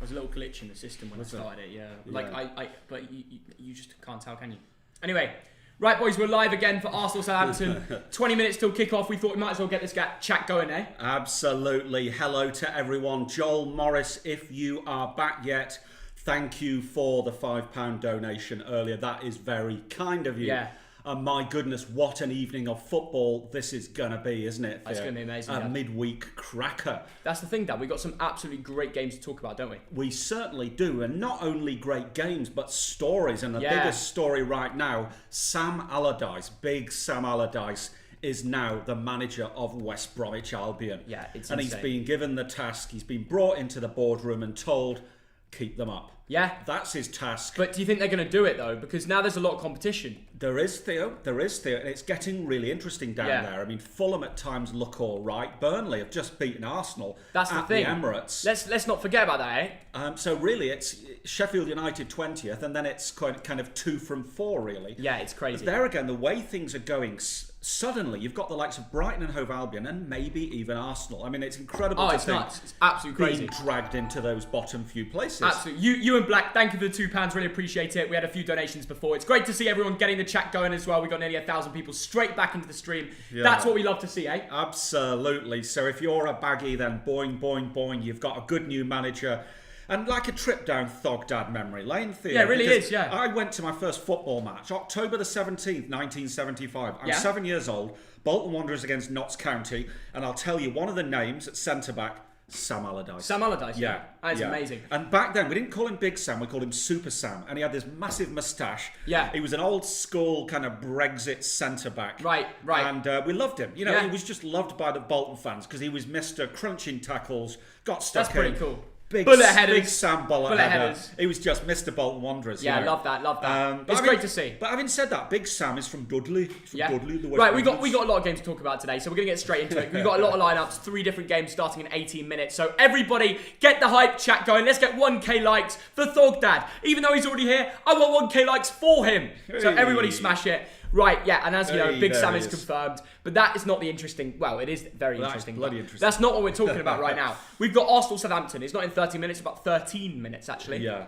was a little glitch in the system when I started it. Yeah, but you just can't tell, can you? Anyway, right, boys, we're live again for Arsenal Southampton. 20 minutes till kick-off. We thought we might as well get this chat going, eh? Absolutely. Hello to everyone. Joel Morris, if you are back yet, thank you for the £5 donation earlier. That is very kind of you. Yeah. My goodness, what an evening of football this is going to be, isn't it? It's going to be amazing. A midweek cracker. That's the thing, Dad. We've got some absolutely great games to talk about, don't we? We certainly do. And not only great games, but stories. And the biggest story right now, Sam Allardyce, big Sam Allardyce, is now the manager of West Bromwich Albion. Yeah, it's and insane. He's been given the task. He's been brought into the boardroom and told, keep them up. Yeah. That's his task. But do you think they're going to do it, though? Because now there's a lot of competition. There is, Theo. There is, Theo. And it's getting really interesting down there. I mean, Fulham at times look all right. Burnley have just beaten Arsenal That's the thing. the Emirates. Let's not forget about that, eh? So really, it's Sheffield United 20th, and then it's kind of 2 from 4, really. Yeah, it's crazy. But there again, the way things are going, suddenly you've got the likes of Brighton and Hove Albion, and maybe even Arsenal. I mean, it's incredible to think nuts. It's absolutely crazy. Being dragged into those bottom few places. Absolutely. You and Black, thank you for the £2. Really appreciate it. We had a few donations before. It's great to see everyone getting the chat going as well. We got nearly 1,000 people straight back into the stream. Yeah. That's what we love to see, eh? Absolutely. So if you're a baggy, then boing, boing, boing. You've got a good new manager. And like a trip down Thogdad memory lane, Theo. Yeah, it really is, yeah. I went to my first football match, October the 17th, 1975. I'm 7 years old. Bolton Wanderers against Notts County. And I'll tell you, one of the names at centre-back, Sam Allardyce. Sam Allardyce? Yeah. That's amazing. And back then, we didn't call him Big Sam, we called him Super Sam. And he had this massive moustache. Yeah. He was an old school kind of Brexit centre-back. Right. And we loved him. You know, he was just loved by the Bolton fans because he was Mr. Crunching Tackles, got stuck in. That's pretty cool. Big Sam bullet headers. He was just Mr. Bolton Wanderers. Yeah, you know. love that. It's great to see. But having said that, Big Sam is from Dudley. Dudley, the West right, we got a lot of games to talk about today, so we're going to get straight into it. We've got a lot of lineups, 3 different games starting in 18 minutes. So everybody, get the hype chat going. Let's get 1k likes for Thogdad. Even though he's already here, I want 1k likes for him. So everybody smash it. Right, yeah, and as you know, Big Sam is confirmed. But that is not the interesting... Well, it is very interesting. Bloody interesting. That's not what we're talking about right now. We've got Arsenal Southampton. It's not in 30 minutes, it's about 13 minutes, actually. Yeah.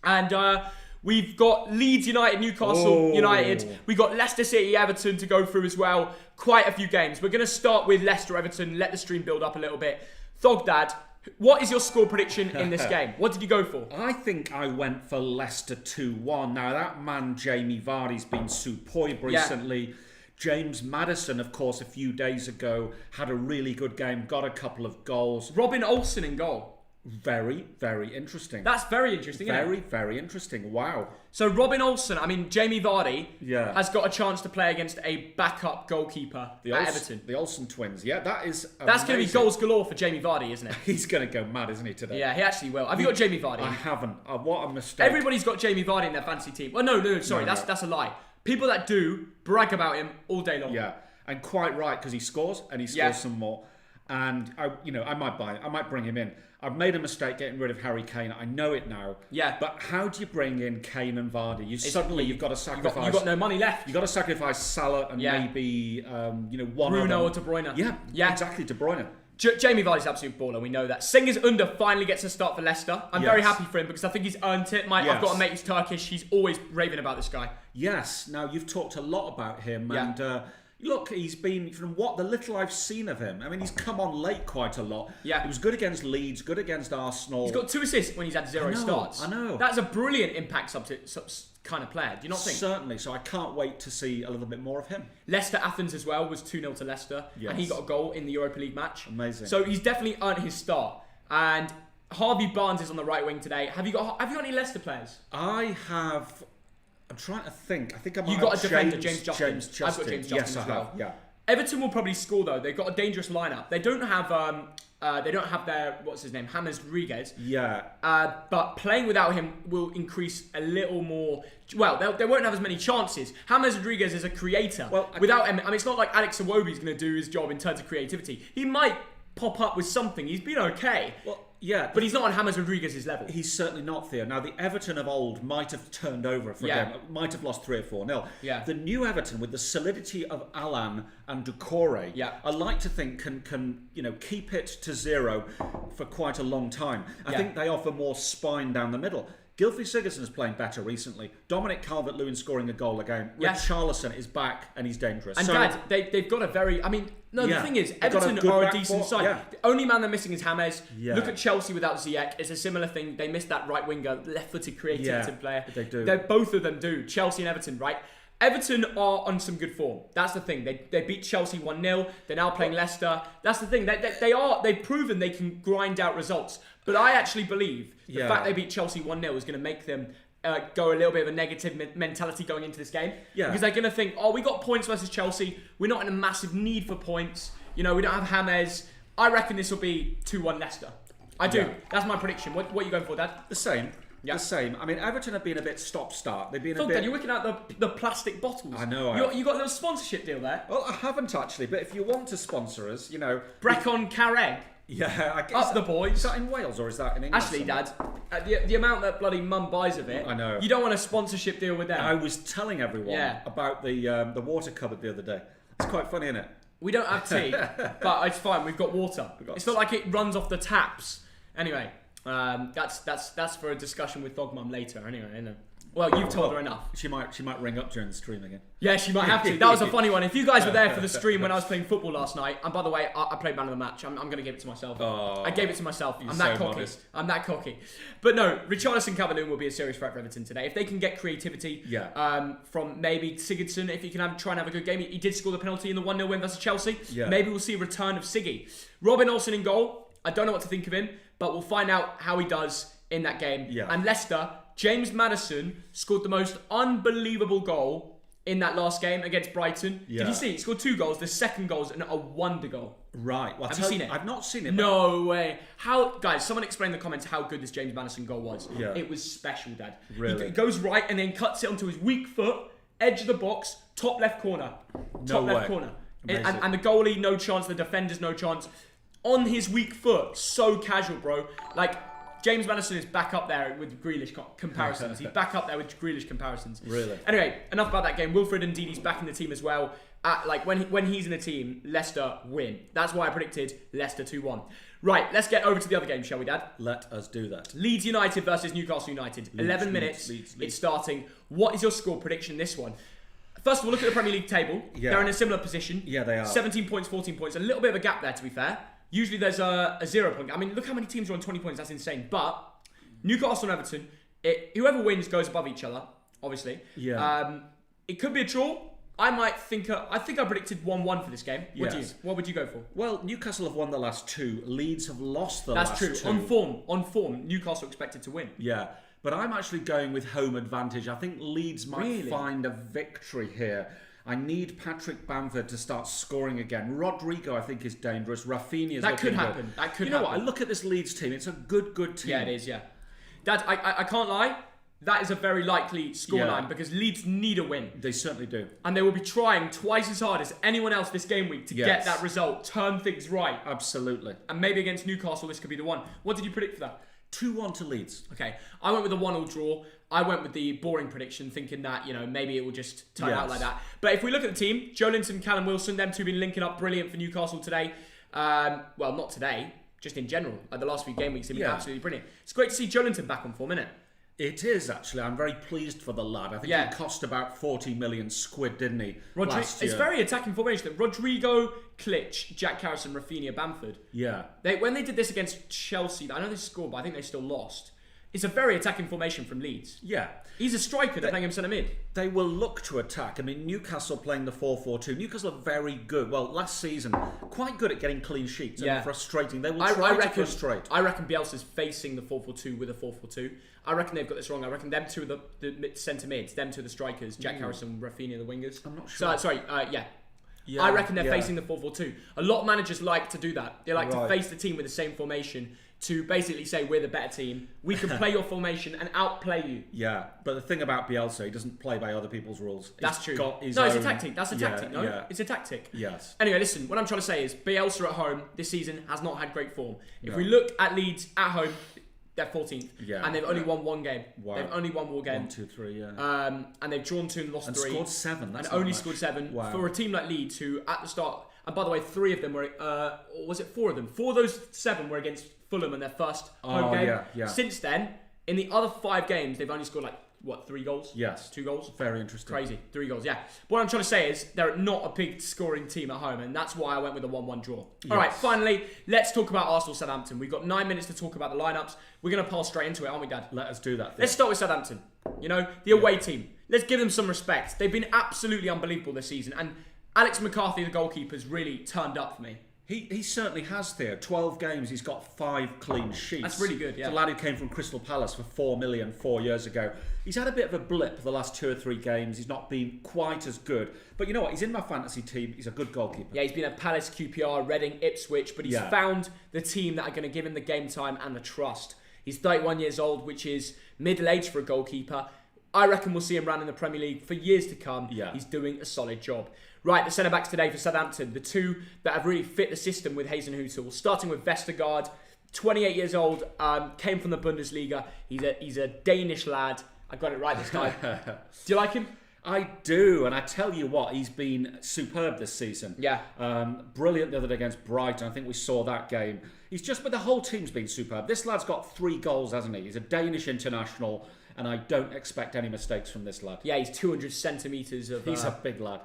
And we've got Leeds United, Newcastle United. We've got Leicester City, Everton to go through as well. Quite a few games. We're going to start with Leicester, Everton. Let the stream build up a little bit. Thogdad, what is your score prediction in this game? What did you go for? I think I went for Leicester 2-1. Now, that man, Jamie Vardy's been superb recently. Yeah. James Maddison, of course, a few days ago, had a really good game, got a couple of goals. Robin Olsen in goal. Very, very interesting. That's very interesting, isn't it? Very, very interesting. Wow. So Robin Olsen, I mean, Jamie Vardy has got a chance to play against a backup goalkeeper at Everton. The Olsen twins. Yeah, that is amazing. That's going to be goals galore for Jamie Vardy, isn't it? He's going to go mad, isn't he, today? Yeah, he actually will. Have you got Jamie Vardy? I haven't. What a mistake. Everybody's got Jamie Vardy in their fantasy team. Well, no, sorry. That's a lie. People that do brag about him all day long. Yeah, and quite right, because he scores, and he scores some more. And I might buy it. I might bring him in. I've made a mistake getting rid of Harry Kane. I know it now. Yeah. But how do you bring in Kane and Vardy? You've got to sacrifice. You've got no money left. You've got to sacrifice Salah and maybe one Bruno or De Bruyne. Yeah, exactly, De Bruyne. Jamie Vardy's an absolute baller. We know that. Singer's Under finally gets a start for Leicester. I'm very happy for him because I think he's earned it. I've got a mate who's Turkish. He's always raving about this guy. Yes. Now, you've talked a lot about him. Yeah. And look, he's been, from what the little I've seen of him, I mean, he's come on late quite a lot. Yeah. He was good against Leeds, good against Arsenal. He's got 2 assists when he's had 0 starts. I know. That's a brilliant impact kind of player. Do you not think? Certainly. So I can't wait to see a little bit more of him. Leicester Athens as well was 2-0 to Leicester. Yes. And he got a goal in the Europa League match. Amazing. So he's definitely earned his start. And Harvey Barnes is on the right wing today. Have you got any Leicester players? I have... I'm trying to think. I think I might have got a defender, James Justin. I've got James Justin as well. Have, yeah. Everton will probably score though. They've got a dangerous lineup. They don't have their what's his name, James Rodriguez. Yeah. But playing without him will increase a little more. Well, they won't have as many chances. James Rodriguez is a creator. Well, without him, I mean, it's not like Alex Iwobi's going to do his job in terms of creativity. He might pop up with something. He's been okay. Well, Yeah. But he's not on James Rodriguez's level. He's certainly not, Theo. Now, the Everton of old might have turned over for a game, might have lost 3 or 4-0. Yeah. The new Everton, with the solidity of Alan and Doucouré, I like to think can keep it to 0 for quite a long time. I think they offer more spine down the middle. Gylfi Sigurdsson's playing better recently. Dominic Calvert-Lewin scoring a goal again. Richarlison is back and he's dangerous. And Dad, they've got a very... the thing is, Everton are a decent side. Yeah. The only man they're missing is James. Yeah. Look at Chelsea without Ziyech. It's a similar thing. They missed that right winger, left-footed creative player. They do. Both of them do. Chelsea and Everton, right? Everton are on some good form. That's the thing. They beat Chelsea 1-0. They're now playing Leicester. That's the thing. They've proven they can grind out results. But I actually believe the fact they beat Chelsea 1-0 is going to make them go a little bit of a negative mentality going into this game. Yeah. Because they're going to think, we got points versus Chelsea. We're not in a massive need for points. We don't have James. I reckon this will be 2-1 Leicester. I do. Yeah. That's my prediction. What are you going for, Dad? The same. Yeah. The same. I mean, Everton have been a bit stop-start. They've been a bit... Dad, you're working out the plastic bottles. I know. You got a little sponsorship deal there. Well, I haven't actually, but if you want to sponsor us, Brecon Carreg. Yeah, I guess. Up the boys. Is that in Wales or is that in England? Actually, Dad, the amount that bloody mum buys of it, I know. You don't want a sponsorship deal with them. I was telling everyone about the water cupboard the other day. It's quite funny, isn't it? We don't have tea, but it's fine. We've got water. It's not like it runs off the taps. Anyway, that's for a discussion with Thogmum later. Anyway, well, you've told her enough. She might ring up during the stream again. Yeah, she might have to. That was a funny one. If you guys were there for the stream when I was playing football last night, and by the way, I played man of the match. I'm going to give it to myself. Oh, I gave it to myself. I'm that cocky. Modest. I'm that cocky. But no, Richarlison Calvert-Lewin will be a serious threat for Everton today. If they can get creativity from maybe Sigurdsson, if he can try and have a good game. He did score the penalty in the 1-0 win versus Chelsea. Yeah. Maybe we'll see a return of Siggy. Robin Olsen in goal. I don't know what to think of him, but we'll find out how he does in that game. Yeah. And Leicester, James Maddison scored the most unbelievable goal in that last game against Brighton. Yeah. Did you see? He scored 2 goals. The second goal is a wonder goal. Right. Well, have you seen it? I've not seen it. No way. Guys, someone explain in the comments how good this James Maddison goal was. Yeah. It was special, Dad. Really? He goes right and then cuts it onto his weak foot, edge of the box, top left corner. Top left corner. And the goalie, no chance. The defender's no chance. On his weak foot. So casual, bro. James Maddison is back up there with Grealish comparisons. He's back up there with Grealish comparisons. Really? Anyway, enough about that game. Wilfred Ndidi's back in the team as well. When he's in the team, Leicester win. That's why I predicted Leicester 2-1. Right, let's get over to the other game, shall we, Dad? Let us do that. Leeds United versus Newcastle United. 11 minutes. Leeds. It's starting. What is your score prediction this one? First of all, look at the Premier League table. Yeah. They're in a similar position. Yeah, they are. 17 points, 14 points. A little bit of a gap there, to be fair. Usually there's a 0 point. I mean, look how many teams are on 20 points. That's insane. But Newcastle and Everton, whoever wins goes above each other, obviously. Yeah. It could be a draw. I think I predicted 1-1 for this game. What would you go for? Well, Newcastle have won the last 2. Leeds have lost the last 2. That's true. On form, Newcastle expected to win. Yeah. But I'm actually going with home advantage. I think Leeds might find a victory here. I need Patrick Bamford to start scoring again. Rodrigo, I think, is dangerous. Rafinha's that could happen. That could happen. You know what? I look at this Leeds team. It's a good team. Yeah, it is, yeah. Dad, I can't lie. That is a very likely scoreline because Leeds need a win. They certainly do. And they will be trying twice as hard as anyone else this game week to get that result, turn things right. Absolutely. And maybe against Newcastle, this could be the one. What did you predict for that? 2-1 to Leeds. Okay. I went with a 1-1 draw. I went with the boring prediction, thinking that, maybe it will just turn out like that. But if we look at the team, Joe Linton, Callum Wilson, them two been linking up brilliant for Newcastle today. Well, not today, just in general. The last few game weeks, they've been absolutely brilliant. It's great to see Joe Linton back on form, isn't it? It is, actually. I'm very pleased for the lad. I think he cost about 40 million squid, didn't he, last year? It's very attacking formation. Rodrigo, Klitsch, Jack Harrison, Rafinha, Bamford. Yeah. When they did this against Chelsea, I know they scored, but I think they still lost. It's a very attacking formation from Leeds. Yeah. He's a striker. They're playing him centre mid. They will look to attack. I mean, Newcastle playing the 4-4-2. Newcastle are very good. Well, last season, quite good at getting clean sheets and frustrating. They will try to frustrate. I reckon Bielsa's facing the 4-4-2 with a 4-4-2. I reckon they've got this wrong. I reckon them two are the centre mids. Them two are the strikers. Jack Harrison, Rafinha, the wingers. I'm not sure. I reckon they're facing the 4-4-2. A lot of managers like to do that. They like to face the team with the same formation, to basically say we're the better team. We can play your formation and outplay you. Yeah, but the thing about Bielsa, he doesn't play by other people's rules. That's true. It's a tactic. That's a tactic, no? Yeah. It's a tactic. Yes. Anyway, listen, what I'm trying to say is Bielsa at home this season has not had great form. If we look at Leeds at home, they're 14th. Yeah. And they've only won one game. Wow. They've only won one game. 1, 2, 3, yeah. And they've drawn 2 and lost 3. And scored 7. That's and only much. scored 7. Wow. For a team like Leeds, who at the start, and by the way, 3 of them were, or was it 4 of them? 4 of those 7 were against Fulham in their first home game. Yeah. Since then, in the other 5 games, they've only scored 3 goals? Yes. 2 goals? Very interesting. Crazy. 3 goals, yeah. What I'm trying to say is they're not a big scoring team at home, and that's why I went with a 1-1 draw. Yes. All right, finally, let's talk about Arsenal-Southampton. We've got 9 minutes to talk about the lineups. We're going to pass straight into it, aren't we, Dad? Let us do that. Let's start with Southampton. The away team. Let's give them some respect. They've been absolutely unbelievable this season, and Alex McCarthy, the goalkeeper, has really turned up for me. He certainly has, Theo. 12 games, he's got 5 clean sheets. That's really good, yeah. It's a lad who came from Crystal Palace for 4 million 4 years ago. He's had a bit of a blip the last 2 or 3 games. He's not been quite as good. But you know what? He's in my fantasy team. He's a good goalkeeper. Yeah, he's been at Palace, QPR, Reading, Ipswich, but he's found the team that are going to give him the game time and the trust. He's 31 years old, which is middle-aged for a goalkeeper. I reckon we'll see him around in the Premier League for years to come. Yeah. He's doing a solid job. Right, the centre-backs today for Southampton. The 2 that have really fit the system with Hasenhüttl. Starting with Vestergaard, 28 years old, came from the Bundesliga. He's a Danish lad. I got it right this time. Do you like him? I do, and I tell you what, he's been superb this season. Yeah. Brilliant the other day against Brighton. I think we saw that game. But the whole team's been superb. This lad's got 3 goals, hasn't he? He's a Danish international, and I don't expect any mistakes from this lad. Yeah, he's 200 centimetres of... He's a big lad.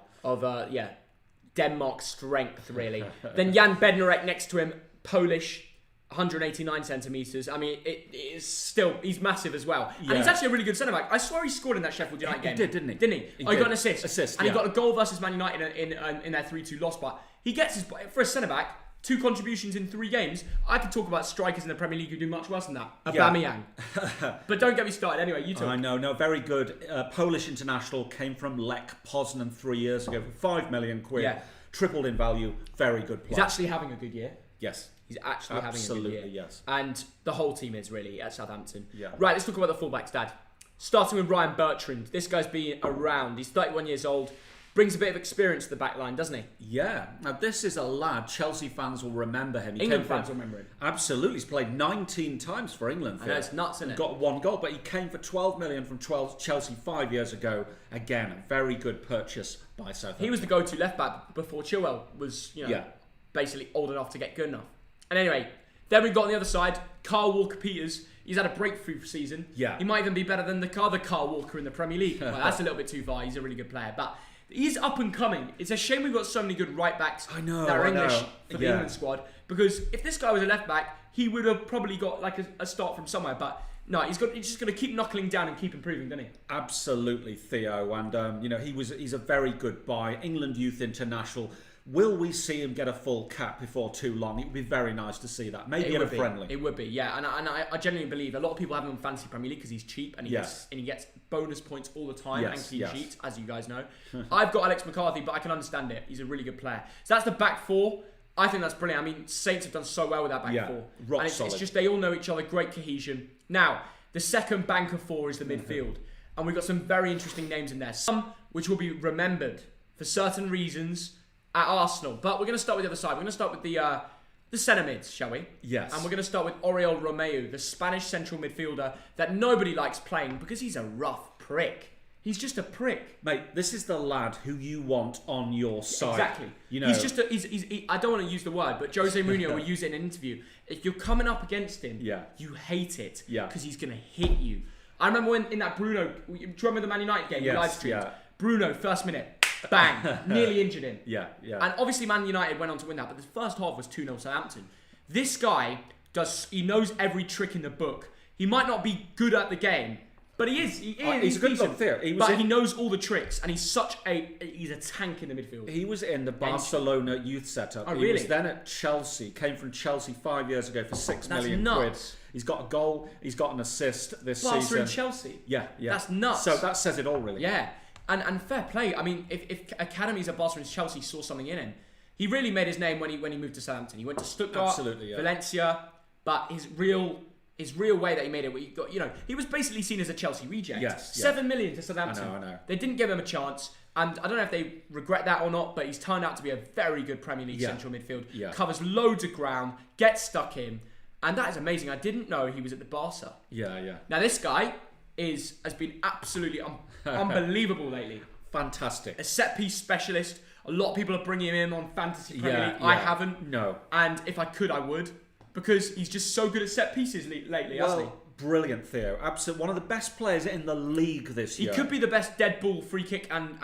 Denmark strength, really. Then Jan Bednarek next to him, Polish, 189 centimetres. I mean, it is still, he's massive as well. Yeah. And he's actually a really good centre-back. I swear he scored in that Sheffield United game. He did, didn't he? Didn't he? He got an assist. And yeah. he got a goal versus Man United in their 3-2 loss. But he gets his, for a centre-back, 2 contributions in 3 games. I could talk about strikers in the Premier League who do much worse than that. Aubameyang. But don't get me started. Anyway, you talk. I know, no, very good. Polish international, came from Lech Poznan 3 years ago for £5 million. Yeah. Tripled in value. Very good player. He's actually having a good year. Yes. He's actually having a good year. Absolutely, yes. And the whole team is really at Southampton. Yeah. Right, let's talk about the fullbacks, Dad. Starting with Ryan Bertrand. This guy's been around. He's 31 years old. Brings a bit of experience to the back line, doesn't he? Yeah. Now, this is a lad, Chelsea fans will remember him. England fans will remember him. Absolutely. He's played 19 times for England. I know, it's nuts, isn't it? Got 1 goal, but he came for 12 million from Chelsea 5 years ago. Again, a very good purchase by Southampton. He was the go-to left-back before Chilwell was, basically old enough to get good enough. And anyway, then we've got on the other side, Kyle Walker-Peters. He's had a breakthrough season. Yeah. He might even be better than the other Kyle Walker in the Premier League. Well, that's a little bit too far. He's a really good player. But he's up and coming. It's a shame we've got so many good right backs that are English for the England squad. Because if this guy was a left back, he would have probably got like a start from somewhere. But no, he's just going to keep knuckling down and keep improving, doesn't he? Absolutely, Theo. And he's a very good buy. England youth international. Will we see him get a full cap before too long? It would be very nice to see that. Maybe in a friendly. It would be, yeah. And I genuinely believe a lot of people have him on Fantasy Premier League because he's cheap and he gets bonus points all the time and clean sheets, as you guys know. I've got Alex McCarthy, but I can understand it. He's a really good player. So that's the back 4. I think that's brilliant. I mean, Saints have done so well with that back 4. Rock and solid. It's just they all know each other, great cohesion. Now, the second bank of 4 is the midfield. And we've got some very interesting names in there. Some which will be remembered for certain reasons at Arsenal. But we're going to start with the other side. We're going to start with the centre mids, shall we? Yes. And we're going to start with Oriol Romeu, the Spanish central midfielder that nobody likes playing because he's a rough prick. He's just a prick. Mate, this is the lad who you want on your side. Exactly. He's just I don't want to use the word, but Jose Mourinho will use it in an interview. If you're coming up against him, you hate it because he's going to hit you. I remember when in that Bruno, do you remember the Man United game, live stream? Yeah. Bruno, first minute. Bang! Nearly injured him. Yeah. And obviously Man United went on to win that, but the first half was 2-0 Southampton. This guy he knows every trick in the book. He might not be good at the game, but he is. He's a good look there. He knows all the tricks, and he's a tank in the midfield. He was in the Barcelona youth setup. Oh, really? He was then at Chelsea. Came from Chelsea 5 years ago for £6 million. Nuts. He's got a goal. He's got an assist this Barca season. and Chelsea. Yeah. That's nuts. So that says it all, really. Yeah. And fair play. I mean, if academies at Barcelona and Chelsea saw something in him, he really made his name when he moved to Southampton. He went to Stuttgart, Valencia, but his real way that he made it, where he got, he was basically seen as a Chelsea reject. Yes, 7 million to Southampton. I know. They didn't give him a chance, and I don't know if they regret that or not, but he's turned out to be a very good Premier League central midfield. Yeah. Covers loads of ground, gets stuck in, and that is amazing. I didn't know he was at the Barca. Yeah. Now this guy has been absolutely unbelievable lately. Fantastic. A set piece specialist. A lot of people are bringing him in on fantasy Premier League. Yeah. I haven't. No. And if I could, I would. Because he's just so good at set pieces lately, hasn't he? Brilliant, Theo. Absolutely. One of the best players in the league this year. He could be the best dead ball free kick and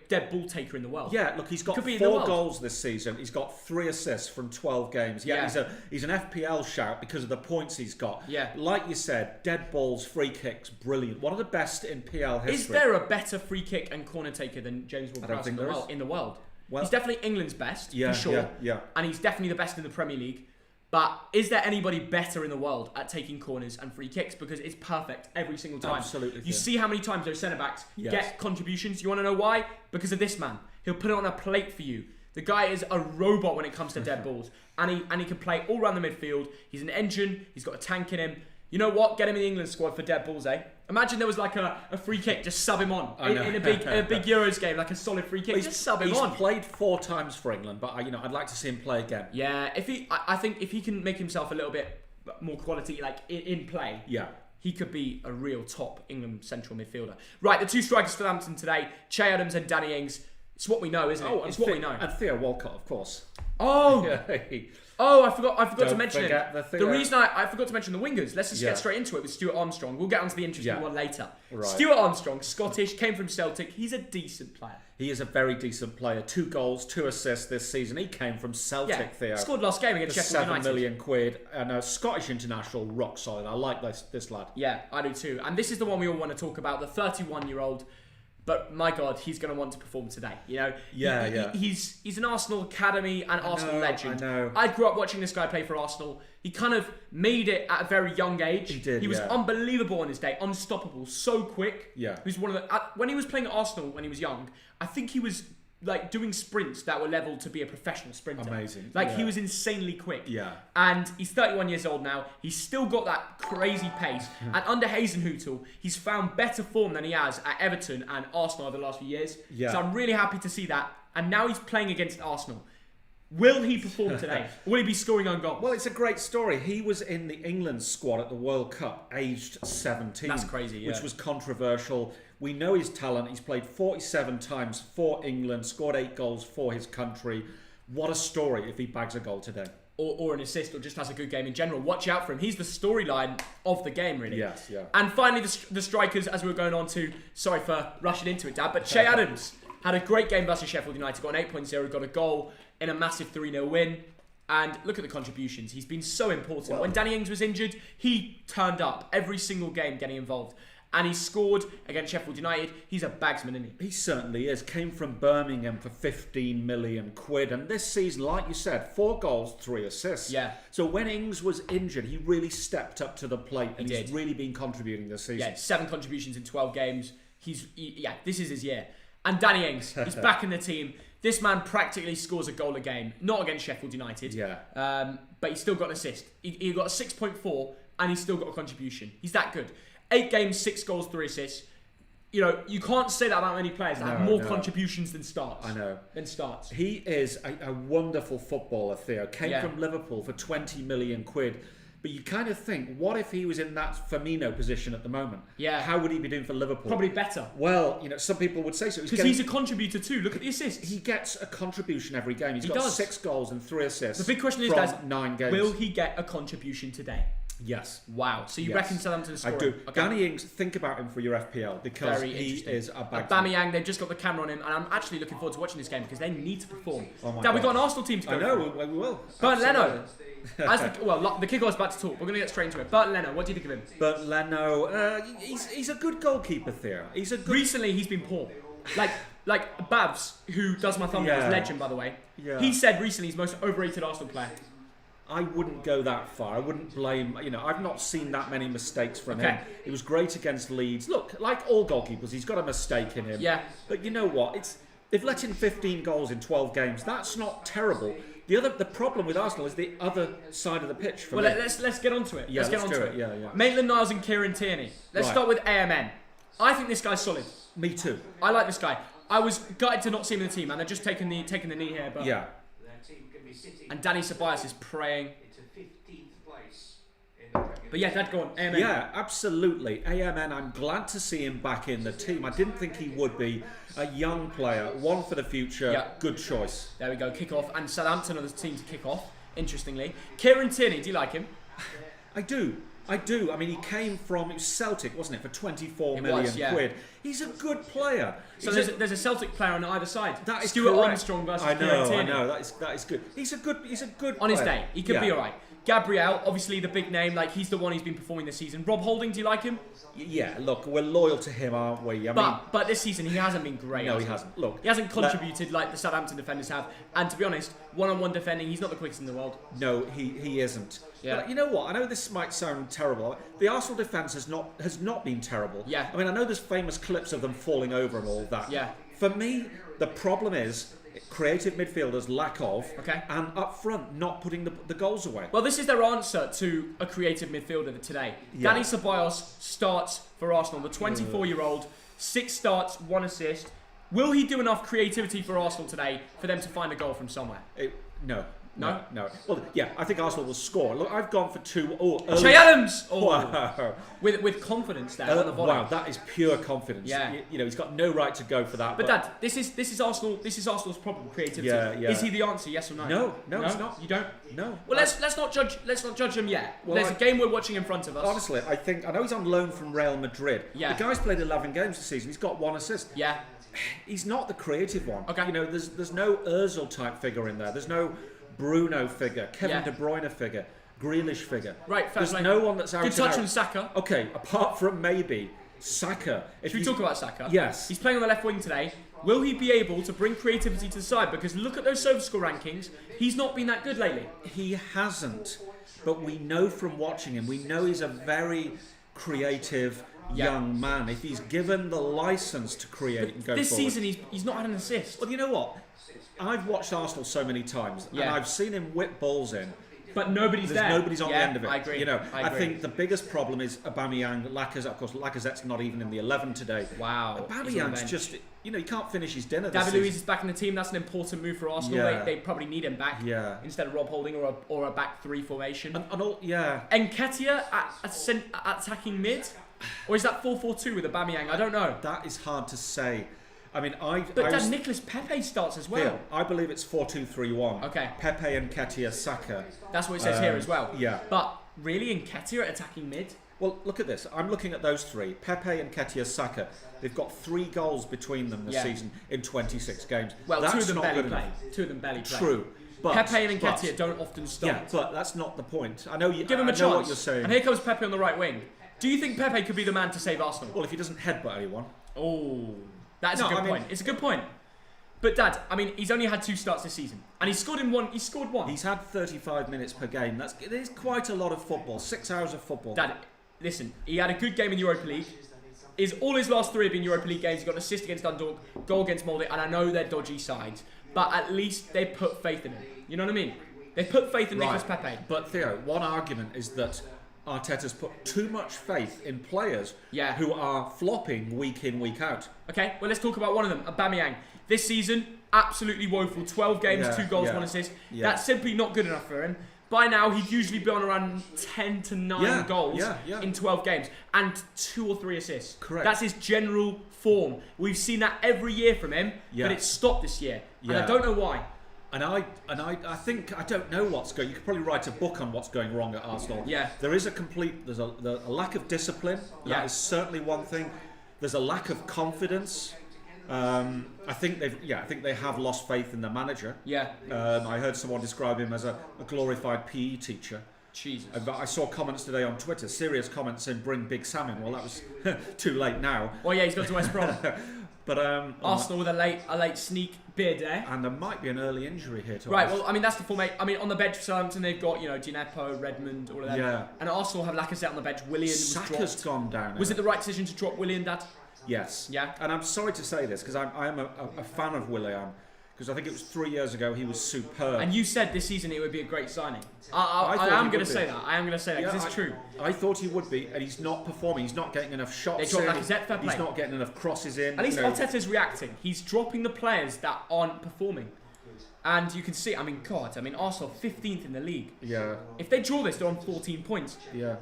dead ball taker in the world. Yeah, look, he's got 4 goals this season. He's got 3 assists from 12 games. Yeah. He's an FPL shout because of the points he's got. Yeah. Like you said, dead balls, free kicks, brilliant. One of the best in PL history. Is there a better free kick and corner taker than James Ward-Prowse in the world? Well, he's definitely England's best, for sure. Yeah. And he's definitely the best in the Premier League. But is there anybody better in the world at taking corners and free kicks? Because it's perfect every single time. Absolutely. You see how many times those centre-backs get contributions. You want to know why? Because of this man. He'll put it on a plate for you. The guy is a robot when it comes to dead balls. And he can play all around the midfield. He's an engine. He's got a tank in him. You know what? Get him in the England squad for dead balls, eh? Imagine there was like a free kick, just sub him on in a big Euros game, like a solid free kick. Just sub him on. He's played 4 times for England, but I'd like to see him play again. Yeah, I think if he can make himself a little bit more quality, like in play, he could be a real top England central midfielder. Right, the 2 strikers for Southampton today, Shay Adams and Danny Ings. It's what we know, isn't it? It's what we know. And Theo Walcott, of course. I forgot to mention it. The reason I forgot to mention the wingers. Let's just get straight into it with Stuart Armstrong. We'll get onto the interesting one later. Right. Stuart Armstrong, Scottish, came from Celtic. He's a decent player. He is a very decent player. 2 goals, 2 assists this season. He came from Celtic, Theo. Scored last game against Sheffield United. 7 million quid and a Scottish international, rock solid. I like this lad. Yeah, I do too. And this is the one we all want to talk about, the 31-year-old. But my God, he's going to want to perform today. He's an Arsenal academy and Arsenal legend. I know. I grew up watching this guy play for Arsenal. He kind of made it at a very young age. He did. He was unbelievable on his day, unstoppable, so quick. Yeah. He was one of the when he was playing at Arsenal when he was young. I think he was like doing sprints that were leveled to be a professional sprinter. Amazing. He was insanely quick. Yeah. And he's 31 years old now. He's still got that crazy pace. And under Hasenhüttl, he's found better form than he has at Everton and Arsenal over the last few years. Yeah. So I'm really happy to see that. And now he's playing against Arsenal. Will he perform today? Will he be scoring on goals? Well, it's a great story. He was in the England squad at the World Cup, aged 17. That's crazy, which was controversial. We know his talent. He's played 47 times for England, scored 8 goals for his country. What a story if he bags a goal today. Or an assist, or just has a good game in general. Watch out for him. He's the storyline of the game, really. Yes, yeah. And finally, the strikers, as we were going on to, sorry for rushing into it, Dad, but Shay Adams had a great game versus Sheffield United, got an 8.0, got a goal in a massive 3-0 win. And look at the contributions. He's been so important. Well, when Danny Ings was injured, he turned up every single game getting involved. And he scored against Sheffield United. He's a bagsman, isn't he? He certainly is. Came from Birmingham for 15 million quid. And this season, like you said, 4 goals, 3 assists. Yeah. So when Ings was injured, he really stepped up to the plate. And He he's did. really been contributing this season. Yeah, 7 contributions in 12 games. This is his year. And Danny Ings, he's back in the team. This man practically scores a goal a game. Not against Sheffield United. Yeah. But he's still got an assist. He got a 6.4 and he's still got a contribution. He's that good. 8 games, 6 goals, 3 assists. You can't say that about many players that have more contributions than starts. I know. Than starts. He is a wonderful footballer, Theo. Came from Liverpool for 20 million quid. But you kind of think, what if he was in that Firmino position at the moment? Yeah. How would he be doing for Liverpool? Probably better. Well, some people would say so. Because he's a contributor too. Look at the assists. He gets a contribution every game. He does. 6 goals and 3 assists. The big question is, from 9 games. Will he get a contribution today? Yes. Wow. So you reckon Southampton scoring? I do. Okay. Danny Ings, think about him for your FPL because he is a bag. Aubameyang, they've just got the camera on him, and I'm actually looking forward to watching this game because they need to perform. Oh my Dad, God. we've got an Arsenal team to go. I know, we will. Bertrand Leno. The kickoff's about to talk. We're going to get straight into it. Bertrand Leno, what do you think of him? Bertrand Leno, he's a good goalkeeper, Theo. Recently, he's been poor. Like Babs, who does my thumbnails, legend by the way. Yeah. He said recently he's the most overrated Arsenal player. I wouldn't go that far. I wouldn't blame. I've not seen that many mistakes from him. He was great against Leeds. Look, like all goalkeepers, he's got a mistake in him. Yeah. But you know what? They've let in 15 goals in 12 games. That's not terrible. The problem with Arsenal is the other side of the pitch. For well, me. let's get onto it. Yeah, let's get onto it. Yeah. Maitland-Niles and Kieran Tierney. Let's start with AMN. I think this guy's solid. Me too. I like this guy. I was gutted to not see him in the team, and they're just taking the knee here. But yeah. And Danny Ceballos is praying. But yeah, Dad, go on. AMN. Yeah, absolutely. AMN, I'm glad to see him back in the team. I didn't think he would be. A young player, one for the future, good choice. There we go, kick off. And Southampton are the team to kick off, interestingly. Kieran Tierney, do you like him? I do. I mean, he came from, it was Celtic, wasn't it, for 24 million quid. He's a good player. So there's a Celtic player on either side. That is Stuart correct. Armstrong versus Kieran Tierney. I know. That is good. He's a good player. On his day, he could be all right. Gabriel, obviously the big name, like he's the one who's been performing this season. Rob Holding, do you like him? Yeah, look, we're loyal to him, aren't we? But this season he hasn't been great. No, he hasn't. Look, he hasn't contributed like the Southampton defenders have. And to be honest, one-on-one defending, he's not the quickest in the world. No, he isn't. Yeah. But you know what? I know this might sound terrible. The Arsenal defence has not been terrible. Yeah. I mean, I know there's famous clips of them falling over and all that. Yeah. For me, the problem is creative midfielders lack of, and up front not putting the goals away. Well, this is their answer to a creative midfielder today. Yeah. Danny Ceballos starts for Arsenal, the 24-year-old, 6 starts, 1 assist. Will he do enough creativity for Arsenal today for them to find a goal from somewhere? No. No? Well, yeah, I think Arsenal will score. Look, I've gone for 2. Shay Adams! Wow. With confidence there on the volley. Wow, that is pure confidence. Yeah. You know, he's got no right to go for that. But Dad, this is Arsenal's problem, creativity. Yeah. Is he the answer, yes or no? No, it's not. You don't? No. Well, let's not judge him yet. Well, There's a game we're watching in front of us. Honestly, I know he's on loan from Real Madrid. Yeah. The guy's played 11 games this season. He's got 1 assist. Yeah. He's not the creative one. Okay. You know, there's no Ozil type figure in there. There's no Bruno figure, Kevin De Bruyne figure, Grealish figure. Right, fair There's play. no one that's out. Good touch on Saka. Okay, apart from maybe Saka. Should we talk about Saka? Yes. He's playing on the left wing today. Will he be able to bring creativity to the side? Because look at those SofaScore rankings. He's not been that good lately. He hasn't. But we know from watching him, we know he's a very creative young man. If he's given the license to create and go this forward. season, he's not had an assist. Well, you know what? I've watched Arsenal so many times, and I've seen him whip balls in. But nobody's there. Nobody's on the end of it. I agree. You know, I agree. think the biggest problem is Aubameyang, Lacazette. Of course, Lacazette's not even in the 11 today. Wow. Aubameyang's just, you know, he can't finish his dinner this David season. Luiz is back in the team. That's an important move for Arsenal. Yeah. They probably need him back. Yeah. Instead of Rob Holding or a back 3 formation. And all, yeah. Enquetia at attacking mid? Or is that 4-4-2 with Aubameyang? I don't know. That is hard to say. I mean, But Nicolas Pepe starts as well. Yeah, I believe it's 4-2-3-1. Okay. Pepe, Enquetia, Saka. That's what it says here as well. Yeah. But really, Enquetia at attacking mid? Well, look at this. I'm looking at those 3. Pepe, Enquetia, Saka. They've got 3 goals between them this season in 26 games. Well, that's 2 of them not barely good play. enough. 2 of them barely play. True. But, Pepe and Enquetia don't often start. Yeah, but that's not the point. I know you Give him a know chance. what you're saying. And here comes Pepe on the right wing. Do you think Pepe could be the man to save Arsenal? Well, if he doesn't headbutt anyone. Oh, that's a good point. It's a good point. But Dad, I mean, he's only had 2 starts this season, and he scored one. He's had 35 minutes per game. It is quite a lot of football. 6 hours of football. Dad, listen, he had a good game in the Europa League. All his last 3 have been Europa League games. He got an assist against Dundalk, goal against Molde, and I know they're dodgy sides, but at least they put faith in him. You know what I mean? They put faith in Nicolas Pepe. But Theo, one argument is that Arteta's put too much faith in players who are flopping week in, week out. Okay, well, let's talk about one of them, Aubameyang. This season, absolutely woeful. 12 games, 2 goals, 1 assist. That's simply not good enough for him. By now, he'd usually be on around 10 to 9 goals in 12 games and 2 or 3 assists. Correct. That's his general form. We've seen that every year from him, but it's stopped this year. And I don't know why. And I think I don't know what's going. You could probably write a book on what's going wrong at Arsenal. Yeah. There's a lack of discipline. That is certainly one thing. There's a lack of confidence. I think they have lost faith in their manager. Yeah. I heard someone describe him as a glorified PE teacher. Jesus. I saw comments today on Twitter, serious comments saying bring Big Sam in. Well, that was too late now. Well, yeah, he's gone to West Brom. But Arsenal with a late sneak bid there. And there might be an early injury here to Right, us. well, I mean, that's the formation. I mean, on the bench for Southampton, they've got, Gineppo, Redmond, all of them. Yeah. And Arsenal have Lacazette on the bench. Willian was Saka's dropped. gone down. Was it the right decision to drop Willian, Dad? Yes. Yeah. And I'm sorry to say this, because I am a fan of Willian. because I think it was 3 years ago he was superb. And you said this season it would be a great signing. I I am going to say that. I am going to say that because it's true. I thought he would be, and he's not performing. He's not getting enough shots They in. dropped Lacazette, fair play. He's not getting enough crosses in. At least Arteta's reacting. He's dropping the players that aren't performing. And you can see, I mean, God, Arsenal 15th in the league. Yeah. If they draw this, they're on 14 points. Yeah.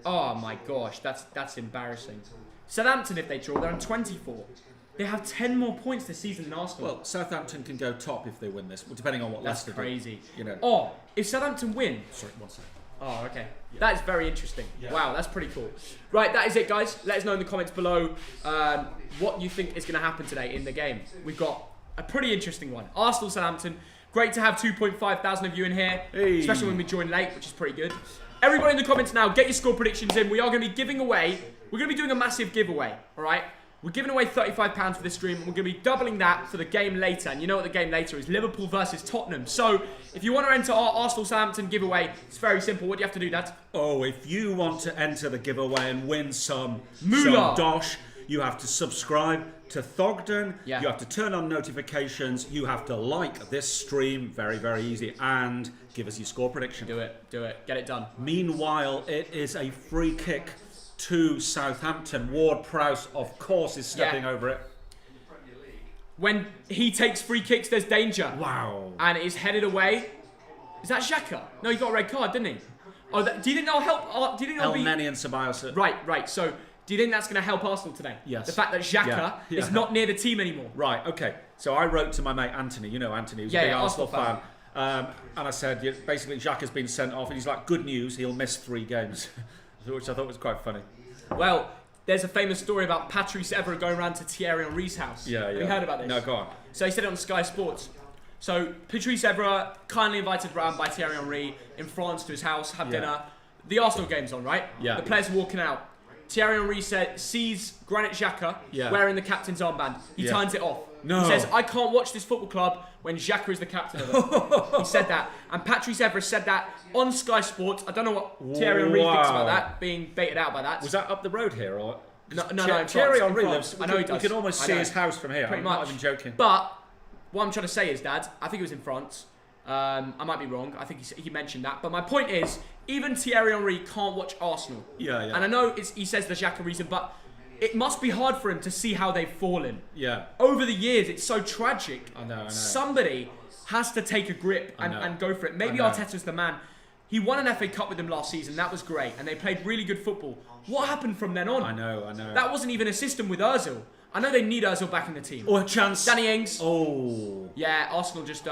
Oh my gosh, that's embarrassing. Southampton, if they draw, they're on 24. They have 10 more points this season than Arsenal. Well, Southampton can go top if they win this, depending on what Leicester do. That's crazy. You know. Oh, if Southampton win... Sorry, 1 second. Oh, okay. Yeah. That is very interesting. Yeah. Wow, that's pretty cool. Right, that is it, guys. Let us know in the comments below what you think is going to happen today in the game. We've got a pretty interesting one. Arsenal-Southampton. Great to have 2.5 thousand of you in here, especially when we join late, which is pretty good. Everybody in the comments now, get your score predictions in. We are going to be giving away, we're going to be doing a massive giveaway, all right? We're giving away £35 for this stream, and we're going to be doubling that for the game later. And you know what the game later is, Liverpool versus Tottenham. So, if you want to enter our Arsenal-Southampton giveaway, it's very simple. What do you have to do, Dad? Oh, if you want to enter the giveaway and win some dosh, you have to subscribe to Thogden. Yeah. You have to turn on notifications. You have to like this stream. Very, very easy. And give us your score prediction. Do it. Get it done. Meanwhile, it is a free kick to Southampton. Ward-Prowse, of course, is stepping over it. When he takes free kicks, there's danger. Wow. And it is headed away. Is that Xhaka? No, he got a red card, didn't he? Oh, do you think that'll help? Do you think that'll El Neni and Ceballos. Right. So, do you think that's going to help Arsenal today? Yes. The fact that Xhaka is not near the team anymore. Right, okay. So I wrote to my mate Anthony. You know Anthony, who's a big Arsenal fan. And I said, basically, Xhaka's been sent off. And he's like, good news, he'll miss 3 games. Which I thought was quite funny. Well, there's a famous story about Patrice Evra going around to Thierry Henry's house. Yeah. Have you heard about this? No, go on. So he said it on Sky Sports. So Patrice Evra kindly invited round by Thierry Henry in France to his house, have dinner. The Arsenal game's on, right? Yeah. The players are walking out. Thierry Henry sees Granit Xhaka wearing the captain's armband. He turns it off. No. He says, I can't watch this football club when Xhaka is the captain of it. He said that. And Patrice Evra said that on Sky Sports. I don't know what Thierry Henry thinks about that, being baited out by that. Was that up the road here? Or? No, Thierry Henry lives. I know he does. You can almost see his house from here. Pretty I'm much. not even joking. But what I'm trying to say is, Dad, I think it was in France. I might be wrong. I think he mentioned that. But my point is, even Thierry Henry can't watch Arsenal. Yeah. And I know he says the Xhaka reason, but it must be hard for him to see how they've fallen. Yeah. Over the years, it's so tragic. I know. Somebody has to take a grip and go for it. Maybe Arteta's the man. He won an FA Cup with them last season. That was great. And they played really good football. What happened from then on? I know. That wasn't even a system with Ozil. I know they need Ozil back in the team. Or a chance. Danny Ings. Oh. Yeah, Arsenal just...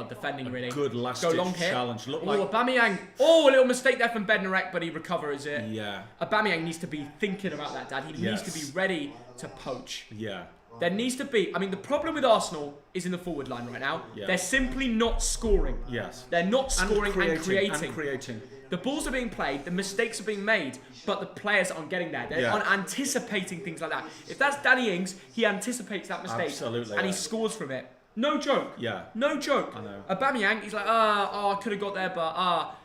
defending really. Good last challenge. Look like Aubameyang. Oh, a little mistake there from Bednarek, but he recovers it. Yeah. Aubameyang needs to be thinking about that, Dad. He needs to be ready to poach. Yeah. There needs to be... the problem with Arsenal is in the forward line right now. Yeah. They're simply not scoring. Yes. They're not scoring and creating. And The balls are being played, the mistakes are being made, but the players aren't getting there. They're anticipating things like that. If that's Danny Ings, he anticipates that mistake. Absolutely. And he scores from it. No joke. Yeah. No joke. I know. Aubameyang, he's like, I could have got there, but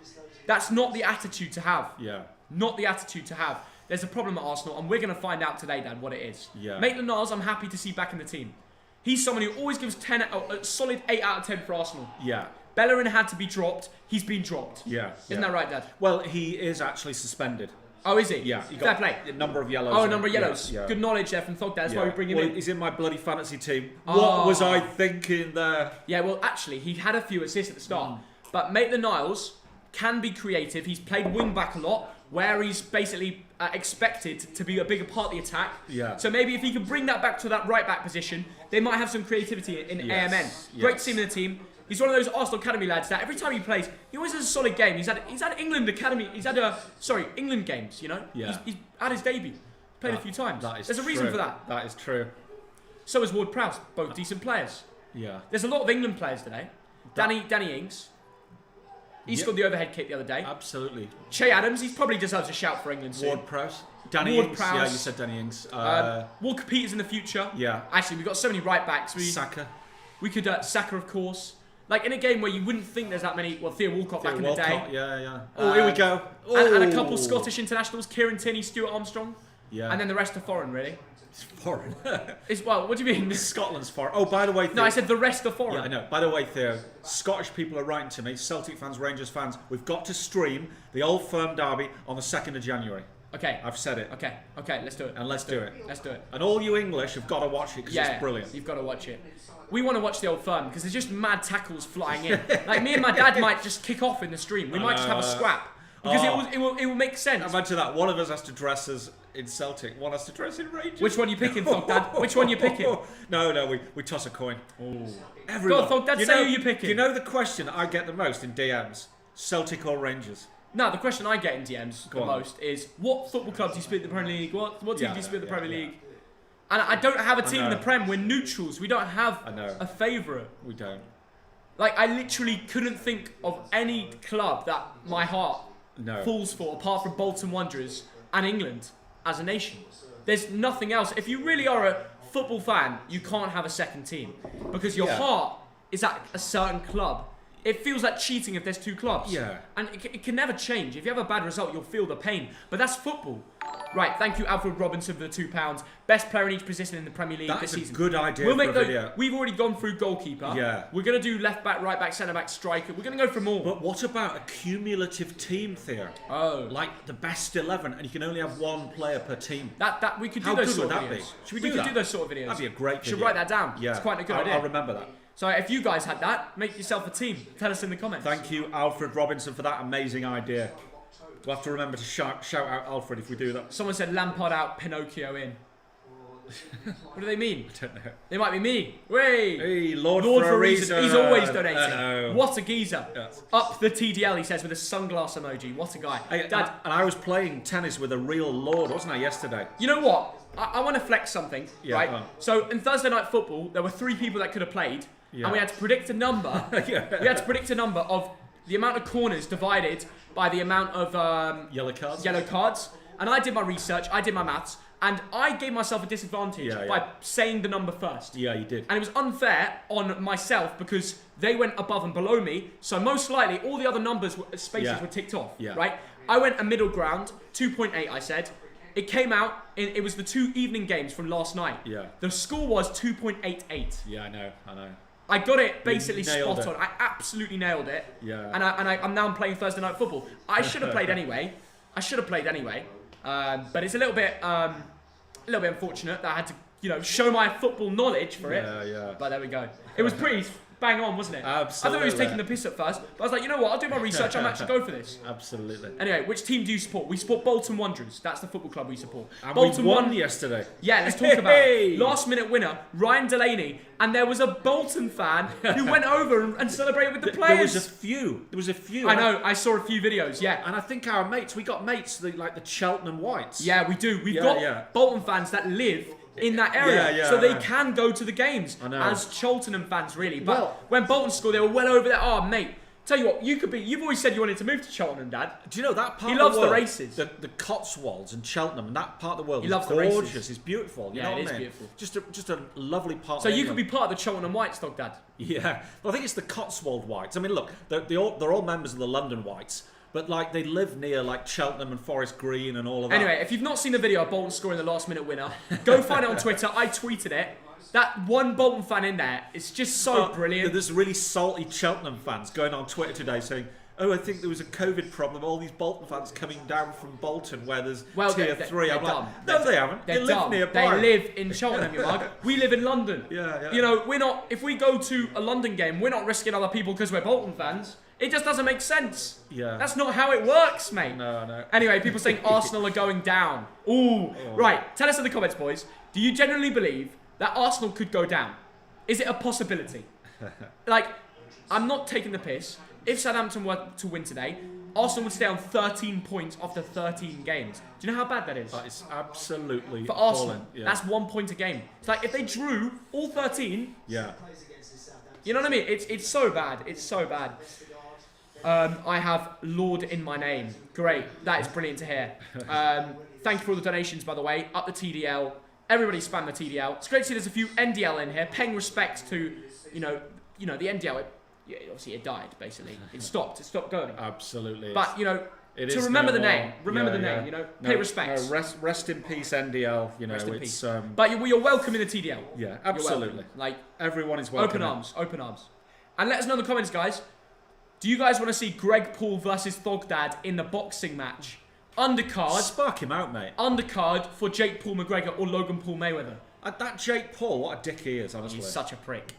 that's not the attitude to have. Yeah. Not the attitude to have. There's a problem at Arsenal, and we're going to find out today, Dad, what it is. Yeah. Maitland-Niles, I'm happy to see back in the team. He's someone who always gives a solid 8 out of 10 for Arsenal. Yeah. Bellerin had to be dropped. He's been dropped. Yeah. Isn't that right, Dad? Well, he is actually suspended. Oh, is he? Yeah. He Fair got play. A number of yellows. Oh, a number of yellows. Yeah. Good knowledge there from Thogdad. That's why we bring him in. He's in my bloody fantasy team. Oh. What was I thinking there? Yeah, well, actually, he had a few assists at the start. But Maitland-Niles can be creative. He's played wing-back a lot, where he's basically expected to be a bigger part of the attack. Yeah. So maybe if he can bring that back to that right-back position, they might have some creativity in AMN. Great to see him in the team. He's one of those Arsenal Academy lads that every time he plays, he always has a solid game. He's had England Academy. He's had England games. You know. Yeah. He's had his debut. Played a few times. There's a reason for that. That is true. So is Ward-Prowse. Both decent players. Yeah. There's a lot of England players today. Danny Ings. He scored the overhead kick the other day. Absolutely. Shay Adams. He probably deserves a shout for England soon. Ward-Prowse. Danny Ings. Yeah, you said Danny Ings. Walker Peters in the future. Yeah. Actually, we've got so many right backs. Saka. We could Saka, of course. Like in a game where you wouldn't think there's that many. Well, Theo Walcott back in the day. Yeah. Oh, here we go. And a couple Scottish internationals: Kieran Tierney, Stuart Armstrong. Yeah. And then the rest are foreign, really. It's foreign. Well, what do you mean? Scotland's foreign. Oh, by the way, Theo, No, I said the rest are foreign. Yeah, I know. By the way, Theo, Scottish people are writing to me, Celtic fans, Rangers fans, we've got to stream the Old Firm derby on the 2nd of January. Okay. I've said it. Okay, let's do it. And let's do it. Let's do it. And all you English have got to watch it because it's brilliant. You've got to watch it. We want to watch the Old Firm because there's just mad tackles flying in. Like me and my dad might just kick off in the stream. We might just have a scrap because it will make sense. Imagine that. One of us has to dress as in Celtic. One has to dress in Rangers. Which one are you picking, Thogdad? Which one are you picking? No, we toss a coin. Oh. Everyone. Go on, Thogdad, say who you're picking. You know the question I get the most in DMs? Celtic or Rangers? No, the question I get in DMs most is, what football clubs do you split the Premier League? What team do you split the Premier League? And I don't have a team in the Prem. We're neutrals. We don't have a favourite. We don't. Like, I literally couldn't think of any club that my heart falls for apart from Bolton Wanderers and England as a nation. There's nothing else. If you really are a football fan, you can't have a second team because your heart is at a certain club. It feels like cheating if there's two clubs. Yeah. And it can never change. If you have a bad result, you'll feel the pain. But that's football. Right, thank you, Alfred Robinson, for the £2. Best player in each position in the Premier League this season. That's a good idea for a video. We've already gone through goalkeeper. Yeah. We're going to do left back, right back, centre back, striker. We're going to go for more. But what about a cumulative team, Theo? Oh. Like the best 11, and you can only have one player per team. That we could do those sort of videos. How good would that be? Should we could do those sort of videos. That'd be a great video. Should write that down. Yeah. It's quite a good idea. I'll remember that. So if you guys had that, make yourself a team. Tell us in the comments. Thank you, Alfred Robinson, for that amazing idea. We'll have to remember to shout out Alfred if we do that. Someone said Lampard out, Pinocchio in. What do they mean? I don't know. They might be me. Hey, Lord for a reason. He's always donating. What a geezer. Yes. Up the TDL, he says, with a sunglass emoji. What a guy. Dad. And I was playing tennis with a real lord, wasn't I, yesterday? You know what? I want to flex something, right? So in Thursday Night Football, there were 3 people that could have played. And we had to predict a number. We had to predict a number of the amount of corners divided by the amount of yellow cards. And I did my research, I did my maths, and I gave myself a disadvantage by saying the number first. Yeah, you did. And it was unfair on myself because they went above and below me. So most likely, all the other spaces were ticked off. Yeah. Right? I went a middle ground, 2.8. I said. It came out. It was the 2 evening games from last night. Yeah. The score was 2.88. Yeah, I know. I got it basically nailed spot on. I absolutely nailed it. Yeah. And I'm now playing Thursday Night Football. I should have played anyway. But it's a little bit unfortunate that I had to, show my football knowledge for it. Yeah. But there we go. It was pretty bang on, wasn't it? Absolutely. I thought he was taking the piss at first, but I was like, you know what? I'll do my research. I'm actually go for this. Absolutely. Anyway, which team do you support? We support Bolton Wanderers. That's the football club we support. And Bolton we won yesterday. Yeah, let's talk about it. Last minute winner, Ryan Delaney, and there was a Bolton fan who went over and celebrated with the players. There was a few. I know. I saw a few videos. Yeah. And I think our mates, we got mates like the Cheltenham Whites. Yeah, we do. We've got Bolton fans that live in that area, so they can go to the games as Cheltenham fans, really. But when Bolton scored, they were well over there. Oh, mate, tell you what, you've always said you wanted to move to Cheltenham, Dad. Do you know that part? He loves of the the world, races. The Cotswolds and Cheltenham, and that part of the world he is loves gorgeous. The races. It's beautiful. You know it what is I mean? Beautiful. Just a lovely part. So of you England. could be part of the Cheltenham Whites, Dad. Yeah, well, I think it's the Cotswold Whites. I mean, look, they're all members of the London Whites. But they live near Cheltenham and Forest Green and all of that. Anyway, if you've not seen the video of Bolton scoring the last minute winner, go find it on Twitter. I tweeted it. That one Bolton fan in there, it's just so brilliant. There's really salty Cheltenham fans going on Twitter today saying, "Oh, I think there was a COVID problem. All these Bolton fans coming down from Bolton where there's tier 3." I'm like, no, they haven't. They live nearby. They live in Cheltenham, you mug. We live in London. Yeah. We're not. If we go to a London game, we're not risking other people because we're Bolton fans. It just doesn't make sense. Yeah. That's not how it works, mate. No. Anyway, people saying Arsenal are going down. Ooh. Right. Tell us in the comments, boys. Do you genuinely believe that Arsenal could go down? Is it a possibility? I'm not taking the piss. If Southampton were to win today, Arsenal would stay on 13 points after 13 games. Do you know how bad that is? That is absolutely for Arsenal. appalling. Yeah. That's 1 point a game. It's like if they drew all 13. Yeah. You know what I mean? It's so bad. It's so bad. I have Lord in my name. Great. That is brilliant to hear. Thank you for all the donations, by the way. Up the TDL. Everybody spam the TDL. It's great to see there's a few NDL in here, paying respect to, the NDL. Obviously, it died, basically. It stopped going. Absolutely. But, It to is remember no the more. name. Remember the name, Yeah. you know? Pay respects. No, rest in peace, NDL. You know, Rest in it's... peace. But you're welcome in the TDL. yeah, You're absolutely. welcome. Like, everyone is welcome. open arms. And let us know in the comments, guys. Do you guys want to see Greg Paul versus Thogdad in the boxing match? Undercard. Spark him out, mate. Undercard for Jake Paul McGregor or Logan Paul Mayweather. That Jake Paul, what a dick he is, honestly. He's such a prick.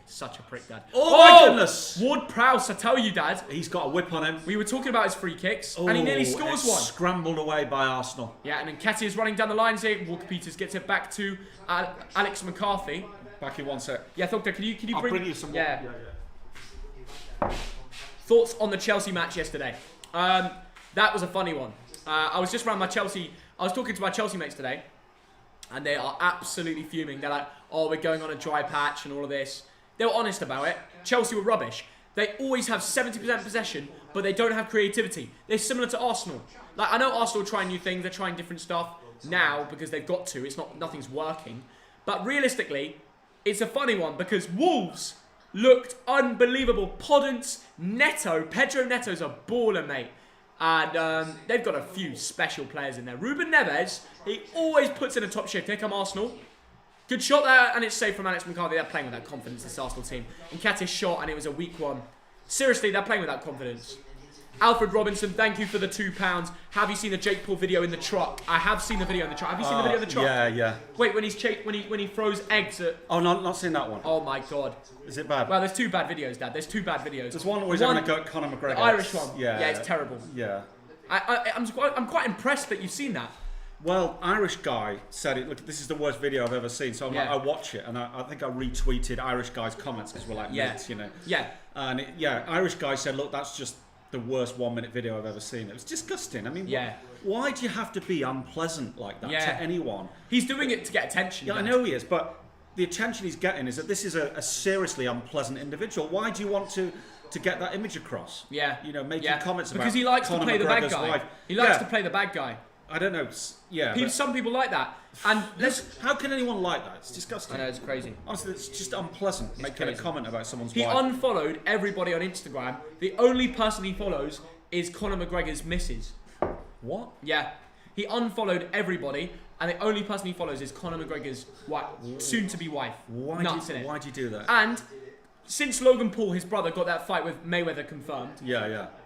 Dad. Oh my goodness. Ward Prowse, I tell you, Dad. He's got a whip on him. We were talking about his free kicks, and he nearly scores one. Scrambled away by Arsenal. Yeah, and then Mccarthy is running down the lines here. Walker Peters gets it back to Alex McCarthy. Back in 1 sec. Yeah, Thogdad, can you I'll bring you some more. Yeah. Thoughts on the Chelsea match yesterday? That was a funny one. I was just around my Chelsea... I was talking to my Chelsea mates today, and they are absolutely fuming. They're like, oh, we're going on a dry patch and all of this. They were honest about it. Chelsea were rubbish. They always have 70% possession, but they don't have creativity. They're similar to Arsenal. Like, I know Arsenal are trying new things. They're trying different stuff now because they've got to. Nothing's working. But realistically, it's a funny one because Wolves looked unbelievable. Podence, Neto. Pedro Neto's a baller, mate. And they've got a few special players in there. Ruben Neves, he always puts in a top shift. Here come Arsenal. Good shot there, and it's safe from Alex McCarthy. They're playing with that confidence, this Arsenal team. And Mccarthy's shot, and it was a weak one. Seriously, they're playing with that confidence. Alfred Robinson, thank you for the £2. Have you seen the Jake Paul video in the truck? I have seen the video in the truck. Have you seen the video in the truck? Yeah. Wait, when he throws eggs at... Oh, not seen that one. Oh my God. Is it bad? Well, there's two bad videos, Dad. There's two bad videos. There's one where he's having a go at Conor McGregor. The Irish one. Yeah. Yeah, it's terrible. Yeah. I'm quite impressed that you've seen that. Well, Irish guy said it. Look, this is the worst video I've ever seen. So I'm like, I watch it, and I think I retweeted Irish guy's comments because we're like mates, you know. Yeah. And Irish guy said, look, that's just the worst 1 minute video I've ever seen. It was disgusting. I mean, why do you have to be unpleasant like that to anyone? He's doing it to get attention. Yeah, I know he is, but the attention he's getting is that this is a seriously unpleasant individual. Why do you want to get that image across? Yeah. You know, making comments about because he likes to play the bad guy. Wife. He likes to play the bad guy. I don't know. Some people like that. And how can anyone like that? It's disgusting. I know, it's crazy. Honestly, it's just unpleasant making a comment about someone's wife. He unfollowed everybody on Instagram. The only person he follows is Conor McGregor's missus. What? Yeah. He unfollowed everybody, and the only person he follows is Conor McGregor's wife, soon-to-be wife. Why do you do that? And since Logan Paul, his brother, got that fight with Mayweather confirmed,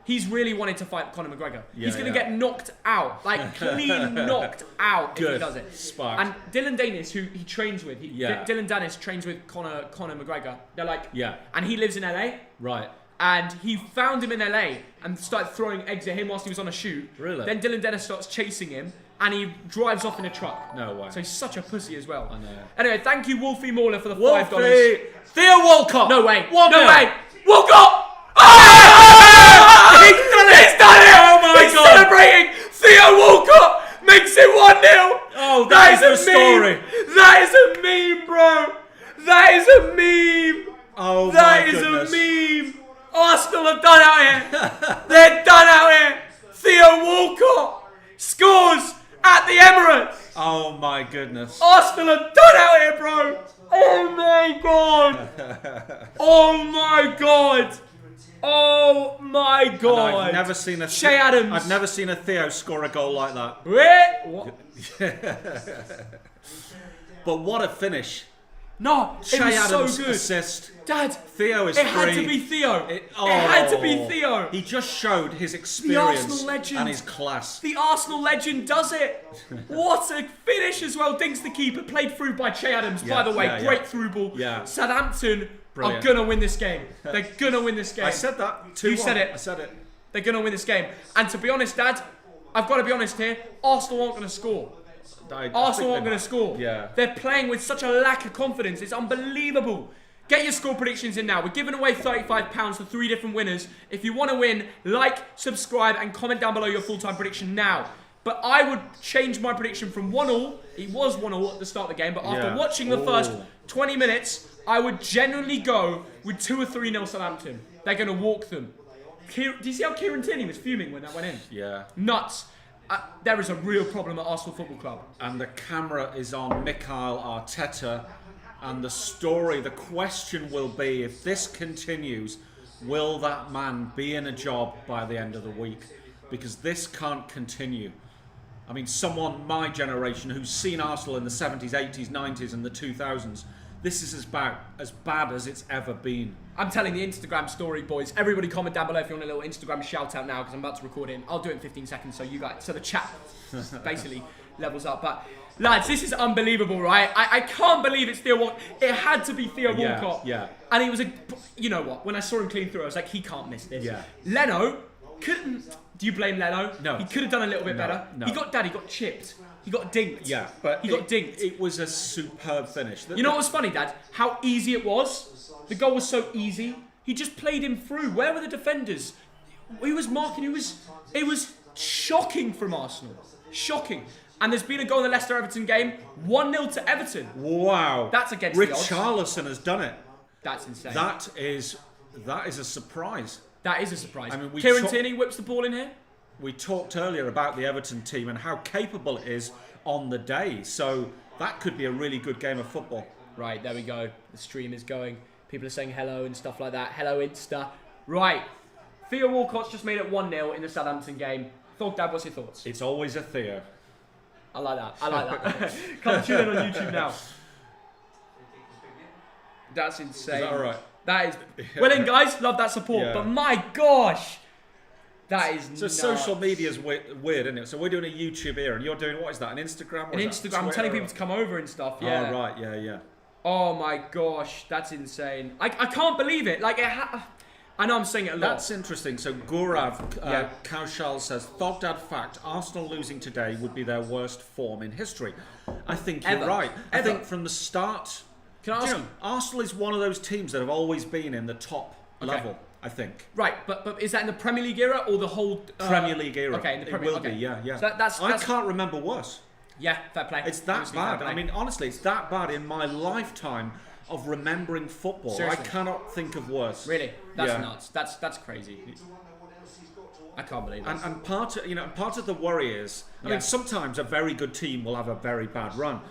he's really wanted to fight Conor McGregor. He's going to get knocked out, like clean knocked out if he does it. Spark. And Dylan Danis, who he trains with, Dylan Danis trains with Conor McGregor. They're like, and he lives in LA. Right. And he found him in LA and started throwing eggs at him whilst he was on a shoot. Really? Then Dylan Dennis starts chasing him and he drives off in a truck. No way. So he's such a pussy as well. I know. Anyway, thank you, Wolfie Mauler, for the $5. Theo Walcott! No way. 1-0. No way. Walcott! He's done it! He's done it! Oh my He's God! celebrating! Theo Walcott makes it 1-0! Oh, that is the story. That is a meme, bro! That is a meme! Oh that my goodness. That is a meme! Arsenal are done out here! They're done out here! Theo Walcott scores at the Emirates! Oh my goodness. Arsenal are done out here, bro! Oh my God! Oh my God! Oh my God! I've never seen a Shay Adams. I've never seen a Theo score a goal like that. Wait, what? But what a finish! No, it Shay was Adams so good. Assist. Dad, Theo is it free. had to be Theo. It had to be Theo. He just showed his experience Arsenal legend. and his class. The Arsenal legend does it. What a finish as well. Dinks the keeper, played through by Shay Adams. By the way, great through ball. Yeah. Southampton Brilliant. are going to win this game. They're going to win this game. I said that. You said it. I said it. They're going to win this game. And to be honest, Dad, I've got to be honest here. Arsenal aren't going to score. Arsenal aren't going to score. Yeah. They're playing with such a lack of confidence. It's unbelievable. Get your score predictions in now. We're giving away £35 for 3 different winners. If you want to win, like, subscribe, and comment down below your full-time prediction now. But I would change my prediction from 1-1. It was 1-1 at the start of the game, but after watching the first 20 minutes, I would genuinely go with 2 or 3-0 Southampton. They're going to walk them. Do you see how Kieran Tierney was fuming when that went in? Yeah. Nuts. There is a real problem at Arsenal Football Club. And the camera is on Mikel Arteta. And the question will be, if this continues, will that man be in a job by the end of the week? because this can't continue. I mean, someone my generation who's seen Arsenal in the 70s, 80s, 90s and the 2000s, this is as bad as it's ever been. I'm telling the Instagram story, boys. Everybody comment down below if you want a little Instagram shout out now, because I'm about to record it. I'll do it in 15 seconds so the chat basically levels up. But lads, this is unbelievable, right? I can't believe it's Theo Walcott. It had to be Theo Walcott. Yeah. And he was you know what? When I saw him clean through, I was like, he can't miss this. Yeah. Leno couldn't. Do you blame Leno? No. He could have done a little bit better. No. He got chipped. He got dinked. Yeah, but he got dinked. It was a superb finish. You know what was funny, Dad? How easy it was. The goal was so easy. He just played him through. Where were the defenders? He was marking. It was shocking from Arsenal. Shocking. And there's been a goal in the Leicester-Everton game. 1-0 to Everton. Wow. That's against the odds. Richarlison has done it. That's insane. That is a surprise. That is a surprise. I mean, Kieran Tierney whips the ball in here. We talked earlier about the Everton team and how capable it is on the day. So that could be a really good game of football. Right, there we go. The stream is going. People are saying hello and stuff like that. Hello, Insta. Right. Theo Walcott's just made it 1-0 in the Southampton game. Thogdad, what's your thoughts? It's always a Theo. I like that. Come tune in on YouTube now. That's insane. Is that all right? That is... Well then, guys, love that support. Yeah. But my gosh, that is So nuts. social media's weird, isn't it? So we're doing a YouTube here, and you're doing, what is that, an Instagram? An Instagram. I'm telling people to come over and stuff. Yeah. Oh, right, yeah. Oh my gosh, that's insane. I can't believe it. Like, I know I'm saying it a lot. That's interesting. So Gaurav Kaushal says, Thogdad fact, Arsenal losing today would be their worst form in history. I think you're right. I think from the start... Can I ask you? Arsenal is one of those teams that have always been in the top level, I think. Right, but is that in the Premier League era or the whole... Premier League era. Okay, in the Premier League. It will be, yeah. So that's I can't remember worse. Yeah, fair play. It's that bad. I mean, honestly, it's that bad in my lifetime of remembering football. Seriously? I cannot think of worse. Really? That's nuts. That's crazy. I can't believe it. And part of the worry is, I mean, sometimes a very good team will have a very bad run.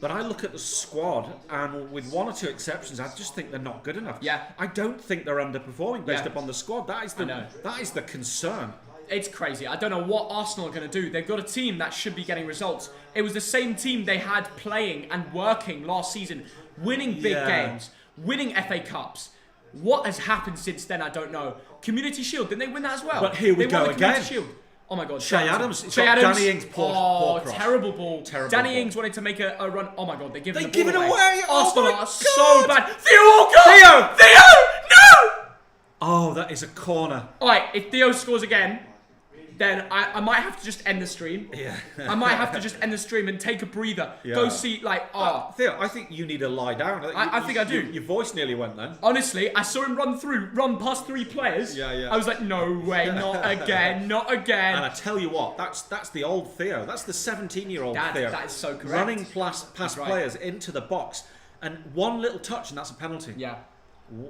But I look at the squad, and with one or two exceptions, I just think they're not good enough. Yeah. I don't think they're underperforming based upon the squad. That is the concern. It's crazy. I don't know what Arsenal are going to do. They've got a team that should be getting results. It was the same team they had playing and working last season, winning big games, winning FA Cups. What has happened since then, I don't know. Community Shield, didn't they win that as well? But here we go again. Community Shield. Oh my God. Shay Adams. Shay Adams. Danny Ings poor cross. Terrible ball. Danny ball. Ings wanted to make a run. Oh my God, they give it the ball away. Arsenal Oh my are God. so bad. Theo Walcott! Theo! No! Oh, that is a corner. Alright, if Theo scores again, then I might have to just end the stream. Yeah. I might have to just end the stream and take a breather. Yeah. Go see, Theo, I think you need to lie down. I think I do. Your voice nearly went then. Honestly, I saw him run past 3 players. Yeah. I was like, no way, not again, not again. And I tell you what, that's the old Theo. That's the 17-year-old Theo. That is so correct. Running past players into the box. And one little touch and that's a penalty. Yeah.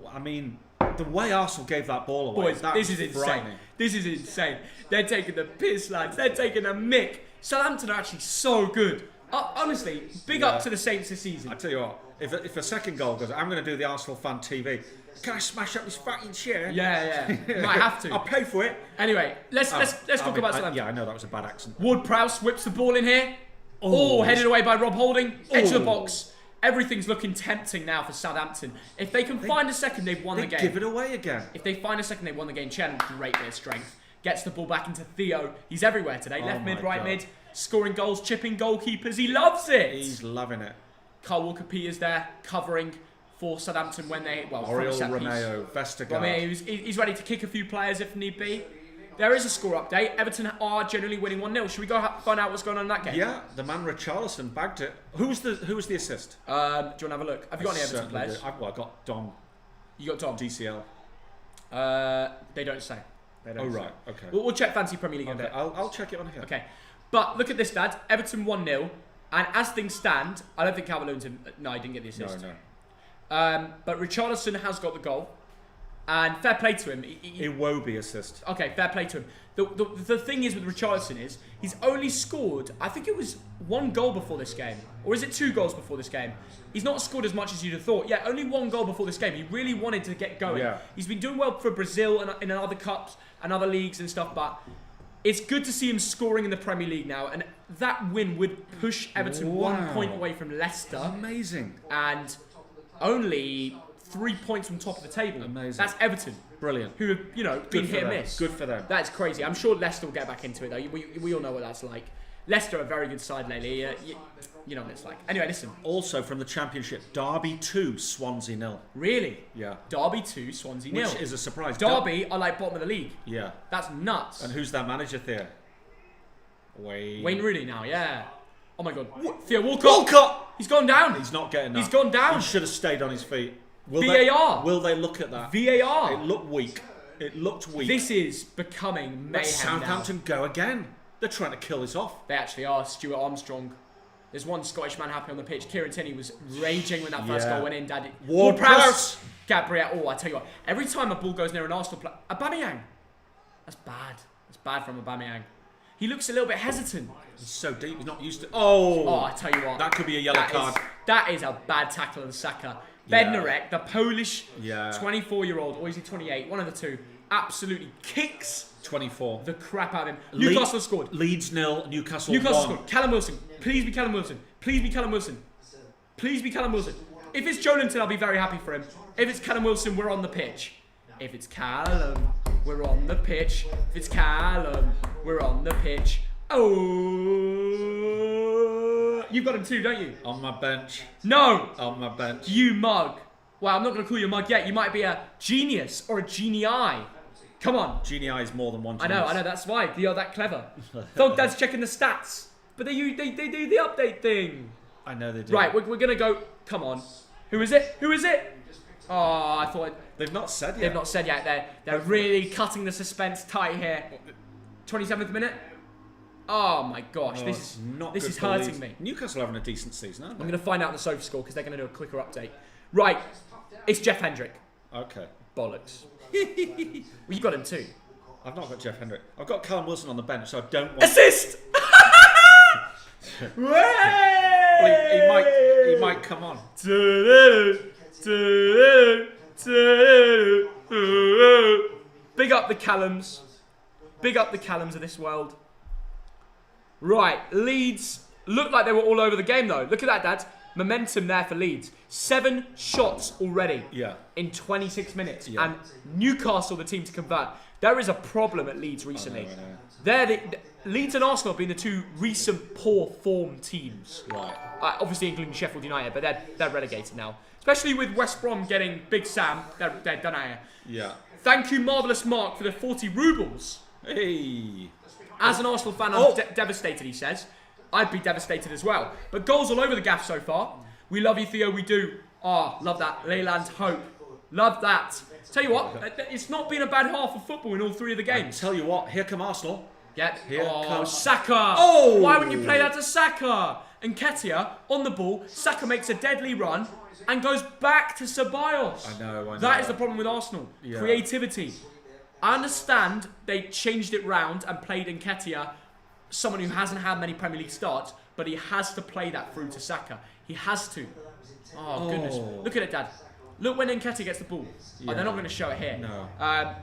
I mean, the way Arsenal gave that ball away, boys, this is insane. This is insane. They're taking the piss, lads. They're taking a mick. Southampton are actually so good. Honestly, big up to the Saints this season. I tell you what, if a second goal goes, I'm going to do the Arsenal fan TV. Can I smash up this fucking chair? Yeah. Might have to. I'll pay for it. Anyway, let's talk about Southampton. Yeah, I know that was a bad accent. Ward-Prowse whips the ball in here. Headed away by Rob Holding. Edge of the box. Everything's looking tempting now for Southampton. If they can find a second, they've won the game. Give it away again. If they find a second, they've won the game. Chen, great bit of strength. Gets the ball back into Theo. He's everywhere today. Left mid, right mid. Scoring goals, chipping goalkeepers. He loves it. He's loving it. Kyle Walker-Peters there, covering for Southampton when they... Oriol Romeo, Vestergaard. He's ready to kick a few players if need be. There is a score update. Everton are generally winning 1-0. Should we go find out what's going on in that game? Yeah, the man Richarlison bagged it. Who was the assist? Do you want to have a look? Have you got any Everton players? I got Dom. You got Dom? DCL. They don't say. Right. Okay. We'll check Fantasy Premier League in a bit. I'll check it on here. Okay. But look at this, Dad. Everton 1-0. And as things stand, I don't think Calvert-Lewin's... No, he didn't get the assist. No. But Richarlison has got the goal. And fair play to him. Iwobi assist. Okay, fair play to him. The thing is with Richarlison is he's only scored, I think it was 1 goal before this game. Or is it 2 goals before this game? He's not scored as much as you'd have thought. Yeah, only 1 goal before this game. He really wanted to get going. Yeah. He's been doing well for Brazil and in other cups and other leagues and stuff, but It's good to see him scoring in the Premier League now, and that win would push Everton 1 point away from Leicester. Amazing. And only 3 points from top of the table. Amazing. That's Everton. Brilliant. Who have, been hit and miss. Good for them. That's crazy. I'm sure Leicester will get back into it, though. We all know what that's like. Leicester are a very good side lately. You know what it's like. Anyway, listen. Also from the Championship, Derby 2, Swansea 0. Really? Yeah. Derby 2, Swansea 0. Which is a surprise. Derby are like bottom of the league. Yeah. That's nuts. And who's that manager, Theo? Wayne Rooney now, yeah. Oh my God. Theo Walcott. Walcott! He's gone down. He's not getting up. He's gone down. He should have stayed on his feet. VAR. Will they look at that? VAR. It looked weak. It looked weak. This is becoming mayhem Let Southampton now. go again. They're trying to kill this off. They actually are. Stuart Armstrong. There's one Scottish man happy on the pitch. Kieran Tierney was raging when that first goal went in. Daddy. Ward-Prowse. Gabriel. Oh, I tell you what. Every time a ball goes near an Arsenal player, Aubameyang. That's bad. That's bad from Aubameyang. He looks a little bit hesitant. He's so deep. He's not used to. Oh, I tell you what. that could be a yellow card. That is a bad tackle on Saka. Yeah. Bednarek, the Polish Yeah. 24-year-old, or is he 28? One of the two. Absolutely kicks 24. the crap out of him. Newcastle scored. Leeds 0, Newcastle 1. Scored. Callum Wilson. Please be Callum Wilson. Please be Callum Wilson. Please be Callum Wilson. If it's Joelinton, I'll be very happy for him. If it's Callum Wilson, we're on the pitch. If it's Callum, we're on the pitch. If it's Callum, we're on the pitch. Oh, you've got him too, don't you? On my bench. No. On my bench. You mug. Well, I'm not going to call you a mug yet. You might be a genius or a genii. Come on. Genii is more than one. I know. That's why you're that clever. Thogdad's checking the stats, but they do the update thing. I know they do. Right, we're gonna go. Come on. Who is it? Oh, I thought They've not said yet. they've not said yet. They're really cutting the suspense tight here. 27th minute. Oh my gosh, this is hurting me. Newcastle having a decent season, aren't I'm they? going to find out the sofa score because they're going to do a quicker update. Right, it's Jeff Hendrick. Okay. Bollocks. Well, you got him too. I've not got Jeff Hendrick. I've got Callum Wilson on the bench, so I don't want... Assist! Well, he might come on. Big up the Callums. Big up the Callums of this world. Right, Leeds looked like they were all over the game though. Look at that, Dad. Momentum there for Leeds. 7 shots already in 26 minutes. Yeah. And Newcastle, the team to convert. There is a problem at Leeds recently. I know. Leeds and Arsenal have been the two recent poor form teams. Right. Obviously including Sheffield United, but they're relegated now. Especially with West Brom getting Big Sam. They're done out here. Yeah. Thank you, Marvellous Mark, for the 40 rubles. Hey. As an Arsenal fan, I'm devastated, he says. I'd be devastated as well. But goals all over the gaff so far. We love you, Theo, we do. Love that. Leyland Hope. Love that. Tell you what, it's not been a bad half of football in all 3 of the games. Tell you what, here come Arsenal. Yeah. Here comes Saka. Oh! Why wouldn't you play that to Saka? Nketiah on the ball. Saka makes a deadly run and goes back to Ceballos. I know. That is the problem with Arsenal. Yeah. Creativity. I understand they changed it round and played Nketiah, someone who hasn't had many Premier League starts, but he has to play that through to Saka. He has to. Oh, goodness. Look at it, Dad. Look when Nketiah gets the ball. Yeah. They're not going to show it here. No.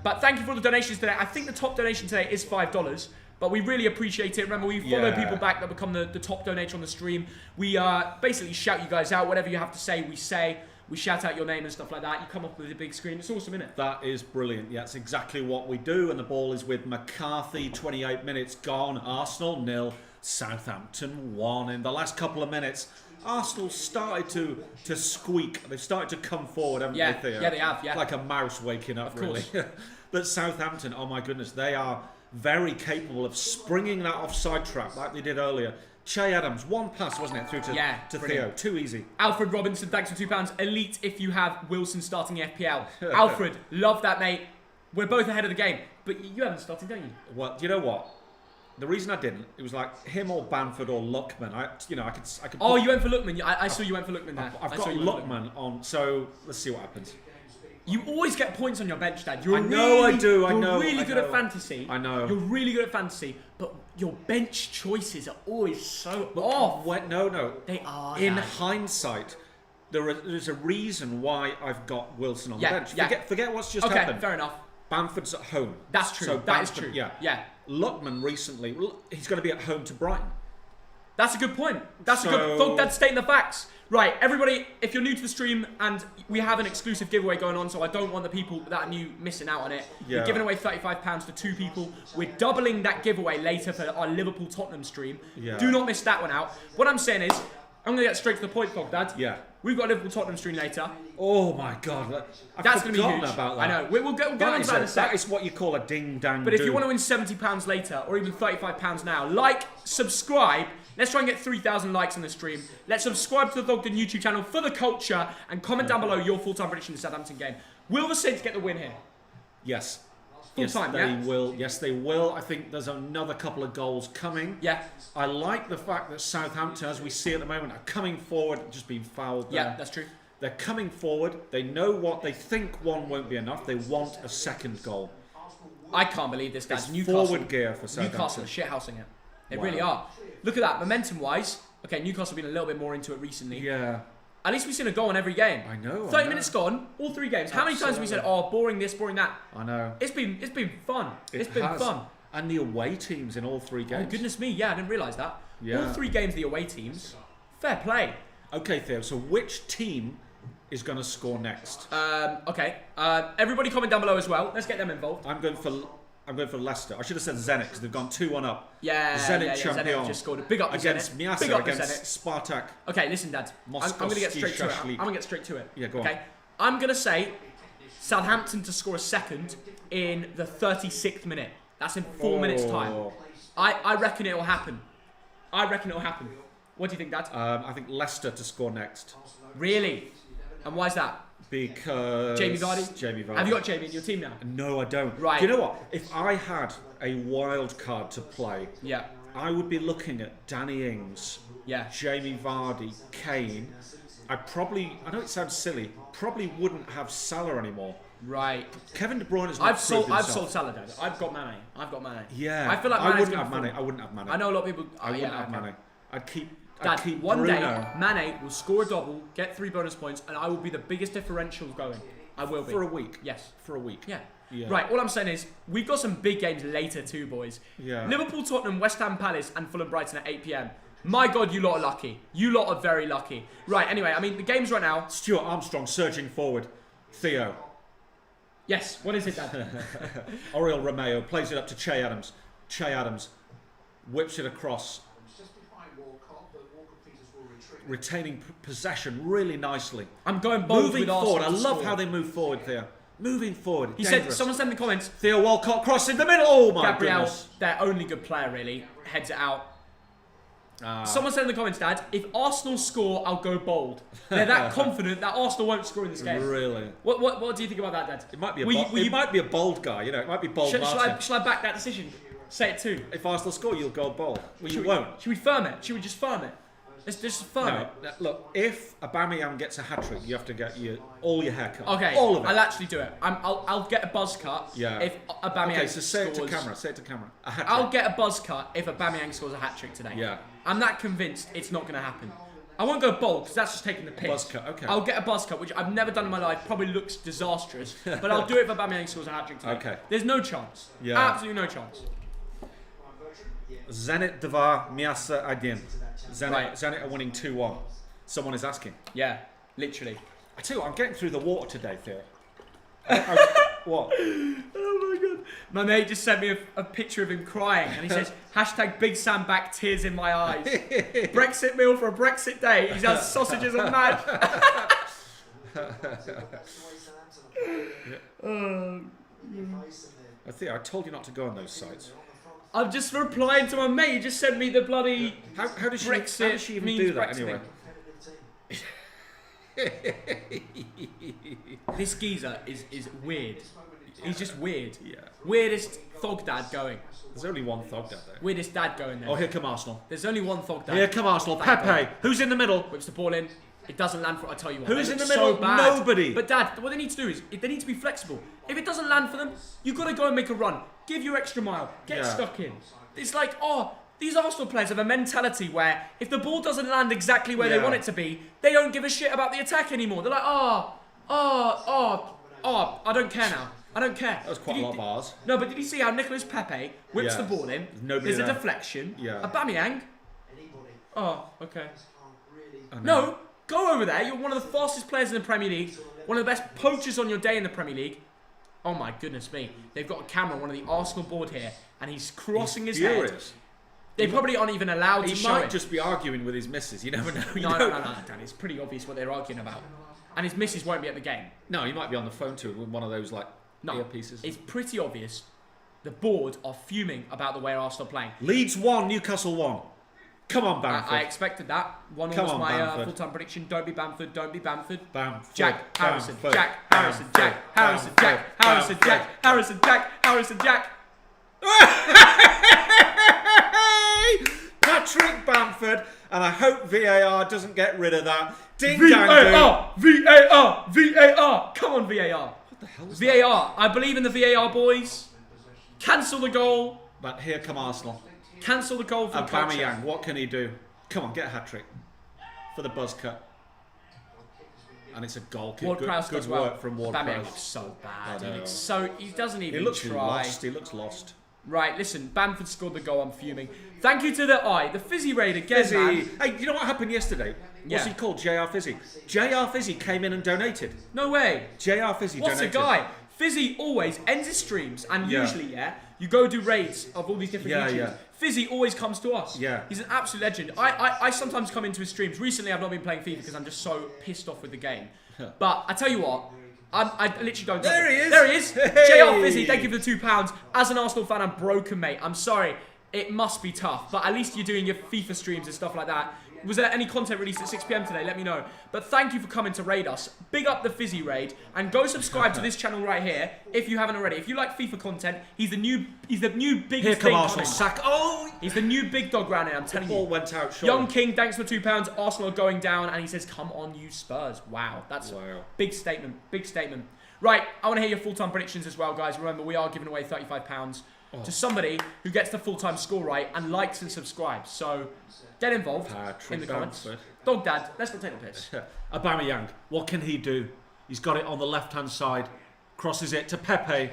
But thank you for all the donations today. I think the top donation today is $5, but we really appreciate it. Remember, we follow people back that become the top donator on the stream. We basically shout you guys out. Whatever you have to say, we say. We shout out your name and stuff like that. You come up with a big screen. It's awesome, isn't it? That is brilliant. Yeah, that's exactly what we do. And the ball is with McCarthy. 28 minutes gone. Arsenal 0. Southampton 1. In the last couple of minutes, Arsenal started to squeak. They've started to come forward, haven't they, Theo? Yeah, they have, yeah. Like a mouse waking up, of really. But Southampton, oh my goodness, they are very capable of springing that offside trap like they did earlier. Shay Adams, 1 pass, wasn't it, through to Theo. Too easy. Alfred Robinson, thanks for £2. Elite if you have Wilson starting the FPL. Alfred, love that, mate. We're both ahead of the game. But you haven't started, don't you? Well, do you know what? The reason I didn't, it was like him or Bamford or Luckman. I could. Oh, you went for Luckman. I saw you went for Luckman there. I've got Luckman on, so let's see what happens. You always get points on your bench, Dad. I know I do. You're really good at fantasy. I know. You're really good at fantasy, but your bench choices are always so off. No. They are. In hindsight, there's a reason why I've got Wilson on the bench. Forget what's just happened. Okay, fair enough. Bamford's at home. That's true. So that is true. Yeah. Luckman recently, he's going to be at home to Brighton. That's a good point. That's a good... Thogdad stating the facts. Right, everybody, if you're new to the stream, and we have an exclusive giveaway going on, so I don't want the people that are new missing out on it. Yeah. We're giving away £35 to 2 people. We're doubling that giveaway later for our Liverpool Tottenham stream. Yeah. Do not miss that one out. What I'm saying is, I'm going to get straight to the point, Thogdad. Yeah. We've got a Liverpool Tottenham stream later. Oh my God. That's going to be huge. About that. I know. We'll get on to that in a sec. That is what you call a ding-dang. But if you want to win £70 later, or even £35 now, like, subscribe. Let's try and get 3,000 likes on the stream. Let's subscribe to the Thogden YouTube channel for the culture, and comment down below your full-time prediction in the Southampton game. Will the Saints get the win here? Yes. Full-time, they will. Yes, they will. I think there's another couple of goals coming. Yeah. I like the fact that Southampton, as we see at the moment, are coming forward, just being fouled there. Yeah, that's true. They're coming forward. They know what they think one won't be enough. They want a second goal. I can't believe this, guys. It's Newcastle, forward gear for Southampton. Newcastle are shithousing it. They really are. Look at that, momentum-wise. Okay, Newcastle have been a little bit more into it recently. Yeah. At least we've seen a goal in every game. I know. 30 minutes gone, all 3 games. How many times have we said, oh, boring this, boring that? I know. It's been fun. It's been fun. And the away teams in all 3 games. Oh, goodness me. Yeah, I didn't realise that. Yeah. All 3 games, the away teams. Fair play. Okay, Theo, so which team is going to score next? Okay. Everybody comment down below as well. Let's get them involved. I'm going for Leicester. I should have said Zenit because they've gone 2-1 up. Yeah, Zenit champion. Zenit just scored. Big up against Zenit. Miasa, Big up against Spartak. Okay, listen, Dad. I'm going to get straight to it. I'm going to get straight to it. Yeah, go on. Okay. I'm going to say Southampton to score a second in the 36th minute. That's in 4 minutes' time. I reckon it will happen. What do you think, Dad? I think Leicester to score next. Really? And why is that? Because... Jamie Vardy? Have you got Jamie in your team now? No, I don't. Right. Do you know what? If I had a wild card to play, yeah, I would be looking at Danny Ings, yeah, Jamie Vardy, Kane. I know it sounds silly, probably wouldn't have Salah anymore. Right. Kevin De Bruyne has I've sold Salah, Dad. I've got Mane. Yeah. I feel like I wouldn't have Mane. I know a lot of people... I wouldn't have Mane. I'd keep one Bruno. day, Mane will score a double, get 3 bonus points, and I will be the biggest differential going. I will be. For a week? Yes. For a week? Yeah. Yeah. Right, all I'm saying is, we've got some big games later too, boys. Yeah. Liverpool, Tottenham, West Ham Palace, and Fulham Brighton at 8 PM. My God, you lot are lucky. You lot are very lucky. Right, anyway, I mean, the games right now... Stuart Armstrong surging forward. Theo. Yes, what is it, Dad? Oriol Romeo plays it up to Shay Adams. Shay Adams whips it across. Retaining possession really nicely. I'm going bold moving with forward. Arsenal. I love how they move forward, Theo. Moving forward. He dangerous. said, someone said in the comments, Theo Walcott cross in the middle. Oh my Gabriel, goodness. their only good player, really, heads it out. Someone said in the comments, Dad, if Arsenal score, I'll go bold. They're that confident that Arsenal won't score in this game. Really? What do you think about that, Dad? It might be a might be a bold guy, you know. It might be bold. Shall I back that decision? Say it too. If Arsenal score, you'll go bold. Well, you won't. Should we firm it? Should we just firm it? Let's just firm it. Look, if Aubameyang gets a hat trick, you have to get all your hair cut. Okay, all of it. I'll actually do it. I'll get a buzz cut. Yeah. If Aubameyang okay, so say scores, it to camera. Say it to camera. A hat trick. I'll get a buzz cut if Aubameyang scores a hat trick today. Yeah. I'm that convinced it's not going to happen. I won't go bold because that's just taking the piss. Buzz cut, okay. I'll get a buzz cut, which I've never done in my life. Probably looks disastrous, but I'll do it if Aubameyang scores a hat trick today. Okay. There's no chance. Yeah. Absolutely no chance. Zenit 2, Miasa 1. Zenit are winning 2-1. Someone is asking. Yeah, literally. I tell you what, I'm getting through the water today, Theo. What? Oh my God. My mate just sent me a picture of him crying and he says, hashtag Big Sam back, tears in my eyes. Brexit meal for a Brexit day. He's had sausages and mash. Theo, I told you not to go on those sites. I'm just replying to my mate. He just sent me the bloody How does Brexit she even do that Brexit. anyway? This geezer is weird. He's just weird. Yeah. Weirdest Thogdad going. There's only one Thogdad there. Weirdest dad going there. Oh, here come Arsenal. There's only one Thogdad. Here come Arsenal. Pepe. Who's in the middle? Whips the ball in. It doesn't land for. I tell you what. Who's in the so middle? bad. Nobody. But Dad, what they need to do is they need to be flexible. If it doesn't land for them, you've got to go and make a run. Give your extra mile. Get stuck in. It's like, these Arsenal players have a mentality where if the ball doesn't land exactly where they want it to be, they don't give a shit about the attack anymore. They're like, I don't care now. I don't care. That was quite a lot of ours. No, but did you see how Nicolas Pepe whips the ball in? There's a deflection. Yeah. Aubameyang. Oh, okay. No, go over there. You're one of the fastest players in the Premier League. One of the best poachers on your day in the Premier League. Oh my goodness me. They've got a camera on one of the Arsenal board here, and he's crossing his head. They probably aren't even allowed to show it. He might just be arguing with his missus. You never know. No, Dan. It's pretty obvious what they're arguing about. And his missus won't be at the game. No, he might be on the phone too with one of those earpieces. It's pretty obvious. The board are fuming about the way Arsenal are playing. Leeds 1, Newcastle 1. Come on, Bamford. I expected that. 1 was my full-time prediction. Don't be Bamford. Don't be Bamford. Jack Harrison. Jack Harrison. Jack Harrison. Jack Harrison. Jack Harrison. Jack Harrison. Jack. Patrick Bamford, and I hope VAR doesn't get rid of that. Ding VAR! VAR! VAR! Come on, VAR. What the hell is VAR. I believe in the VAR, boys. Cancel the goal. But here come Arsenal. Cancel the goal for Aubameyang, what can he do? Come on, get a hat-trick. For the buzz cut. And it's a goal. Good work from Ward-Prowse. Aubameyang looks so bad. He doesn't even try. He looks lost. Right, listen, Bamford scored the goal, I'm fuming. Thank you to the Fizzy Raid again, man. Hey, you know what happened yesterday? What's he called? JR Fizzy. JR Fizzy came in and donated. No way. JR Fizzy donated. What's a guy? Fizzy always ends his streams, and usually, you go do raids of all these different YouTubers. Yeah. Fizzy always comes to us. Yeah. He's an absolute legend. I sometimes come into his streams. Recently, I've not been playing FIFA because I'm just so pissed off with the game. But I tell you what, I literally don't. There he is. There he is. Hey. JR Fizzy, thank you for the £2. As an Arsenal fan, I'm broken, mate. I'm sorry. It must be tough, but at least you're doing your FIFA streams and stuff like that. Was there any content released at 6 PM today? Let me know. But thank you for coming to raid us. Big up the Fizzy Raid, and go subscribe to this channel right here if you haven't already. If you like FIFA content, he's the new biggest Here come thing Arsenal. coming. Oh, He's the new big dog round here. I'm telling you. ball went out short. Young King, thanks for £2. Arsenal are going down, and he says, "Come on, you Spurs." Wow, that's a big statement. Big statement. Right, I want to hear your full-time predictions as well, guys. Remember, we are giving away £35 to somebody who gets the full-time score right and likes and subscribes. So, get involved in the comments. Thogdad, let's not take the piss. Aubameyang, what can he do? He's got it on the left-hand side. Crosses it to Pepe.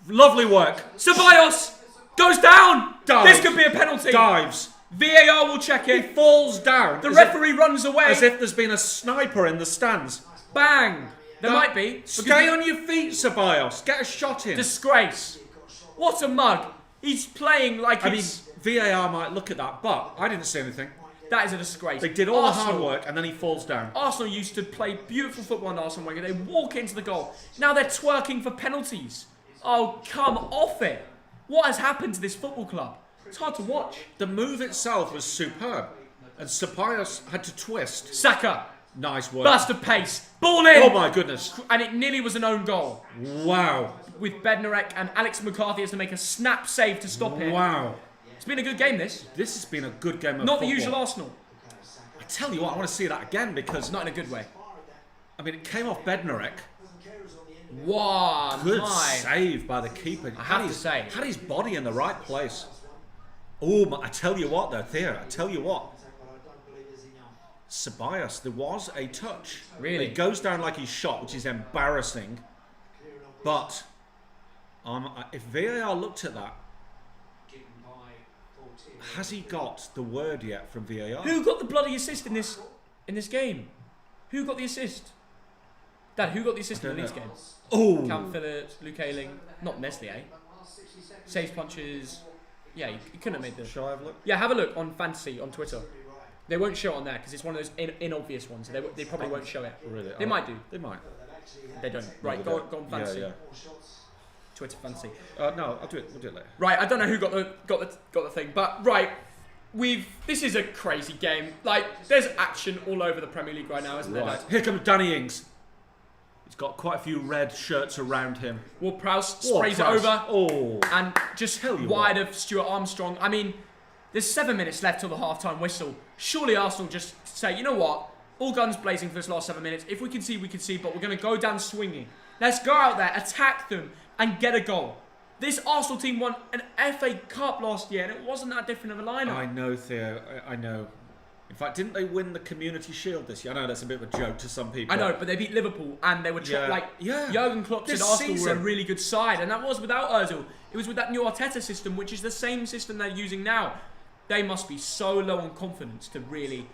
Lovely work. Ceballos goes down. Dives. This could be a penalty. Dives. VAR will check He it. falls down. The referee runs away. As if there's been a sniper in the stands. Bang. There might be. Stay on your feet, Ceballos. Get a shot in. Disgrace. What a mug. He's playing like it's... VAR might look at that, but I didn't see anything. That is a disgrace. They did all the hard work, and then he falls down. Arsenal used to play beautiful football under Arsene Wenger. They walk into the goal. Now they're twerking for penalties. Oh, come off it. What has happened to this football club? It's hard to watch. The move itself was superb, and Ceballos had to twist. Saka. Nice work. Burst of pace. Ball in. Oh my goodness. And it nearly was an own goal. Wow. With Bednarek and Alex McCarthy has to make a snap save to stop it. Wow. It's been a good game, this. This has been a good game of Not football. the usual Arsenal. I tell you what, I want to see that again because... Not in a good way. I mean, it came off Bednarek. Wow, Good save by the keeper. I have to say. Had his body in the right place. Oh, I tell you what though, Theo, I tell you what. Ceballos, there was a touch. Really? It goes down like he's shot, which is embarrassing. But if VAR looked at that, has he got the word yet from VAR? Who got the bloody assist in this game? Who got the assist? Dad, who got the assist in the Leeds game? Oh! Cam Phillips, Luke Ayling, not Meslier. Saves punches. Yeah, you couldn't have made this. Shall I have a look? Yeah, have a look on Fantasy on Twitter. They won't show it on there because it's one of those inobvious ones. So they probably won't show it. Really? They might do. They might. They don't. Right, go on Fantasy. Yeah. Twitter Fantasy. No, I'll do it. We'll do it later. Right, I don't know who got the thing, but right, this is a crazy game. Like, there's action all over the Premier League right now, isn't there? Right. Here comes Danny Ings. He's got quite a few red shirts around him. Ward-Prowse sprays it over. Oh. And just wide of Stuart Armstrong. I mean, there's 7 minutes left till the half-time whistle. Surely Arsenal just say, you know what? All guns blazing for this last 7 minutes. If we can see, we can see, but we're going to go down swinging. Let's go out there, attack them, and get a goal. This Arsenal team won an FA Cup last year, and it wasn't that different of a lineup. I know, Theo. I know. In fact, didn't they win the Community Shield this year? I know that's a bit of a joke to some people. I know, but they beat Liverpool, and they were Jurgen Klopp said Arsenal were a really good side, and that was without Ozil. It was with that new Arteta system, which is the same system they're using now. They must be so low on confidence to really...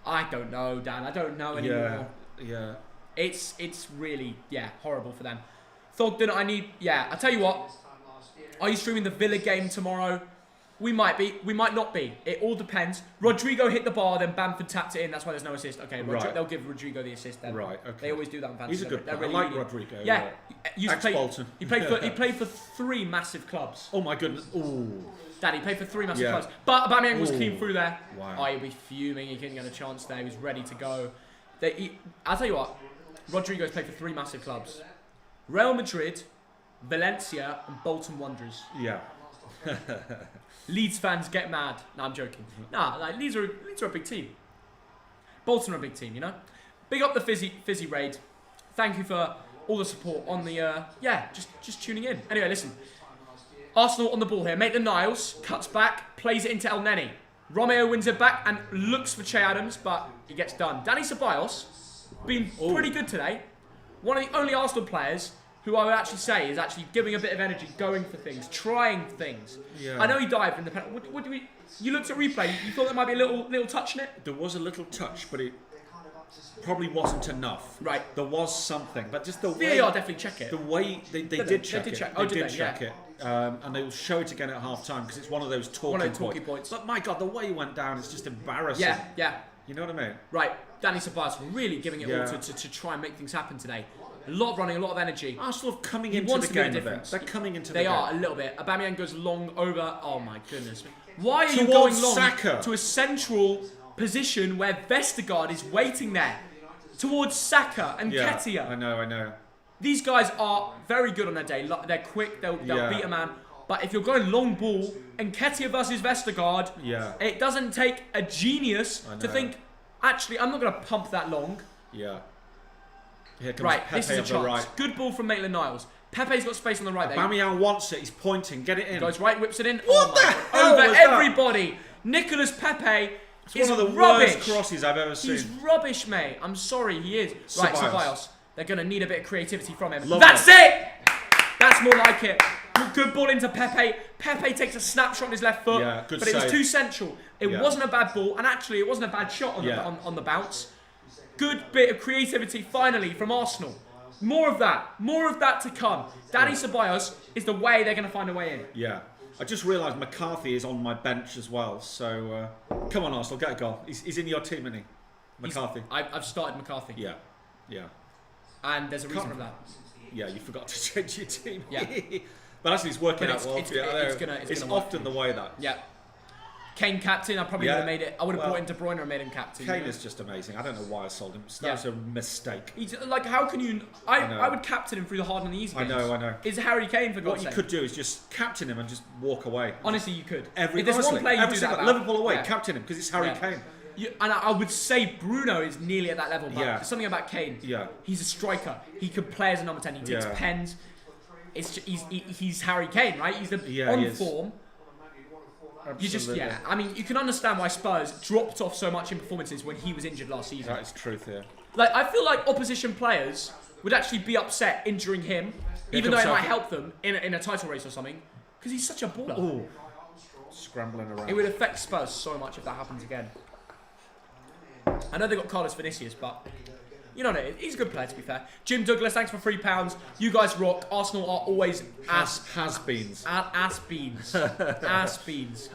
I don't know, Dan. I don't know anymore. Yeah. It's really, horrible for them. Thogden, I tell you what. Are you streaming the Villa game tomorrow? We might be. We might not be. It all depends. Rodrigo hit the bar, then Bamford tapped it in. That's why there's no assist. Okay, right. They'll give Rodrigo the assist then. Right, okay. They always do that in fantasy. He's a good player. Really, I like Rodrigo. Yeah. He played for 3 massive clubs. Oh my goodness. Ooh. Daddy played for 3 massive clubs. But Aubameyang was clean through there. Wow. Oh, he'd be fuming. He couldn't get a chance there. He was ready to go. I'll tell you what. Rodrigo's played for 3 massive clubs. Real Madrid, Valencia, and Bolton Wanderers. Yeah. Leeds fans get mad. No, I'm joking. Leeds are a big team. Bolton are a big team, you know. Big up the fizzy raid. Thank you for all the support on the just tuning in. Anyway, listen. Arsenal on the ball here. Maitland-Niles cuts back, plays it into El Neni. Romeo wins it back and looks for Shay Adams, but he gets done. Danny Ceballos been pretty good today. One of the only Arsenal players who I would actually say is actually giving a bit of energy, going for things, trying things. Yeah. I know he dived in the penalty. You looked at replay. You thought there might be a little touch in it? There was a little touch, but it probably wasn't enough. Right. There was something, but just the way... VAR definitely check it. The way they did check it. Oh, they did check it. And they will show it again at half-time because it's one of those talking points. But my God, the way he went down is just embarrassing. Yeah. You know what I mean? Right. Danny Ceballos really giving it all to try and make things happen today. A lot of running, a lot of energy. Arsenal coming into the game a bit. They're coming into the game. They are, a little bit. Aubameyang goes long over... Oh, my goodness. Why are you Towards going long Saka. to a central position where Vestergaard is waiting there? Towards Saka and Ketia. I know. These guys are very good on their day. They're quick. They'll beat a man. But if you're going long ball and Ketia versus Vestergaard, it doesn't take a genius to think, actually, I'm not going to pump that long. Yeah. Here comes Right, Pepe this is a on chance. the right. Good ball from Maitland-Niles. Pepe's got space on the right there. Aubameyang wants it. He's pointing. Get it in. Goes right, whips it in. What the hell Over was that? everybody. Nicolas Pepe is one of the rubbish. worst crosses I've ever seen. He's rubbish, mate. I'm sorry, he is. Right, Ceballos. They're going to need a bit of creativity from him. That's it! That's more like it. Good ball into Pepe. Pepe takes a snapshot on his left foot. Yeah, good but it was save. too central. It wasn't a bad ball, and actually it wasn't a bad shot on the bounce. Good bit of creativity finally from Arsenal. More of that to come. Danny Ceballos is the way they're going to find a way in. Yeah. I just realised McCarthy is on my bench as well. So, come on, Arsenal, get a goal. He's in your team, isn't he? McCarthy. I've started McCarthy. Yeah. And there's a reason for that. Yeah, you forgot to change your team. Yeah. But actually, it's working out well. It's often the way that. Yeah. Kane captain, I probably would have made it. I would have brought in De Bruyne and made him captain. Kane is just amazing. I don't know why I sold him. That was a mistake. He's, like, how can you... I would captain him through the hard and the easy games. I know. Is Harry Kane, for God's sake. What you could do is just captain him and just walk away. Honestly, you could. If there's one player you do that about, Liverpool away, captain him because it's Harry Kane. And I would say Bruno is nearly at that level, but there's something about Kane. Yeah. He's a striker. He could play as a number 10. He takes pens. He's Harry Kane, right? He's on form. Absolutely. I mean, you can understand why Spurs dropped off so much in performances when he was injured last season. That is truth, yeah. Like, I feel like opposition players would actually be upset injuring him, even though it might help them in a title race or something, because he's such a baller. Ooh. Scrambling around. It would affect Spurs so much if that happens again. I know they got Carlos Vinicius, but you know, he's a good player, to be fair. Jim Douglas, thanks for £3. You guys rock. Arsenal are always has-beens. Ass-beans. Ass-beans.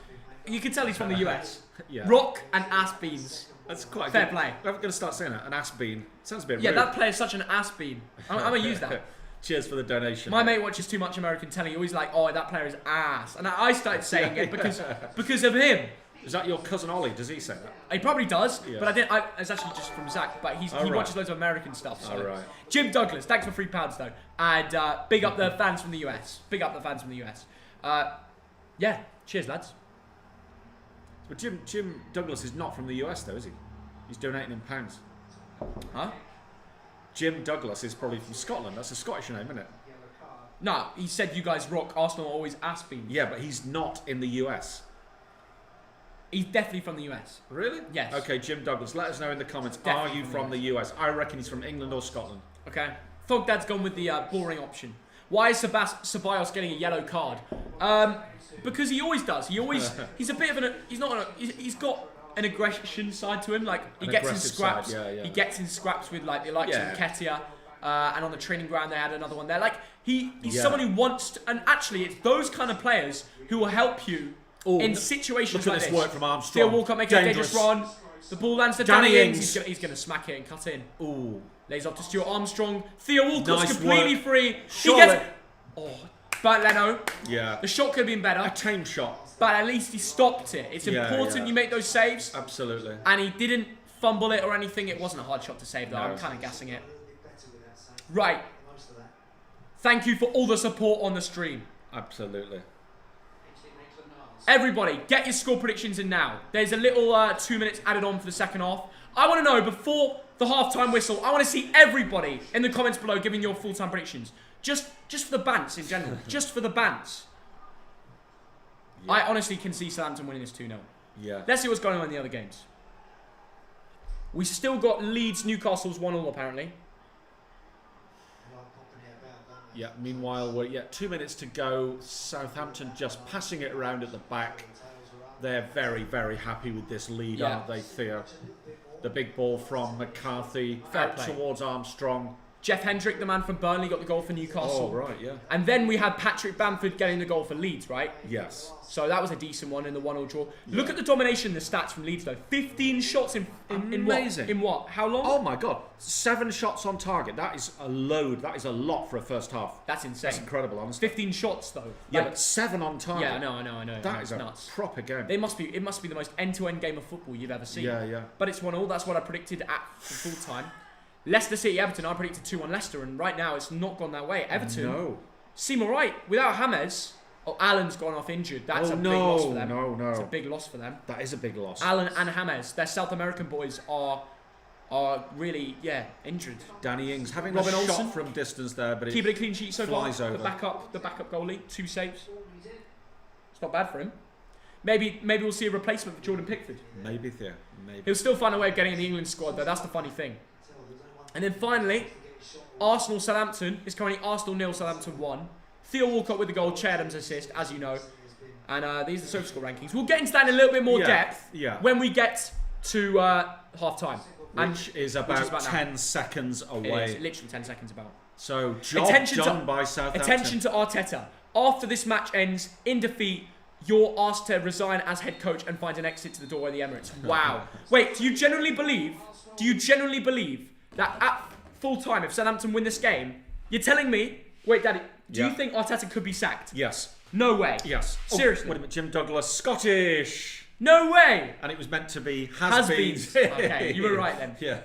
You can tell he's from the US. Yeah. Rock and ass-beans. That's quite fair good. play. I'm going to start saying that. An ass-bean. Sounds a bit rude. Yeah, that player is such an ass-bean. I'm going to use that. Cheers for the donation. My mate watches too much American telly. He's always like, oh, that player is ass. And I started saying it because of him. Is that your cousin Ollie? Does he say that? He probably does, but I didn't. It's actually just from Zach, but he watches loads of American stuff. So. Right. Jim Douglas, thanks for £3 though, and big up the fans from the US. Big up the fans from the US. Yeah, cheers lads. But Jim Douglas is not from the US though, is he? He's donating in pounds. Huh? Jim Douglas is probably from Scotland. That's a Scottish name, isn't it? No, he said you guys rock. Arsenal are always ass beans. Yeah, but he's not in the US. He's definitely from the US. Really? Yes. Okay, Jim Douglas, let us know in the comments. Definitely Are you from from the US? I reckon he's from England or Scotland. Okay. Thogdad's gone with the boring option. Why is Ceballos getting a yellow card? Because he always does. He's a bit of he's got an aggression side to him. Like he gets in scraps. He gets in scraps with like the likes of Mccarthy. And on the training ground they had another one there. Like he's someone who wants to, and actually it's those kind of players who will help you in situations like this. Look at this work from Armstrong. Theo Walcott making a dangerous run. The ball lands to Danny Ings. He's going to smack it and cut in. Ooh. Lays off to Stuart Armstrong. Theo Walcott's Nice completely work. free. Surely. He gets... But Leno. Yeah. The shot could have been better. A tame shot. But at least he stopped it. It's important you make those saves. Absolutely. And he didn't fumble it or anything. It wasn't a hard shot to save, though. No. I'm kind of gassing it. Right. Thank you for all the support on the stream. Absolutely. Everybody, get your score predictions in now. There's a little 2 minutes added on for the second half. I want to know, before the half-time whistle, I want to see everybody in the comments below giving your full-time predictions. Just for the bants in general. Just for the bants. Yeah. I honestly can see Southampton winning this 2-0. Yeah. Let's see what's going on in the other games. We still got Leeds, Newcastle's 1-1 apparently. Yeah, meanwhile, we're 2 minutes to go. Southampton just passing it around at the back. They're very, very happy with this lead, aren't they, Theo? The big ball from McCarthy out towards Armstrong. Jeff Hendrick, the man from Burnley, got the goal for Newcastle. Oh, right, yeah. And then we had Patrick Bamford getting the goal for Leeds, right? Yes. So that was a decent one in the 1-0 draw. Yeah. Look at the domination, the stats from Leeds, though. 15 shots in Amazing. In what? How long? Oh, my God. 7 shots on target. That is a load. That is a lot for a first half. That's insane. That's incredible, honestly. 15 shots, though. Yeah, but 7 on target. Yeah, I know. That is nuts. A proper game. It must be the most end-to-end game of football you've ever seen. Yeah. But it's 1-1. That's what I predicted at full time. Leicester City, Everton, I predicted 2-1 Leicester, and right now it's not gone that way. Everton seem alright. Without James, Allen's gone off injured. That's a big loss for them. No. It's a big loss for them. That is a big loss. Allen and James, their South American boys are really, injured. Danny Ings having Robin a Olsen, shot from distance there, but keeping a clean sheet so far. Flies over. The backup goalie, 2 saves. It's not bad for him. Maybe we'll see a replacement for Jordan Pickford. Maybe, Theo. Maybe. He'll still find a way of getting in the England squad, though. That's the funny thing. And then finally, Arsenal-Southampton is currently Arsenal 0, Southampton 1. Theo Walcott with the goal, Shay Adams assist, as you know. And these are the SofaScore rankings. We'll get into that in a little bit more depth when we get to half-time. Which is about 10 seconds away. It is literally 10 seconds about. So, job done by Southampton. Attention to Arteta. After this match ends in defeat, you're asked to resign as head coach and find an exit to the door of the Emirates. Wow. Wait, do you genuinely believe that at full time, if Southampton win this game, you're telling me, wait, Daddy, do you think Arteta could be sacked? Yes. No way. Yes. Seriously. Wait a minute, Jim Douglas, Scottish. No way. And it was meant to be has-beens. Okay, you were right then. Yeah.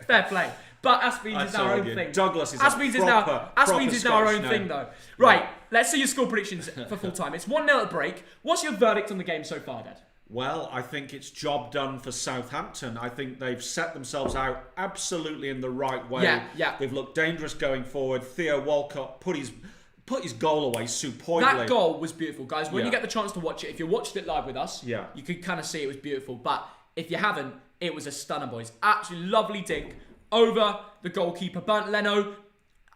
Fair play. But has-beens is now our own thing. Douglas is has-beens is now our own thing, though. Right, let's see your score predictions for full time. It's 1-0 at break. What's your verdict on the game so far, Dad? Well, I think it's job done for Southampton. I think they've set themselves out absolutely in the right way. Yeah. They've looked dangerous going forward. Theo Walcott put his goal away superbly. That goal was beautiful, guys. When you get the chance to watch it, if you watched it live with us, you could kind of see it was beautiful. But if you haven't, it was a stunner, boys. Absolutely lovely dink over the goalkeeper. Bernd Leno,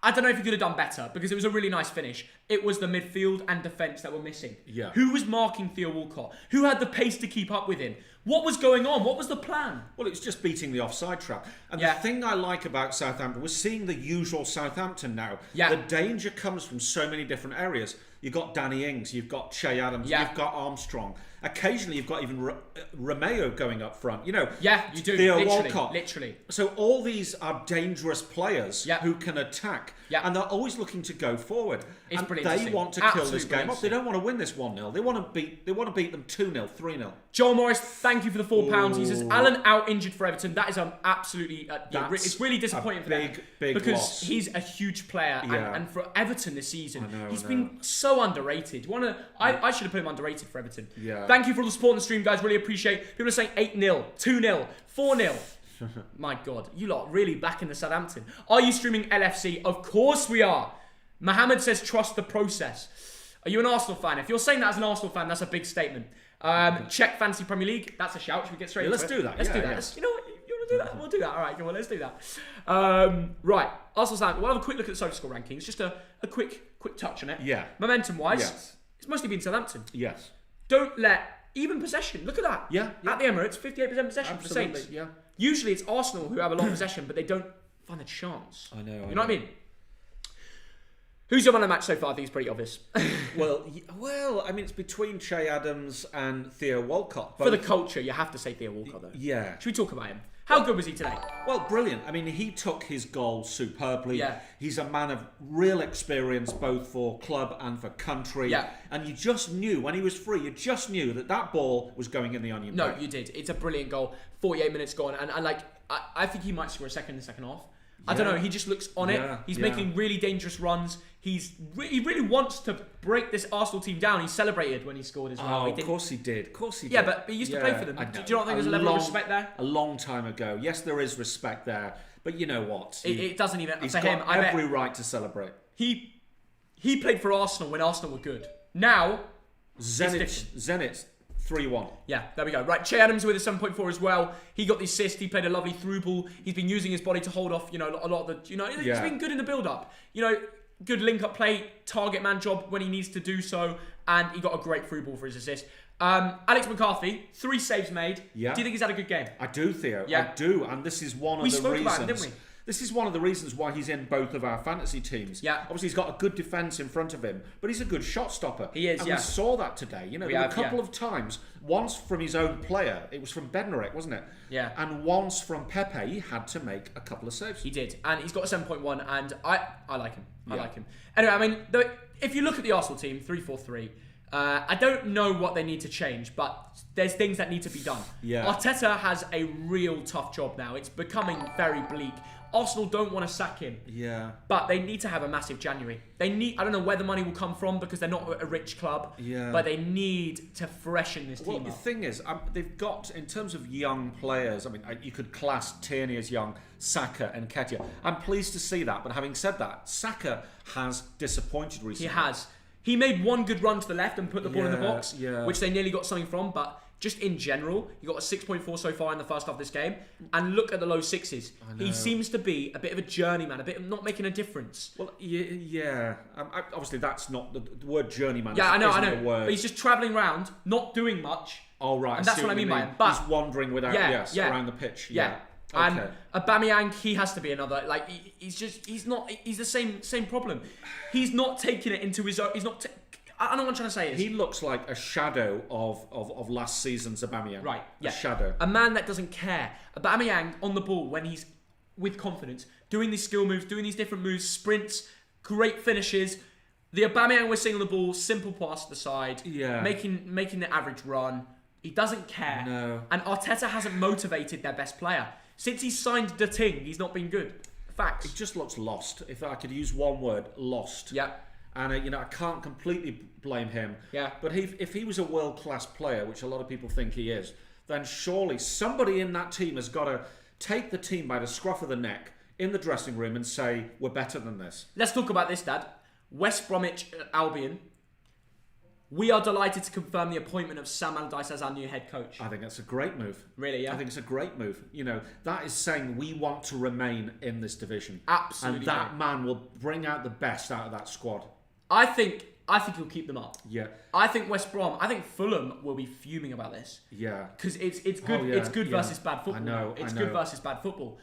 I don't know if he could have done better because it was a really nice finish. It was the midfield and defence that were missing. Yeah. Who was marking Theo Walcott? Who had the pace to keep up with him? What was going on? What was the plan? Well, it was just beating the offside trap. And the thing I like about Southampton, we're seeing the usual Southampton now. Yeah. The danger comes from so many different areas. You've got Danny Ings, you've got Shay Adams, you've got Armstrong. Occasionally, you've got even Romeo going up front. You know, you do. Theo Walcott. Literally. So all these are dangerous players who can attack. And they're always looking to go forward. It's and they want to kill this game off. They don't want to win this 1-0. They want to beat them 2-0, 3-0. Joel Morris, thank you for the £4. He says, Allen out injured for Everton. That is absolutely... it's really disappointing for them. Big because loss. He's a huge player. And for Everton this season, he's I been so underrated. I should have put him underrated for Everton. Yeah. Thank you for all the support on the stream, guys. Really appreciate it. People are saying 8-0, 2-0, 4-0. My God, you lot really back in the Southampton. Are you streaming LFC? Of course we are. Mohammed says trust the process. Are you an Arsenal fan? If you're saying that as an Arsenal fan, that's a big statement. Check Fantasy Premier League. That's a shout. Should we get straight into let's it? do that. Let's do that. Yeah. You know what? You want to do that? We'll do that. All right, come on, let's do that. Right. Arsenal Southampton. We'll have a quick look at the SofaScore rankings. Just a quick touch on it. Yeah. Momentum-wise, Yes. it's mostly been Southampton. Yes. Don't let... Even possession. Look at that. Yeah. At the Emirates, 58% possession for Absolutely. Saints. Yeah. Usually it's Arsenal who have a lot of possession, but they don't find a chance. I know. You know what I mean? Who's your man of the match so far? I think it's pretty obvious. Well, I mean, it's between Shay Adams and Theo Walcott. For the culture, you have to say Theo Walcott, though. Yeah. Should we talk about him? How good was he today? Well, brilliant. I mean, he took his goal superbly. Yeah. He's a man of real experience, both for club and for country. Yeah. And you just knew, when he was free, you just knew that ball was going in the onion. No, bag. you did. It's a brilliant goal. 48 minutes gone. And I think he might score a second in the second half. I don't know. He just looks on it. He's making really dangerous runs. He really wants to break this Arsenal team down. He celebrated when he scored as well. Of course he did. Of course he did. Yeah, but he used to play for them. Do you not think there's a level of respect there? A long time ago. Yes, there is respect there. But you know what? It doesn't even... He's for got him, I every bet right to celebrate. he played for Arsenal when Arsenal were good. Now, Zenit 3-1. yeah, there we go. Right, Shay Adams with a 7.4 as well. He got the assist. He played a lovely through ball. He's been using his body to hold off, a lot of the, he's been good in the build-up. Good link-up play, target man job when he needs to do so, and he got a great through ball for his assist. Alex McCarthy, 3 saves made. Yeah. Do you think he's had a good game? I do, Theo. Yeah. I do, and this is one of We the spoke reasons. about him, didn't we? This is one of the reasons why he's in both of our fantasy teams. Yeah. Obviously, he's got a good defence in front of him, but he's a good shot stopper. He is, and yeah. we saw that today. There were a couple of times, once from his own player, it was from Bednarek, wasn't it? Yeah. And once from Pepe, he had to make a couple of saves. He did, and he's got a 7.1, and I like him. I Yeah. like him. Anyway, I mean, if you look at the Arsenal team, 3-4-3, I don't know what they need to change, but there's things that need to be done. Yeah. Arteta has a real tough job now. It's becoming very bleak. Arsenal don't want to sack him. Yeah. But they need to have a massive January. I don't know where the money will come from because they're not a rich club. Yeah. But they need to freshen this team Well, the up. thing is, they've got, in terms of young players, I mean, you could class Tierney as young, Saka and Nketiah. I'm pleased to see that, but having said that, Saka has disappointed recently. He has. He made one good run to the left and put the ball in the box, yeah. which they nearly got something from, but just in general, he got a 6.4 so far in the first half of this game. And look at the low sixes. He seems to be a bit of a journeyman, a bit of not making a difference. Well, yeah. Obviously, that's not the word journeyman. Yeah, I know. The word. But he's just travelling around, not doing much. Oh, right. And that's what I mean by him. But he's wandering without, around the pitch. Yeah. Okay. And Aubameyang, he has to be another. Like he's the same problem. He's not taking it into his own. I don't know what I'm trying to say. He looks like a shadow of last season's Aubameyang. Right. Yeah. A shadow. A man that doesn't care. Aubameyang on the ball when he's with confidence, doing these skill moves, doing these different moves, sprints, great finishes. The Aubameyang we're seeing on the ball, simple pass to the side, making the average run. He doesn't care. No. And Arteta hasn't motivated their best player. Since he signed the Ting, he's not been good. Facts. It just looks lost. If I could use one word, lost. Yeah. And I can't completely blame him. Yeah. But if he was a world-class player, which a lot of people think he is, then surely somebody in that team has got to take the team by the scruff of the neck in the dressing room and say, we're better than this. Let's talk about this, Dad. West Bromwich Albion. We are delighted to confirm the appointment of Sam Allardyce as our new head coach. I think that's a great move. Really, yeah? I think it's a great move. That is saying we want to remain in this division. Absolutely. And that man will bring out the best out of that squad. I think he'll keep them up. Yeah. I think I think Fulham will be fuming about this. Yeah. Because it's good. Oh, yeah, It's good versus bad football. I know. It's good versus bad football.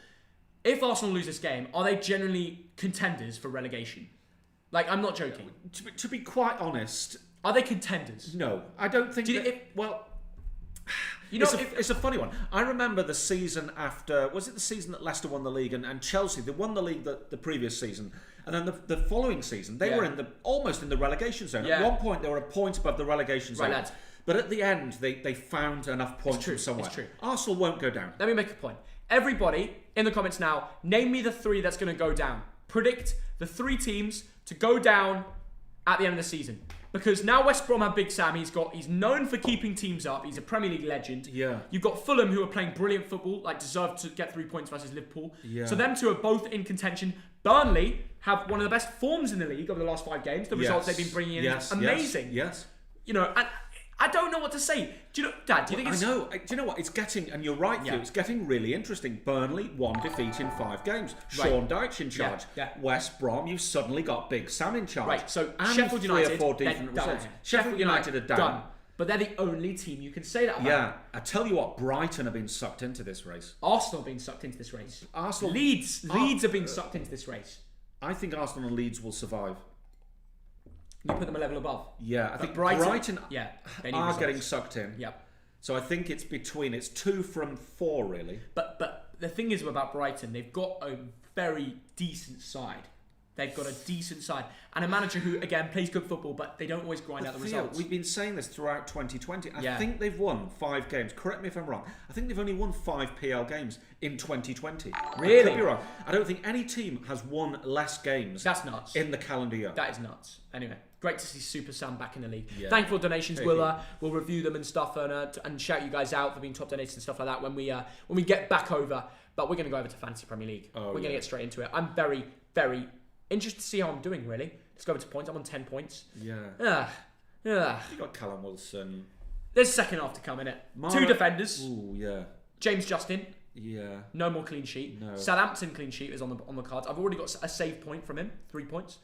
If Arsenal lose this game, are they generally contenders for relegation? Like, I'm not joking. To be quite honest, are they contenders? no, I don't think. It's a funny one. I remember the season after. Was it the season that Leicester won the league and Chelsea? They won the league the previous season, and then the following season they were almost in the relegation zone. Yeah. At one point, they were a point above the relegation zone. Right, lads. But at the end, they found enough points from somewhere. It's true. Arsenal won't go down. Let me make a point. Everybody in the comments now, name me the 3 that's going to go down. Predict the 3 teams to go down at the end of the season. Because now West Brom have Big Sam. He's known for keeping teams up. He's a Premier League legend. Yeah. You've got Fulham, who are playing brilliant football, deserve to get 3 points versus Liverpool. Yeah. So them two are both in contention. Burnley have one of the best forms in the league over the last 5 games. The results they've been bringing in is amazing. Yes. And I don't know what to say. Do you know, Dad? Do you think it's... I know. Do you know what? It's getting, and you're right, Theo, it's getting really interesting. Burnley, 1 defeat in 5 games. Sean Dyche in charge. West Brom, you've suddenly got Big Sam in charge. Right, so and Sheffield United, 3 or 4 different results. Sheffield United are done. But they're the only team you can say that about. Yeah, I tell you what, Brighton have been sucked into this race. Arsenal have been sucked into this race. Leeds have been sucked into this race. I think Arsenal and Leeds will survive. You put them a level above. Yeah, I think Brighton are getting sucked in. Yep. So I think it's 2 from 4 really. But the thing is about Brighton, they've got a very decent side. They've got a decent side. And a manager who, again, plays good football, but they don't always grind out the results. We've been saying this throughout 2020. I think they've won 5 games. Correct me if I'm wrong. I think they've only won 5 PL games in 2020. Really? I could be wrong. I don't think any team has won less games. That's nuts. In the calendar year. That is nuts. Anyway, great to see Super Sam back in the league. Yeah. Thankful donations. We'll review them and stuff and shout you guys out for being top donators and stuff like that when we get back over. But we're going to go over to Fantasy Premier League. We're going to get straight into it. I'm very, very interested to see how I'm doing, really. Let's go over to points. I'm on 10 points. Yeah. You got Callum Wilson. There's a second half to come, innit? 2 defenders. Ooh, yeah. James Justin. Yeah. No more clean sheet. No. Southampton clean sheet is on the cards. I've already got a save point from him. 3 points.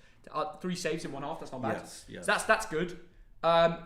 3 saves in 1 half. That's not bad. Yes. So that's good.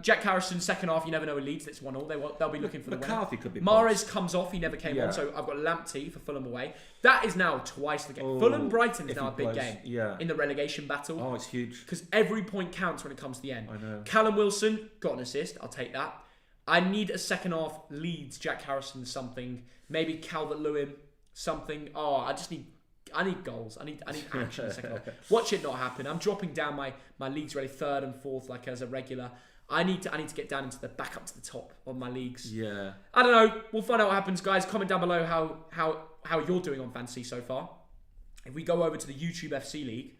Jack Harrison, second half, you never know with Leeds. It's 1-1. They'll be looking for the winner. McCarthy could be. Mahrez comes off. He never came on. So I've got Lamptey for Fulham away. That is now twice the game. Fulham-Brighton is now a big game. Yeah. In the relegation battle. Oh, it's huge. Because every point counts when it comes to the end. I know. Callum Wilson got an assist. I'll take that. I need a second half Leeds, Jack Harrison, something. Maybe Calvert-Lewin, something. I need goals. I need action in the second half. Watch it not happen. I'm dropping down my leagues really 3rd and 4th like as a regular. I need to get down into back up to the top of my leagues. Yeah. I don't know. We'll find out what happens, guys. Comment down below how you're doing on fantasy so far. If we go over to the YouTube FC League,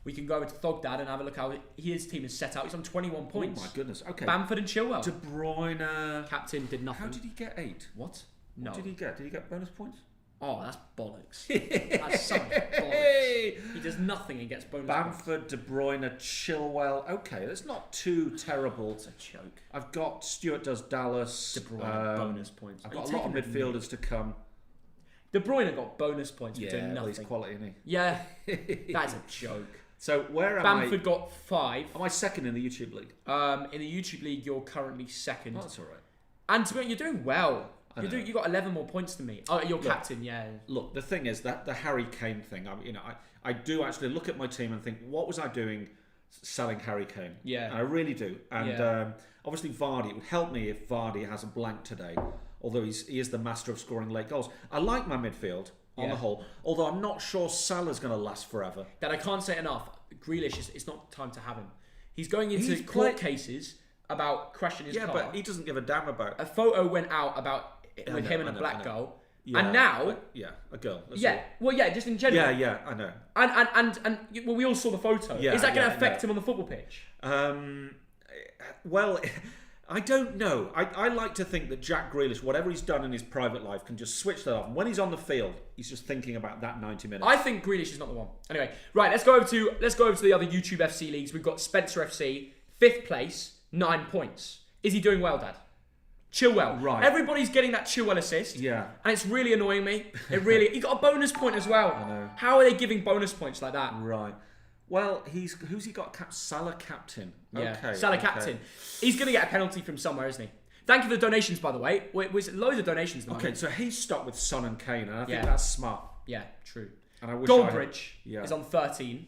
we can go over to Thogdad and have a look how his team is set out. He's on 21 points. Oh my goodness. Okay. Bamford and Chilwell. De Bruyne. Captain did nothing. How did he get 8? What? No. What did he get? Did he get bonus points? Oh, that's bollocks. That's so much bollocks. He does nothing and gets bonus Bamford, De Bruyne, Chilwell. Okay, that's not too terrible. It's a joke. I've got Stuart does Dallas. De Bruyne, bonus points. I've got a lot of midfielders to come. De Bruyne got bonus points for doing nothing. Well, he's quality, isn't he? Yeah, that's a joke. So where am I? Bamford got 5. Am I second in the YouTube league? In the YouTube league, you're currently second. Oh, that's all right. And to be honest, you're doing well. You got 11 more points than me. Oh, you're captain, yeah. Look, the thing is that the Harry Kane thing. I do actually look at my team and think, what was I doing selling Harry Kane? Yeah, and I really do. And obviously Vardy. It would help me if Vardy has a blank today. Although he is the master of scoring late goals. I like my midfield on the whole. Although I'm not sure Salah's going to last forever. That I can't say enough. Grealish it's not time to have him. He's going into court cases about crashing his car. Yeah, but he doesn't give a damn about. A photo went out about with him and a black girl. Yeah, and now, a girl. Just in general. Yeah, I know. And we all saw the photo. Yeah, is that going to affect him on the football pitch? Well, I don't know. I like to think that Jack Grealish, whatever he's done in his private life, can just switch that off. And when he's on the field, he's just thinking about that 90 minutes. I think Grealish is not the one. Anyway, right, let's go over to the other YouTube FC leagues. We've got Spencer FC, 5th place, 9 points. Is he doing well, Dad? Chilwell. Right. Everybody's getting that Chilwell assist. Yeah. And it's really annoying me. He got a bonus point as well. I know. How are they giving bonus points like that? Right. Well, who's he got? Salah captain. Yeah. Okay. Salah captain. He's going to get a penalty from somewhere, isn't he? Thank you for the donations, by the way. Was loads of donations. Okay, so he's stuck with Son and Kane, and I think that's smart. Yeah, true. And I wish Goldbridge is on 13.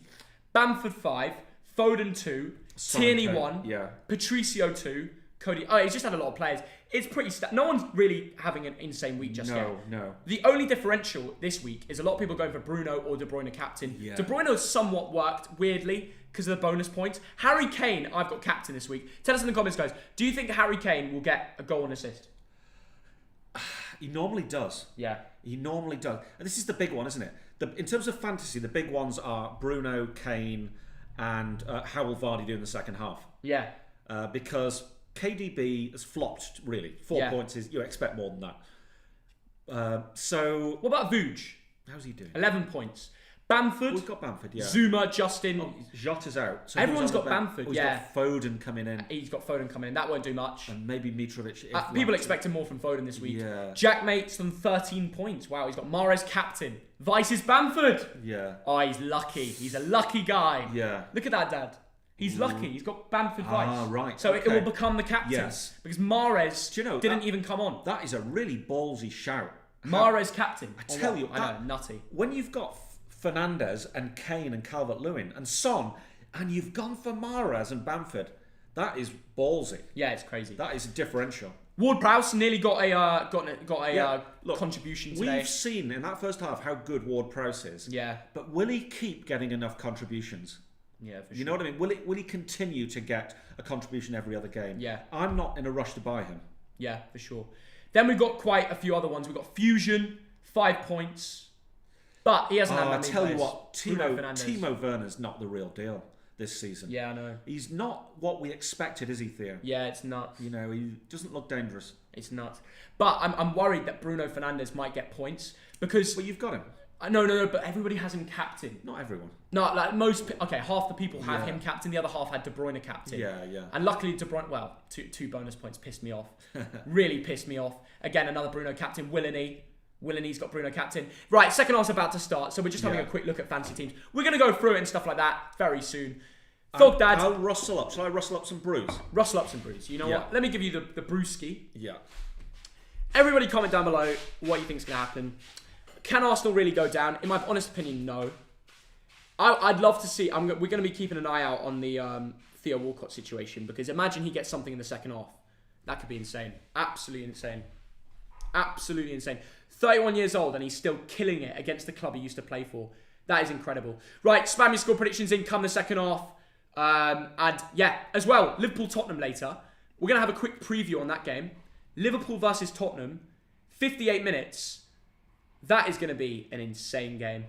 Bamford 5. Foden 2. Tierney 1. Yeah. Patricio 2. Cody. Oh, he's just had a lot of players. It's pretty. No one's really having an insane week just yet. No. The only differential this week is a lot of people going for Bruno or De Bruyne captain. Yeah. De Bruyne somewhat worked weirdly because of the bonus points. Harry Kane, I've got captain this week. Tell us in the comments, guys. Do you think Harry Kane will get a goal and assist? He normally does. Yeah. He normally does. And this is the big one, isn't it? In terms of fantasy, the big ones are Bruno, Kane, and how will Vardy do in the second half? Yeah. Because KDB has flopped, really. 4 points is, you expect more than that. So... What about Vuj? How's he doing? 11 points. Bamford. We've got Bamford, yeah. Zuma, Justin. Oh, Jota's out. So Everyone's got Bamford, he's yeah. got Foden coming in. He's got Foden coming in. That won't do much. And maybe Mitrovic. People expecting more from Foden this week. Yeah. Jack Mate's on 13 points. Wow, he's got Mahrez captain. Vice is Bamford. Yeah. Oh, he's lucky. He's a lucky guy. Yeah. Look at that, Dad. He's lucky. He's got Bamford Vice. Ah, right. So it will become the captain. Yes. Because Mahrez Do you know, didn't even come on. That is a really ballsy shout. Mahrez captain. I tell you, I know, nutty. When you've got Fernandes and Kane and Calvert-Lewin and Son, and you've gone for Mahrez and Bamford, that is ballsy. Yeah, it's crazy. That is a differential. Ward-Prowse nearly got a Look, contribution today. We've seen in that first half how good Ward-Prowse is. Yeah. But will he keep getting enough contributions? Yeah, for sure. You know what I mean? Will he continue to get a contribution every other game? Yeah. I'm not in a rush to buy him. Yeah, for sure. Then we've got quite a few other ones. We've got Fusion, 5 points. But he hasn't had that many I tell you players. what, Timo Werner's not the real deal this season. Yeah, I know. He's not what we expected, is he, Theo? Yeah, it's nuts. You know, he doesn't look dangerous. It's nuts. But I'm worried that Bruno Fernandes might get points because... But you've got him. No, but everybody has him captain. Not everyone. No, like half the people have him captain, the other half had De Bruyne captain. Yeah. And luckily De Bruyne, well, two bonus points pissed me off. Really pissed me off. Again, another Bruno captain, Willany's got Bruno captain. Right, second half's about to start, so we're just having a quick look at fantasy teams. We're going to go through it and stuff like that very soon. Thogdad. I'll rustle up. Shall I rustle up some brews? Rustle up some brews. You know what? Let me give you the brewski. Yeah. Everybody comment down below what you think's going to happen. Can Arsenal really go down? In my honest opinion, no. I'd love to see... we're going to be keeping an eye out on the Theo Walcott situation, because imagine he gets something in the second half. That could be insane. Absolutely insane. Absolutely insane. 31 years old and he's still killing it against the club he used to play for. That is incredible. Right, spam your score predictions in, come the second half. And yeah, as well, Liverpool Tottenham later. We're going to have a quick preview on that game. Liverpool versus Tottenham. 58 minutes. That is going to be an insane game.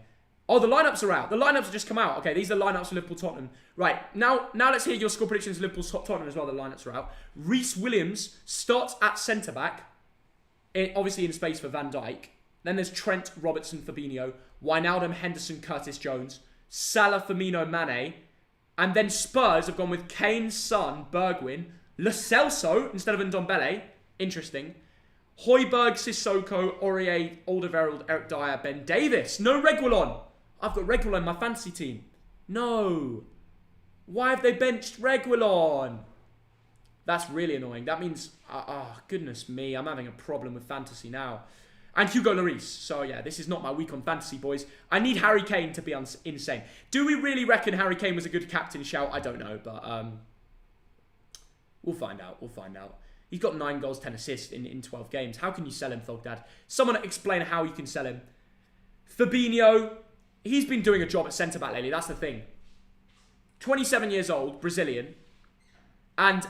Oh, the lineups are out. The lineups have just come out. Okay, these are the lineups for Liverpool Tottenham. Right, now let's hear your score predictions for Liverpool Tottenham as well. The lineups are out. Reece Williams starts at centre-back. Obviously in space for Van Dijk. Then there's Trent, Robertson, Fabinho, Wijnaldum, Henderson, Curtis Jones, Salah, Firmino, Mane. And then Spurs have gone with Kane, Son, Bergwijn, Lo Celso instead of Ndombele. Interesting. Højbjerg, Sissoko, Aurier, Alderweireld, Eric Dyer, Ben Davis. No Reguilon. I've got Reguilon in my fantasy team. No. Why have they benched Reguilon? That's really annoying. That means, goodness me, I'm having a problem with fantasy now. And Hugo Lloris. So yeah, this is not my week on fantasy, boys. I need Harry Kane to be insane. Do we really reckon Harry Kane was a good captain shout? I don't know, but we'll find out. We'll find out. He's got 9 goals, 10 assists in 12 games. How can you sell him, Thogdad? Someone explain how you can sell him. Fabinho, he's been doing a job at centre-back lately. That's the thing. 27 years old, Brazilian. And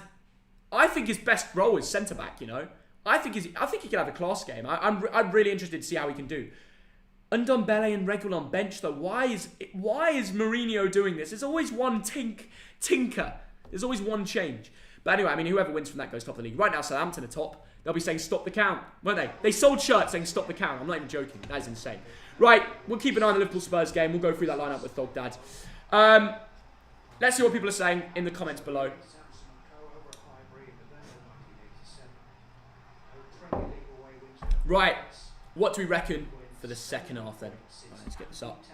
I think his best role is centre-back, you know. I think he can have a class game. I'm really interested to see how he can do. Ndombele and Reguilon bench, though. Why is Mourinho doing this? There's always one tinker. There's always one change. But anyway, I mean, whoever wins from that goes top of the league. Right now, Southampton are top. They'll be saying stop the count, won't they? They sold shirts saying stop the count. I'm not even joking. That is insane. Right, we'll keep an eye on the Liverpool Spurs game. We'll go through that lineup with Thogdad. Let's see what people are saying in the comments below. Right, what do we reckon for the second half then? Right, let's get this up.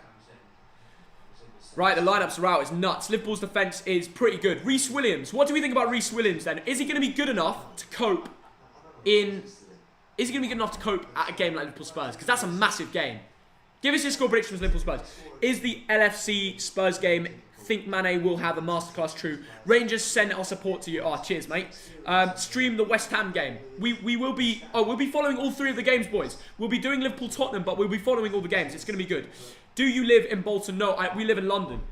Right, the lineups are out. It's nuts. Liverpool's defence is pretty good. Reece Williams. What do we think about Reece Williams then? Is he going to be good enough to cope in... Is he going to be good enough to cope at a game like Liverpool Spurs? Because that's a massive game. Give us your score predictions for Liverpool Spurs. Is the LFC Spurs game... Think Mane will have a masterclass true. Rangers, send our support to you. Oh, cheers, mate. Stream the West Ham game. We will be... Oh, we'll be following all 3 of the games, boys. We'll be doing Liverpool Tottenham, but we'll be following all the games. It's going to be good. Do you live in Bolton? No, we live in London.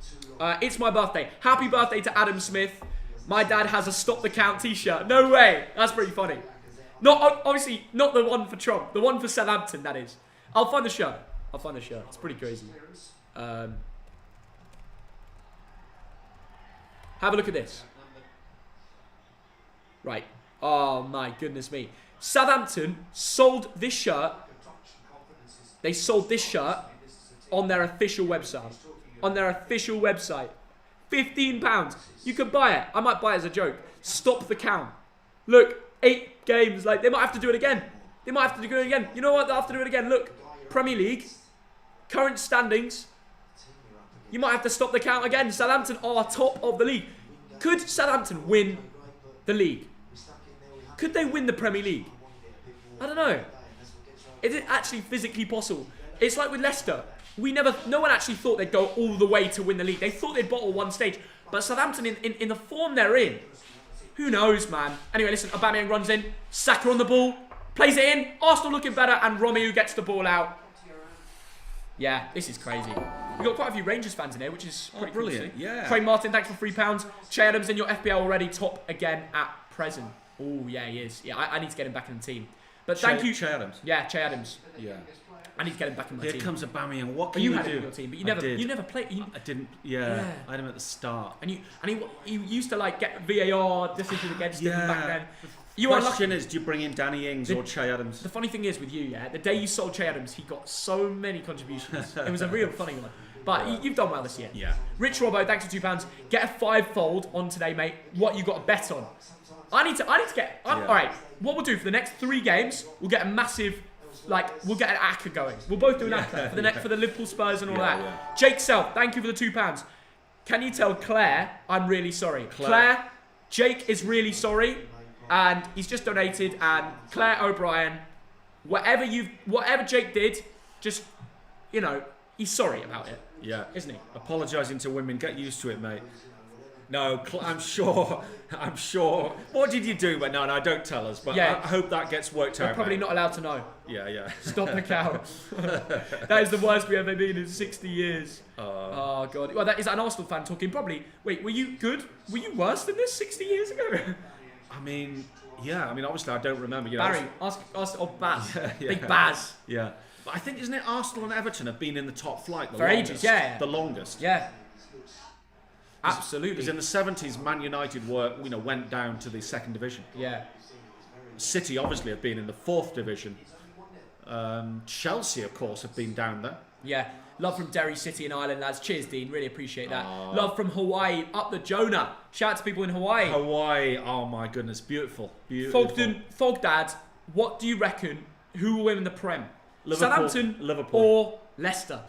It's my birthday. Happy birthday to Adam Smith. My dad has a Stop the Count t-shirt. No way. That's pretty funny. Obviously, not the one for Trump. The one for Southampton, that is. I'll find the shirt. It's pretty crazy. Have a look at this. Right. Oh, my goodness me. Southampton sold this shirt. They sold this shirt on their official website. On their official website. £15. You could buy it. I might buy it as a joke. Stop the count. Look, 8 games. Like, they might have to do it again. They might have to do it again. You know what? They'll have to do it again. Look, Premier League, current standings. You might have to stop the count again. Southampton are top of the league. Could Southampton win the league? Could they win the Premier League? I don't know. Is it actually physically possible? It's like with Leicester. No one actually thought they'd go all the way to win the league. They thought they'd bottle one stage. But Southampton, in the form they're in, who knows, man? Anyway, listen, Aubameyang runs in. Saka on the ball. Plays it in. Arsenal looking better. And Romeo gets the ball out. Yeah, this is crazy. We've got quite a few Rangers fans in here, which is pretty brilliant. Cool, yeah. Craig Martin, thanks for £3. Shay Adams in your FPL already. Top again at present. Oh, yeah, he is. Yeah, I need to get him back in the team. But thank you. Shay Adams. Yeah, Shay Adams. Yeah. I need to get him back in my team. Here comes Aubameyang. What can you you had do? him in your team, but you never played. I didn't. Yeah, I had him at the start. And he used to like get VAR decision against him back then. The question is, do you bring in Danny Ings or Shay Adams? The funny thing is with you, yeah, the day you sold Shay Adams, he got so many contributions. It was a real funny one. But you've done well this year. Yeah. Rich Robbo, thanks for £2. Get a 5-fold on today, mate. What you got to bet on? I need to get. All right. What we'll do for the next 3 games, we'll get a massive. We'll get an ACCA going. We'll both do an ACCA for the Liverpool Spurs and all that. Yeah. Jake Self, thank you for the £2. Can you tell Claire I'm really sorry? Claire, Jake is really sorry, and he's just donated. And Claire O'Brien, whatever Jake did, just he's sorry about it. Yeah, isn't he? Apologising to women, get used to it, mate. No, I'm sure. What did you do? But no, don't tell us. But I hope that gets worked out. We're probably not allowed to know. Yeah. Stop the count. That is the worst we've ever been in 60 years. Oh, God. Well, that is an Arsenal fan talking. Probably. Wait, were you good? Were you worse than this 60 years ago? I mean, obviously I don't remember. Barry, ask Baz. Yeah. Big Baz. Yeah. But I think, isn't it Arsenal and Everton have been in the top flight for ages? Yeah. The longest. Yeah. Absolutely. Because in the 70s, Man United went down to the 2nd division. Yeah. City obviously have been in the 4th division. Chelsea, of course, have been down there. Yeah. Love from Derry City in Ireland, lads. Cheers, Dean. Really appreciate that. Love from Hawaii, up the Jonah. Shout out to people in Hawaii. Hawaii, oh my goodness, beautiful. Thogden, Thogdad, what do you reckon? Who will win the Prem? Southampton, Liverpool, or Leicester?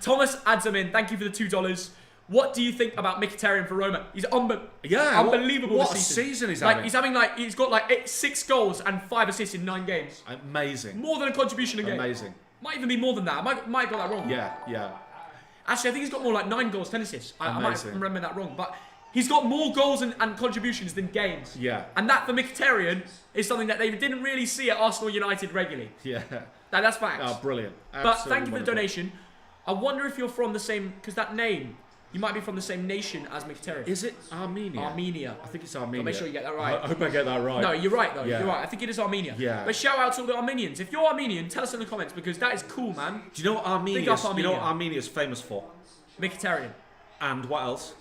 Thomas adds them in. Thank you for the $2. What do you think about Mkhitaryan for Roma? He's unbelievable what this season he's having. He's got 6 goals and 5 assists in 9 games. Amazing. More than a contribution a game. Amazing. Might even be more than that. I might have got that wrong. Yeah. Actually, I think he's got more like 9 goals, 10 assists. I might remember that wrong. But he's got more goals and contributions than games. Yeah. And that for Mkhitaryan is something that they didn't really see at Arsenal United regularly. Yeah. That's facts. Oh, brilliant. But thank you for the donation. I wonder if you're from the same... Because that name... You might be from the same nation as Mkhitaryan. Is it Armenia? Armenia. I think it's Armenia. I'll make sure you get that right. I hope I get that right. No, you're right though. Yeah. You're right. I think it is Armenia. Yeah. But shout out to all the Armenians. If you're Armenian, tell us in the comments because that is cool, man. Do you know what Armenia is famous for? Mkhitaryan. And what else?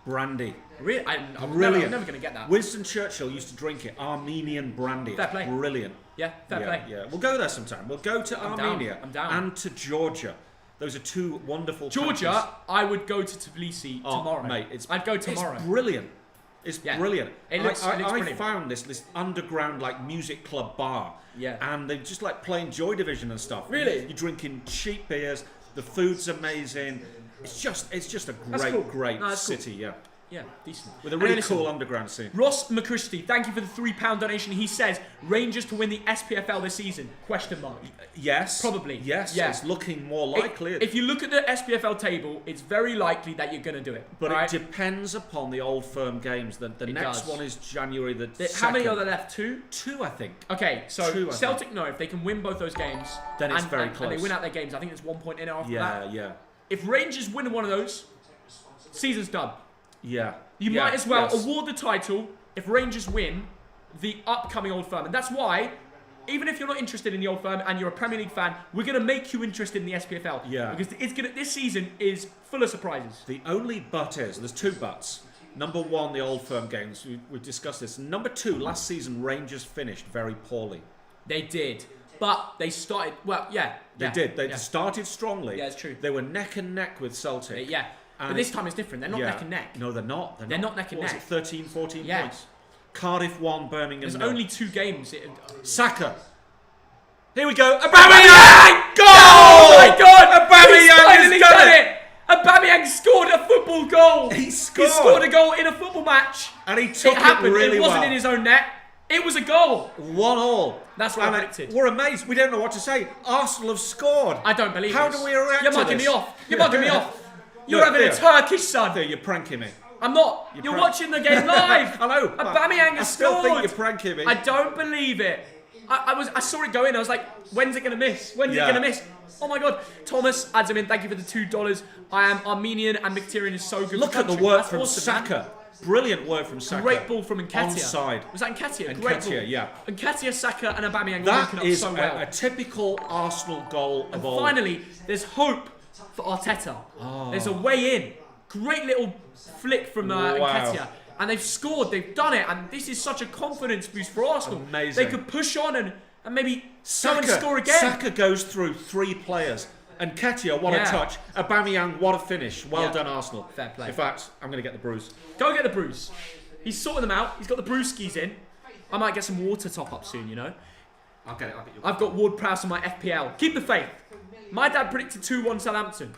Brandy. Really? I'm Brilliant. never going to get that. Winston Churchill used to drink it. Armenian brandy. Fair play. Brilliant. Yeah, fair play. Yeah, we'll go there sometime. We'll go to Armenia. I'm down. And to Georgia. Those are 2 wonderful Georgia, countries. I would go to Tbilisi tomorrow. Mate, I'd go tomorrow. It's brilliant. It's brilliant. It looks brilliant. I found this underground music club bar. Yeah. And they're just playing Joy Division and stuff. Really? You're drinking cheap beers. The food's amazing. It's just a great city. Cool. Yeah. Yeah, decent. With a really cool underground scene. Ross Mccarthy, thank you for the £3 donation. He says, Rangers to win the SPFL this season? ? Yes. Probably. Yes, yeah. It's looking more likely. If you look at the SPFL table, it's very likely that you're going to do it. But it depends upon the Old Firm games. The next one is January the 2nd. How many are there left? 2? 2, I think. Okay, so Celtic know if they can win both those games, then it's very close. And they win out their games, I think it's 1 point in after that. Yeah. If Rangers win one of those, season's done. Yeah. You might as well award the title if Rangers win the upcoming Old Firm. And that's why, even if you're not interested in the Old Firm and you're a Premier League fan, we're going to make you interested in the SPFL. Yeah. Because this season is full of surprises. The only but is, there's 2 buts. Number 1, the Old Firm games. We've discussed this. Number 2, last season, Rangers finished very poorly. They did. But they started, They did. They started strongly. Yeah, it's true. They were neck and neck with Celtic. But this time it's different. They're not neck and neck. No, they're not. They're not neck and neck. Was it 13, 14 points? Cardiff won, Birmingham There's nil. only 2 games. Saka. Here we go. Aubameyang! Goal! Oh my God! Aubameyang has done it! Aubameyang scored a football goal. He scored. He scored a goal in a football match. And he took it really It wasn't well. in his own net. It was a goal. 1-1. That's what I predicted. We're amazed. We don't know what to say. Arsenal have scored. I don't believe How this. do we react You're to mugging this? me off. You're mugging me off. You're Look, having a Theo. Turkish son. Theo, you're pranking me. I'm not. You're watching the game live. I know. Aubameyang has I still scored. think you're pranking me. I don't believe it. I saw it go in. I was like, when's it going to miss? When's it going to miss? Oh my God. Thomas adds him in. Thank you for the $2. I am Armenian and Mccarthy is so good. Look at the work from Saka. Brilliant work from Saka. Great ball from Enquiries. Onside. Was that Enquiries? Great Nketiah, ball. yeah. Enquiries, Saka and Aubameyang were That linking up is so well. a typical Arsenal goal of all. Finally, there's hope for Arteta. There's a way in. Great little flick from Nketiah. And they've scored, they've done it, and this is such a confidence boost for Arsenal. Amazing. They could push on and maybe go and score again. Saka goes through 3 players. And Nketiah, what a touch. Aubameyang, what a finish. Well done, Arsenal. Fair play. In fact, I'm going to get the bruise. Go get the bruise. He's sorting them out. He's got the brewskis in. I might get some water top up soon, you know. I'll get it. I've got Ward-Prowse on my FPL. Keep the faith. My dad predicted 2-1 Southampton.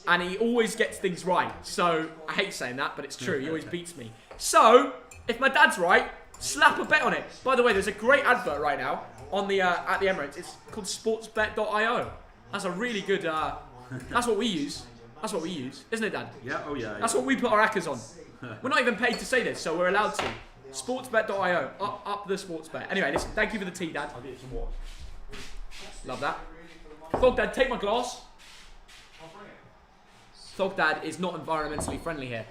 And he always gets things right. So, I hate saying that, but it's true. He always beats me. So, if my dad's right, slap a bet on it. By the way, there's a great advert right now on the at the Emirates. It's called sportsbet.io. That's a really good... that's what we use. That's what we use. Isn't it, Dad? Yeah, oh yeah. That's what we put our hackers on. We're not even paid to say this, so we're allowed to. Sportsbet.io. Up the sports bet. Anyway, listen, thank you for the tea, Dad. I'll get you some water. Love that. Thogdad, take my glass. Thogdad is not environmentally friendly here.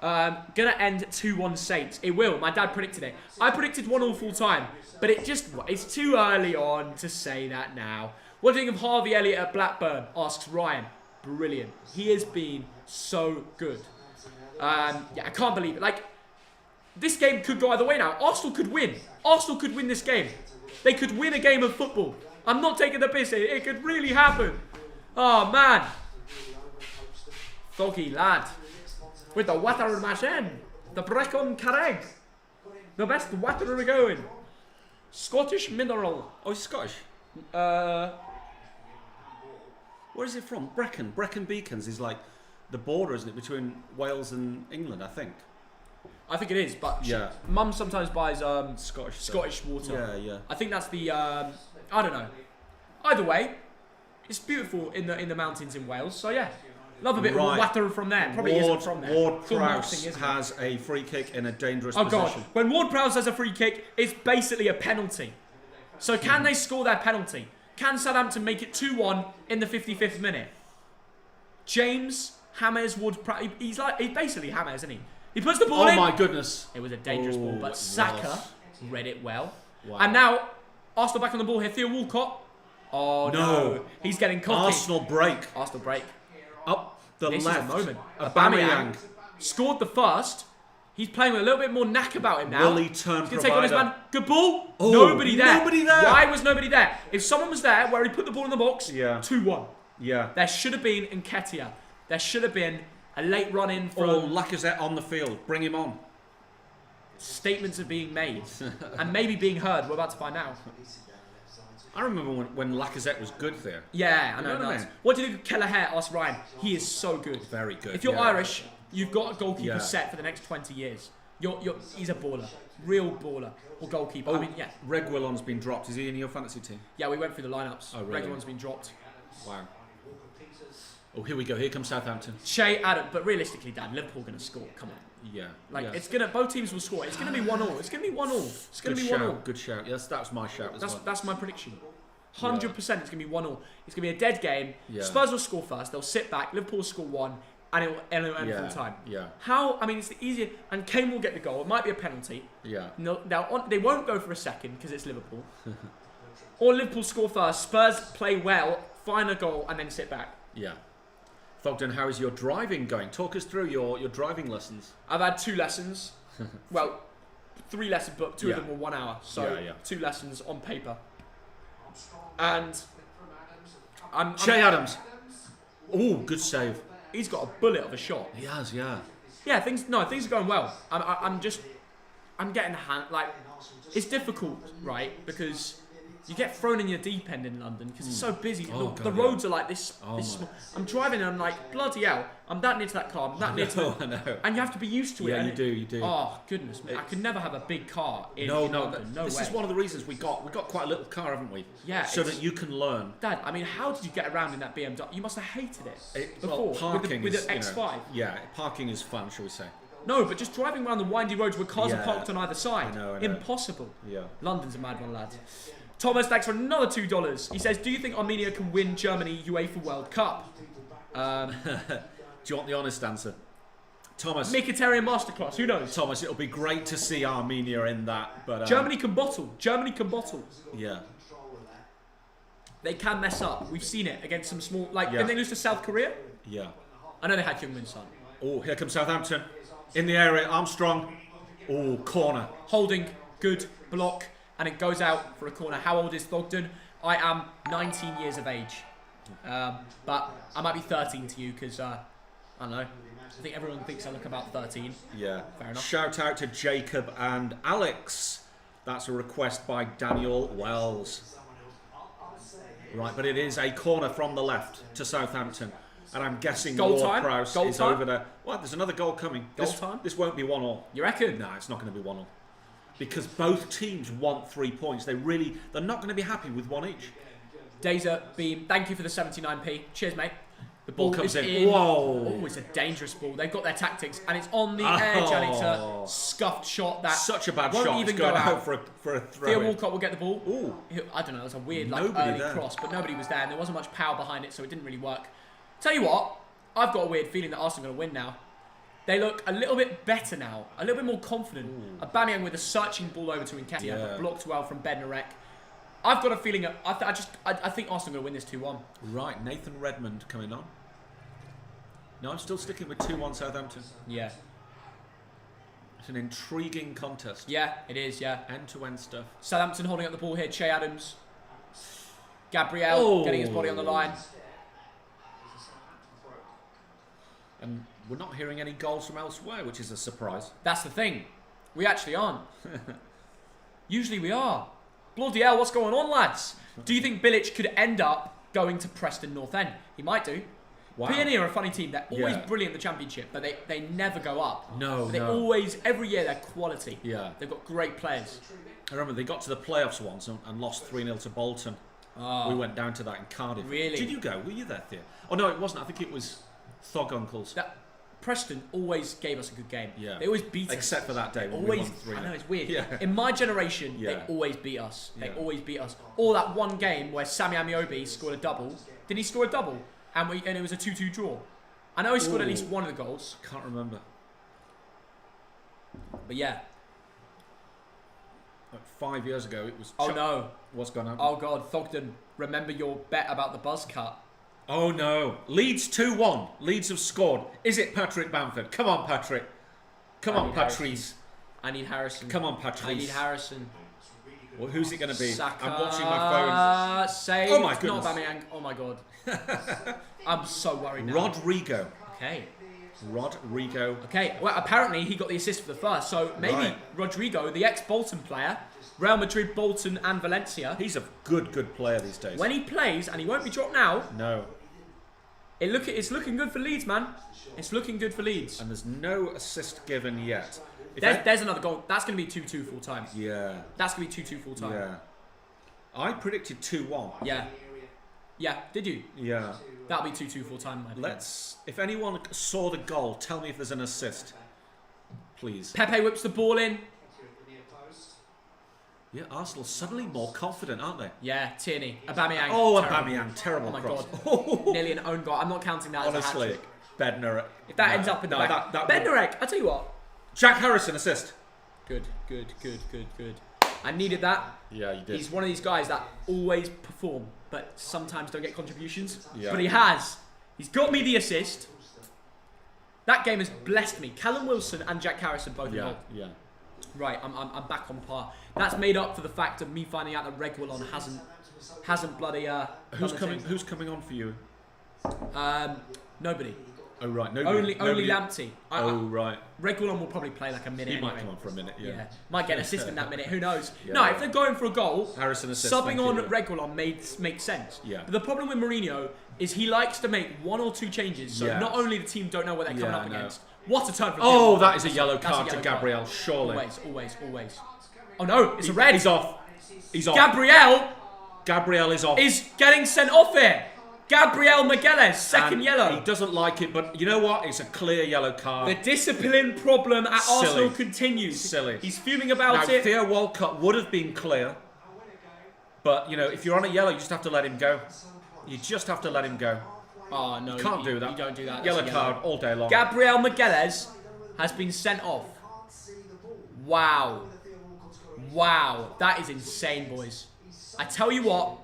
Gonna end 2-1 Saints. It will. My dad predicted it. I predicted 1-1 full time, but it's too early on to say that now. What do you think of Harvey Elliott at Blackburn? Asks Ryan. Brilliant. He has been so good. I can't believe it. Like, this game could go either way now. Arsenal could win. Arsenal could win this game. They could win a game of football. I'm not taking the piss here. It could really happen. Oh, man. Thoggy lad. With the water machine. The Brecon Carreg. The best water going. Scottish mineral. Oh, he's Scottish. Where is it from? Brecon. Brecon Beacons is like the border, isn't it, between Wales and England, I think. I think it is, but yeah. Mum sometimes buys Scottish water. Yeah. I think that's the I don't know. Either way, it's beautiful in the mountains in Wales. So yeah, love a bit of water from there. Probably isn't from there. Ward-Prowse has a free kick in a dangerous position. Oh God! When Ward-Prowse has a free kick, it's basically a penalty. So can they score their penalty? Can Southampton make it 2-1 in the 55th minute? James James Ward-Prowse. He's basically James, isn't he? He puts the ball in. Oh my goodness! It was a dangerous ball, but Saka read it well. Wow. And now Arsenal back on the ball here. Theo Walcott. Oh no! He's getting cocky. Arsenal break. Up the this left. Is a moment. Aubameyang scored the first. He's playing with a little bit more knack about him now. Will he turn He's going to take on his man. Good ball. Oh, nobody there. Nobody there. Why was nobody there? If someone was there where he put the ball in the box, 2-1. Yeah. There should have been Nketiah. There should have been a late run in from... Or Lacazette on the field. Bring him on. Statements are being made. And maybe being heard. We're about to find out. I remember when Lacazette was good there. Yeah, I know. You know what I mean? What do you think of Kelleher? Asked Ryan. He is so good. Very good. If you're Irish, you've got a goalkeeper set for the next 20 years. He's a baller. Real baller. Or goalkeeper. I mean, yeah. Reguilon's been dropped. Is he in your fantasy team? Yeah, we went through the lineups. Oh, really? Reguilon's been dropped. Wow. Oh, here we go. Here comes Southampton. Shay Adams. But realistically, Dad, Liverpool going to score. Come on. Yeah. It's going to... Both teams will score. It's going to be 1-1. It's going to be 1-1. It's going to be 1-1. Good shout. Yes, that was my shout as well. That's my prediction. 100% it's going to be 1-1. It's going to be a dead game. Yeah. Spurs will score first. They'll sit back. Liverpool will score 1. And it'll end full time. Yeah. It's the easier... And Kane will get the goal. It might be a penalty. Yeah. No, they won't go for a second because it's Liverpool. Or Liverpool score first. Spurs play well, find a goal, and then sit back. Yeah. Thogden, how is your driving going? Talk us through your driving lessons. I've had 2 lessons. Well, 3 lessons, but 2 of them were 1 hour. So 2 lessons on paper. And Shay Adams. Oh, good save. he's got a bullet of a shot. He has, yeah. Yeah, things are going well. I'm getting it's difficult, right? Because you get thrown in your deep end in London because it's so busy. The roads are like this. Small. I'm driving and I'm like, bloody hell, I'm that near to that car. I'm that near to it. I know. And you have to be used to it. Yeah, you do. Oh, goodness me. I could never have a big car in London. No way. This is one of the reasons we got quite a little car, haven't we? Yeah. So that you can learn. Dad, I mean, how did you get around in that BMW? You must have hated it before. Well, parking with is, the X5. Yeah, parking is fun, shall we say. No, but just driving around the windy roads where cars are parked on either side. I know. Impossible. Yeah. London's a mad one, lads. Thomas, thanks for another $2. He says, do you think Armenia can win Germany UEFA World Cup? Do you want the honest answer? Thomas. Mkhitaryan masterclass, who knows? Thomas, it'll be great to see Armenia in that. But Germany can bottle. Yeah. They can mess up. We've seen it against some small... Didn't they lose to South Korea? Yeah. I know they had Heung-min Son. Oh, here comes Southampton. In the area, Armstrong. Oh, corner. Holding, good, block. And it goes out for a corner. How old is Thogden? I am 19 years of age. But I might be 13 to you because, I don't know. I think everyone thinks I look about 13. Yeah. Fair enough. Shout out to Jacob and Alex. That's a request by Daniel Wells. Right, but it is a corner from the left to Southampton. And I'm guessing Ward-Prowse is over there. Well, there's another goal coming. This won't be 1-1. You reckon? No, it's not going to be 1-1. Because both teams want 3 points. They're not going to be happy with one each. Dazer Beam, thank you for the 79p. Cheers, mate. The ball comes is in. Whoa! Oh, it's a dangerous ball. They've got their tactics, and it's on the edge, and it's a scuffed shot that such a bad won't shot. even It's go going out for a throw. Theo Walcott will get the ball. Ooh. I don't know. It was a weird, Nobody early there. cross, but nobody was there, and there wasn't much power behind it, so it didn't really work. Tell you what, I've got a weird feeling that Arsenal are going to win now. They look a little bit better now, a little bit more confident. Aubameyang with a searching ball over to Enquiries, but blocked well from Bertrand. I've got a feeling. I think Arsenal are going to win this 2-1. Right, Nathan Redmond coming on. No, I'm still sticking with 2-1 Southampton. Yeah. It's an intriguing contest. Yeah, it is. Yeah. End-to-end stuff. Southampton holding up the ball here. Shay Adams, Gabriel getting his body on the line. And we're not hearing any goals from elsewhere, which is a surprise. That's the thing. We actually aren't. Usually we are. Bloody hell, what's going on, lads? Do you think Bilic could end up going to Preston North End? He might do. Wow. P&E are a funny team. They're always brilliant in the Championship, but they never go up. They always, every year, they're quality. Yeah. They've got great players. I remember they got to the playoffs once and lost 3-0 to Bolton. We went down to that in Cardiff. Really? Did you go? Were you there, Theo? Oh, no, it wasn't. I think it was Thog Uncles. Preston always gave us a good game. Yeah. They always beat us. Except for that day when always, we won 3-0. I know, it's weird. Yeah. In my generation, they always beat us. They always beat us. Or that one game where Sammy Amiobi scored a double. Did he score a double? And it was a 2-2 draw. I know he scored at least one of the goals. Can't remember. But yeah. Like 5 years ago, it was... Oh no. What's going on? Oh God, Thogden, remember your bet about the buzz cut. Oh no. Leeds 2-1. Leeds have scored. Is it Patrick Bamford? Come on, Patrick. Come on, Patrice. I need Harrison. Come on, Patrice. I need Harrison. Well, who's it going to be? Saka. I'm watching my phone. Save. Oh my goodness. Not Aubameyang. Oh my God. I'm so worried now. Rodrigo. Okay. Rodrigo. Okay. Well, apparently he got the assist for the first. So maybe Rodrigo, the ex-Bolton player, Real Madrid, Bolton, and Valencia. He's a good player these days. When he plays, and he won't be dropped now. No. It's looking good for Leeds, man. It's looking good for Leeds. And there's no assist given yet. There's another goal. That's going to be 2-2 full time. Yeah. That's going to be 2-2 full time. Yeah. I predicted 2-1. Yeah. Yeah, did you? Yeah. That'll be 2-2 full time, my friend. If anyone saw the goal, tell me if there's an assist. Please. Pepe whips the ball in. Yeah, Arsenal suddenly more confident, aren't they? Yeah, Tierney. Aubameyang. Oh, Aubameyang. Terrible cross. God. Nearly an own goal. I'm not counting that Honestly, as a hat-trick. Bednarek. If that ends up in the back. Bednarek, I tell you what. Jack Harrison assist. Good. I needed that. Yeah, you did. He's one of these guys that always perform, but sometimes don't get contributions. Yeah. But he has. He's got me the assist. That game has blessed me. Callum Wilson and Jack Harrison both involved. Yeah. Right, I'm back on par. That's made up for the fact of me finding out that Reguilon hasn't hasn't bloody. Who's coming on for you? Nobody. Oh right, nobody. Only Lamptey. Right. Reguilon will probably play like a minute. He anyway. might come on for a minute. Yeah. Might get an assist in that minute. Who knows? Yeah, no, yeah. if they're going for a goal, Harrison assist, subbing on Reguilon makes sense. Yeah. But the problem with Mourinho is he likes to make one or two changes, so not only the team don't know what they're coming up against. What a turn from Oh, that is a yellow card to Gabriel, surely. Always. Oh no, it's a red. He's off. Gabriel is off. Is getting sent off here. Gabriel Magalhaes, second yellow. He doesn't like it, but you know what? It's a clear yellow card. The discipline problem at Arsenal continues. Silly. He's fuming about it. Theo Walcott would have been clear, but you know, if you're on a yellow, you just have to let him go. You just have to let him go. Oh no, you can't do that. You don't do that. Yellow card all day long. Gabriel Magalhaes has been sent off. Wow, that is insane, boys. I tell you what,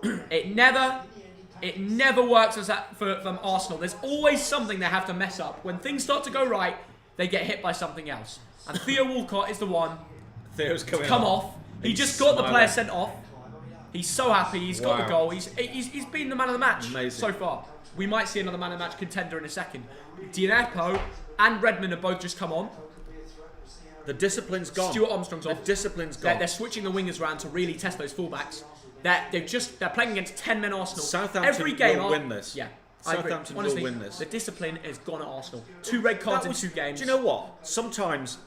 it never works as that from Arsenal. There's always something they have to mess up. When things start to go right, they get hit by something else. And Theo Walcott is the one Theo's coming come off. He just got the player sent off. He's so happy. He's got the goal. He's been the man of the match so far. We might see another man of the match contender in a second. Dinepo and Redmond have both just come on. The discipline's gone. Stuart Armstrong's off. The discipline's gone. They're switching the wingers around to really test those fullbacks. They're playing against 10-men Arsenal. Southampton will win this. Yeah. Southampton will win this. The discipline is gone at Arsenal. 2 red cards in 2 games. Do you know what? Sometimes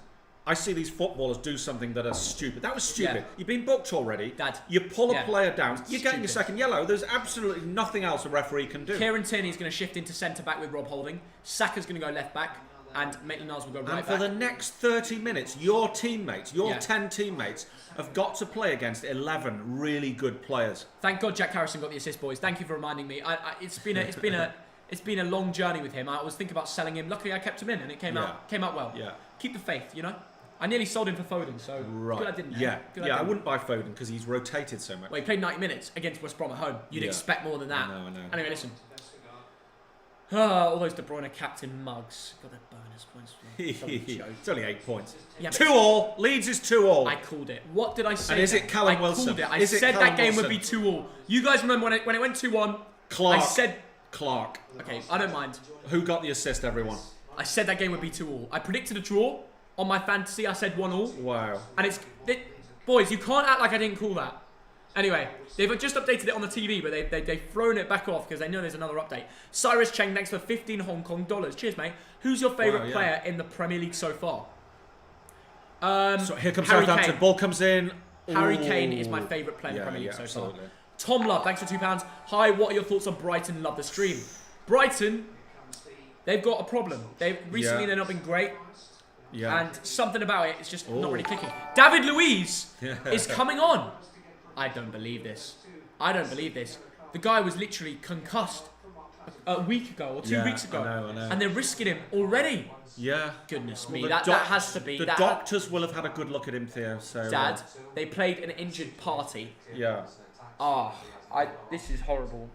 I see these footballers do something that are stupid. That was stupid. Yeah. You've been booked already. Dad. You pull a player down. You're getting a Stupid. second yellow. There's absolutely nothing else a referee can do. Kieran Tierney's going to shift into centre-back with Rob Holding. Saka's going to go left-back. And Maitland-Niles will go right and for back. the next 30 minutes, your teammates, 10 teammates, have got to play against 11 really good players. Thank God Jack Harrison got the assist, boys. Thank you for reminding me. It's been a long journey with him. I was thinking about selling him. Luckily, I kept him in, and it came out well. Yeah. Keep the faith, you know. I nearly sold him for Foden, so good I didn't. I wouldn't buy Foden because he's rotated so much. Well, he played 90 minutes against West Brom at home. You'd expect more than that. I know. Anyway, listen. All those De Bruyne captain mugs. Got their bonus points. It's only 8 points. Yeah, 2-2. Leeds is 2-2. I called it. What did I say? And is it Callum Wilson? I called it. I said that game would be 2-2. You guys remember when it went 2-1? Clark. I said Clark. Okay, I don't mind. Who got the assist, everyone? I said that game would be 2-2. I predicted a draw on my fantasy. I said 1-1. Wow. And boys, you can't act like I didn't call that. Anyway, they've just updated it on the TV, but they've thrown it back off because they know there's another update. Cyrus Cheng next for 15 Hong Kong dollars. Cheers, mate. Who's your favourite player in the Premier League so far? So here comes Southampton. Kane. Ball comes in. Harry Kane is my favourite player in the Premier League so far. Tom Love, thanks for £2. Hi, what are your thoughts on Brighton? Love the stream. Brighton, they've got a problem. They've recently they've not been great. Yeah. And something about it is just not really clicking. David Luiz is coming on. I don't believe this. The guy was literally concussed a week ago or 2 weeks ago. I know. And they're risking him already. Yeah. Goodness me. That has to be. The doctors will have had a good look at him, Theo. So, Dad, they played an injured party. Yeah. This is horrible.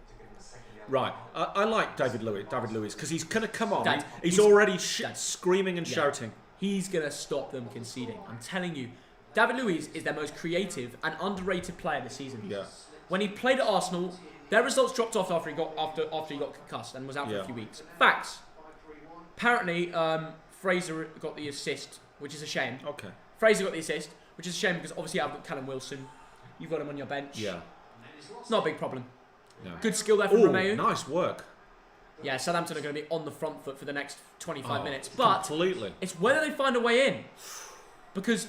Right. I like David Luiz because he's going to come on. Dad, he's already screaming and shouting. He's going to stop them conceding. I'm telling you. David Luiz is their most creative and underrated player this season. Yeah. When he played at Arsenal, their results dropped off after he got concussed and was out for a few weeks. Facts. Apparently, Fraser got the assist, which is a shame. Okay. Fraser got the assist, which is a shame because obviously I've got Callum Wilson. You've got him on your bench. Yeah. It's not a big problem. No. Good skill there from Romeu. Nice work. Yeah, Southampton are going to be on the front foot for the next 25 minutes. But completely. It's whether they find a way in. Because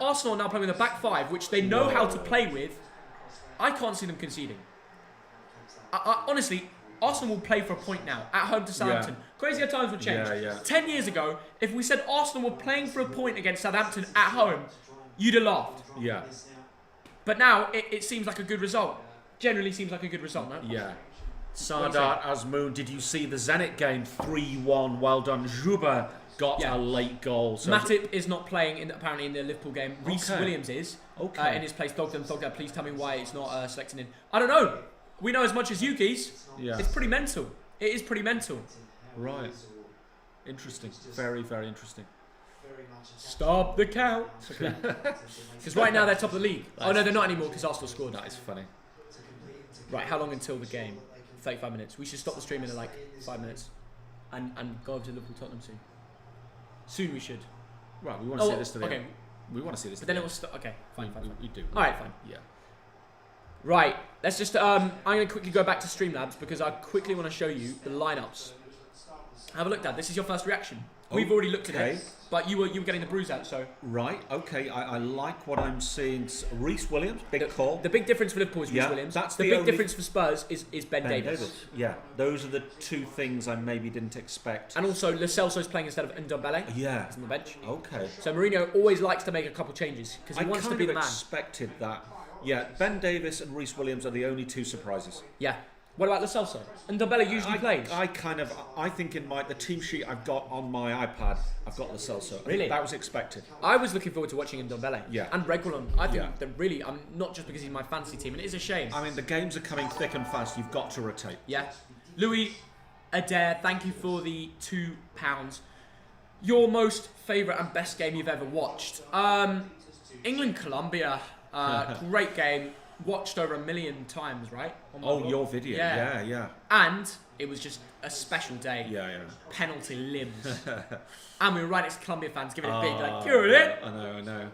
Arsenal are now playing with a back five, which they know how to play with. I can't see them conceding. Honestly, Arsenal will play for a point now, at home to Southampton. Crazier times will change. 10 years ago, if we said Arsenal were playing for a point against Southampton at home, you'd have laughed. Yeah. But now, it seems like a good result. Generally seems like a good result, no? Yeah. Sardar Azmoun, did you see the Zenit game? 3-1, well done. Juba got a late goal. So Matip is not playing apparently in the Liverpool game. Reece Williams is. In his place, Thogden and Thogdad. Please tell me why it's not selected in. I don't know. We know as much as you, Keys. Yeah. It's pretty mental. It is pretty mental. Right. Interesting. Very, very interesting. Stop the count. Because right now they're top of the league. Oh no, they're not anymore because Arsenal scored. That is funny. Right, how long until the game? 35 minutes. We should stop the stream in like 5 minutes. And go over to Liverpool Tottenham soon. Soon we should. Right, we want to see this to the okay. end. We want to see this But to then the it will end. stop. Okay, fine. We do. Alright, fine. Yeah. Right, let's just, I'm going to quickly go back to Streamlabs because I quickly want to show you the lineups. Have a look, Dad. This is your first reaction. We've already looked at it, but you were getting the bruise out, so. Right, okay, I like what I'm seeing. Reece Williams, big call. The big difference for Liverpool is Reece Williams. That's the the big only difference for Spurs is Ben Davies. Yeah, those are the two things I maybe didn't expect. And also, Lo Celso's playing instead of Ndombele. Yeah. He's on the bench. Okay. So Mourinho always likes to make a couple changes because he wants to be the man. I expected that. Yeah, Ben Davies and Reece Williams are the only two surprises. Yeah. What about Lo Celso? Ndombele usually plays. I think the team sheet I've got on my iPad, I've got Lo Celso. Really? That was expected. I was looking forward to watching Ndombele. Yeah. And Reguilon. I think they're really, not just because he's my fantasy team, and it is a shame. I mean, the games are coming thick and fast. You've got to rotate. Yeah. Louis Adair, thank you for the £2. Your most favourite and best game you've ever watched? England-Colombia. Great game. Watched over 1 million times, right? Oh, your video. Yeah. And it was just a special day. Yeah. Penalty limbs. And we were right next to Colombia fans giving it big, like, you're it. I know.